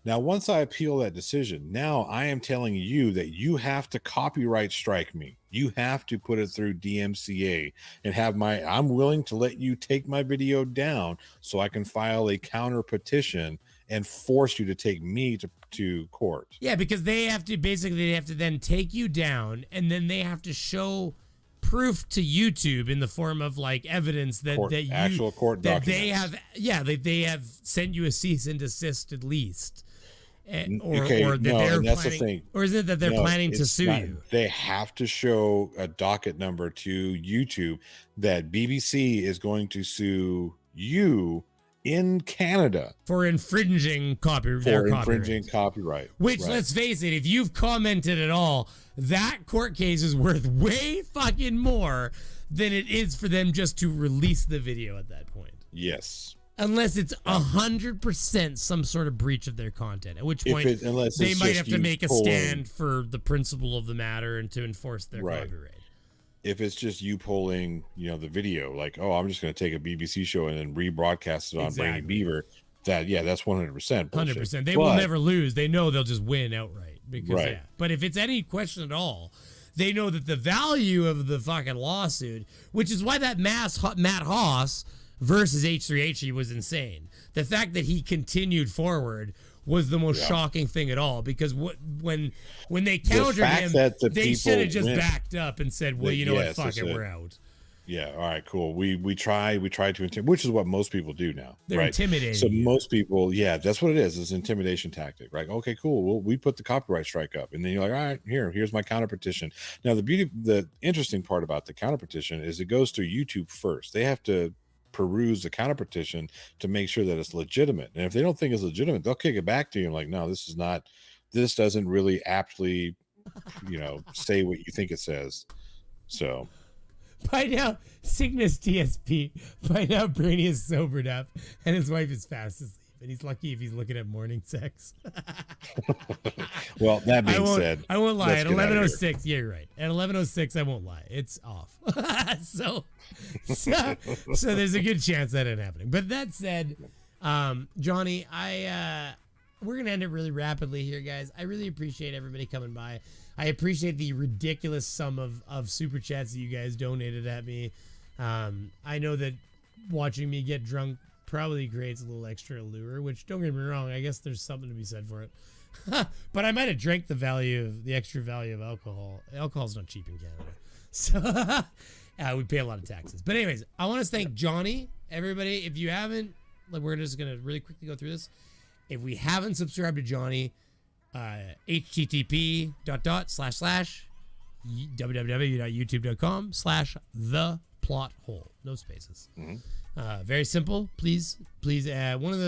Speaker 14: Now, once I appeal that decision, now I am telling you that you have to copyright strike me. You have to put it through DMCA and I'm willing to let you take my video down so I can file a counter petition and force you to take me to court.
Speaker 12: Yeah, because they have to then take you down, and then they have to show proof to YouTube in the form of like evidence that
Speaker 14: actual court documents.
Speaker 12: They have sent you a cease and desist at least. Or is it that they're planning to sue you?
Speaker 14: They have to show a docket number to YouTube that BBC is going to sue you in Canada
Speaker 12: for infringing copyright. Which, let's face it, if you've commented at all, that court case is worth way fucking more than it is for them just to release the video at that point.
Speaker 14: Yes.
Speaker 12: Unless it's 100% some sort of breach of their content, at which point they might have to make a stand for the principle of the matter and to enforce their copyright.
Speaker 14: If it's just you pulling, the video, like, oh, I'm just going to take a BBC show and then rebroadcast it on Brainy Beaver, that's 100%.
Speaker 12: 100%. They will never lose. They know they'll just win outright. But if it's any question at all, they know that the value of the fucking lawsuit, which is why that Matt Haas versus H3H was insane. The fact that he continued forward was the most shocking thing at all, because when they countered him, they should have just backed up and said, well, you know what, fuck it, we're out.
Speaker 14: Yeah. All right. Cool. We try to intimidate, which is what most people do now.
Speaker 12: They're
Speaker 14: right?
Speaker 12: intimidating
Speaker 14: So
Speaker 12: you.
Speaker 14: most people, yeah, that's what it is. It's an intimidation tactic, right? Okay, cool. Well, we put the copyright strike up, and then you're like, all right, here's my counter petition. Now, the interesting part about the counter petition is it goes through YouTube first. They have to peruse the counter petition to make sure that it's legitimate. And if they don't think it's legitimate, they'll kick it back to you and like, no, this is not. This doesn't really aptly, say what you think it says. So.
Speaker 12: By now, Cygnus TSP. By now, Brainy is sobered up, and his wife is fast asleep. And he's lucky if he's looking at morning sex.
Speaker 14: Well, that being said,
Speaker 12: I won't lie.
Speaker 14: let's
Speaker 12: At
Speaker 14: get out of
Speaker 12: 11:06, yeah, you're right. At 11:06, I won't lie. It's off. so there's a good chance that ain't happening. But that said, Johnny, we're gonna end it really rapidly here, guys. I really appreciate everybody coming by. I appreciate the ridiculous sum of super chats that you guys donated at me. I know that watching me get drunk probably creates a little extra allure, which, don't get me wrong, I guess there's something to be said for it. But I might have drank the extra value of alcohol. Alcohol's not cheap in Canada. So we pay a lot of taxes. But anyways, I want to thank Johnny. Everybody, if you haven't, we're just going to really quickly go through this. If we haven't subscribed to Johnny, http://www.youtube.com/theplothole. No spaces. Very simple. Please, one of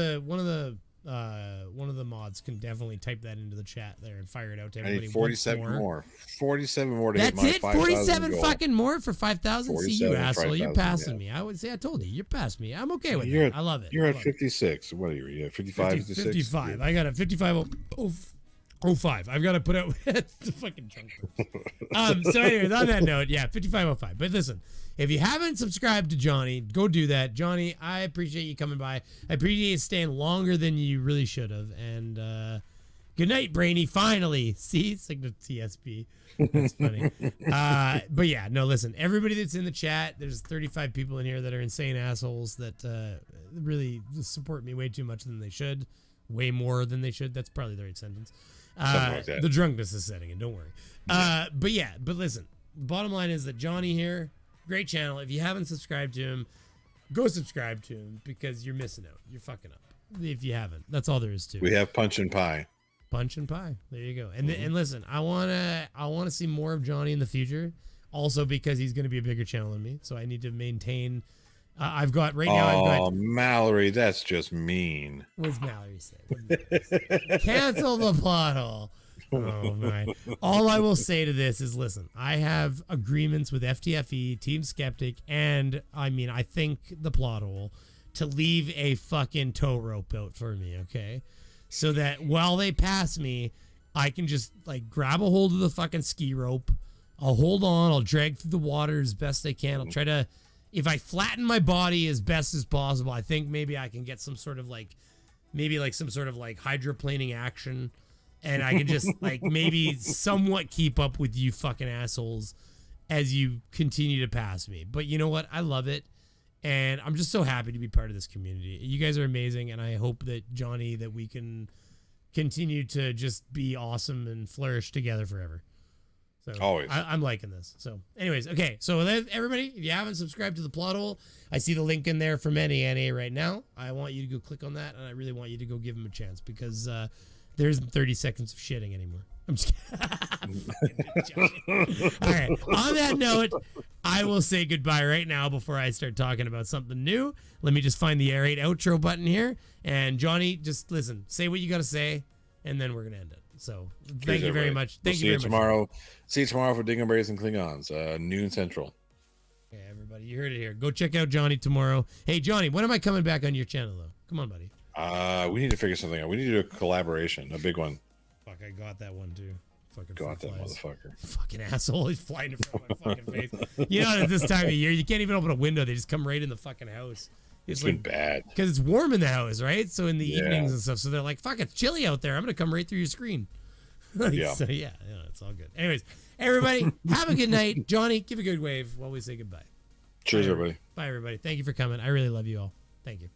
Speaker 12: the mods can definitely type that into the chat there and fire it out to
Speaker 14: I
Speaker 12: everybody.
Speaker 14: need 47 more. 47 more to
Speaker 12: That's
Speaker 14: hit my
Speaker 12: it. 47
Speaker 14: goal.
Speaker 12: fucking more for 5,000. See, you
Speaker 14: 47
Speaker 12: asshole. You're
Speaker 14: 5,000,
Speaker 12: passing me. I would say I told you. You're past me. I'm okay with
Speaker 14: You're
Speaker 12: it. I love it.
Speaker 14: You're
Speaker 12: I
Speaker 14: at
Speaker 12: love it.
Speaker 14: 56. What are you? Yeah, 55,
Speaker 12: 55. I got a 55.05. I've got to put out the fucking junk. So anyways, on that note, yeah, 55.05. But listen, if you haven't subscribed to Johnny, go do that. Johnny, I appreciate you coming by. I appreciate you staying longer than you really should have. And good night, Brainy. Finally. See? Signal TSP. That's funny. But yeah, no, listen, everybody that's in the chat, there's 35 people in here that are insane assholes that really support me way too much than they should. Way more than they should. That's probably the right sentence.
Speaker 14: Like that.
Speaker 12: The drunkenness is setting in, don't worry. But listen, the bottom line is that Johnny here, great channel. If you haven't subscribed to him, go subscribe to him because you're missing out. You're fucking up. If you haven't, that's all there is to it.
Speaker 14: We have Punch and Pie.
Speaker 12: Punch and Pie. There you go. And and listen, I wanna see more of Johnny in the future. Also because he's gonna be a bigger channel than me, so I need to maintain. I've got
Speaker 14: Mallory, that's just mean.
Speaker 12: What's Mallory say? Cancel the plot hole. Oh my! All I will say to this is, listen, I have agreements with FTFE, Team Skeptic, and I think the plot hole to leave a fucking tow rope out for me, okay? So that while they pass me, I can just grab a hold of the fucking ski rope. I'll hold on. I'll drag through the water as best I can. I'll try to. If I flatten my body as best as possible, I think maybe I can get some sort of hydroplaning action, and I can just maybe somewhat keep up with you fucking assholes as you continue to pass me. But you know what? I love it, and I'm just so happy to be part of this community. You guys are amazing, and I hope that Johnny, that we can continue to just be awesome and flourish together forever. So
Speaker 14: always.
Speaker 12: I'm liking this. So anyways, okay. So everybody, if you haven't subscribed to the plot hole, I see the link in there from NA right now. I want you to go click on that, and I really want you to go give him a chance because there isn't 30 seconds of shitting anymore. I'm just kidding. All right. On that note, I will say goodbye right now before I start talking about something new. Let me just find the Air 8 outro button here. And Johnny, just listen, say what you got to say, and then we're going to end it. So thank you very much. Thank you very much.
Speaker 14: See you tomorrow for Dingleberries and Klingons, noon central.
Speaker 12: Okay, everybody, you heard it here. Go check out Johnny tomorrow. Hey, Johnny, when am I coming back on your channel, though? Come on, buddy.
Speaker 14: We need to figure something out. We need to do a collaboration, a big one.
Speaker 12: Fuck, I got that one, too. Fucking
Speaker 14: got that
Speaker 12: flies.
Speaker 14: motherfucker.
Speaker 12: Fucking asshole. He's flying in front of my fucking face. You know, at this time of year, you can't even open a window. They just come right in the fucking house.
Speaker 14: It's been bad.
Speaker 12: Because it's warm in the house, right? So in the evenings and stuff. So they're like, fuck, it's chilly out there. I'm going to come right through your screen.
Speaker 14: Yeah.
Speaker 12: So yeah, it's all good. Anyways, everybody, have a good night. Johnny, give a good wave while we say goodbye.
Speaker 14: Cheers, everybody.
Speaker 12: Bye, everybody. Thank you for coming. I really love you all. Thank you.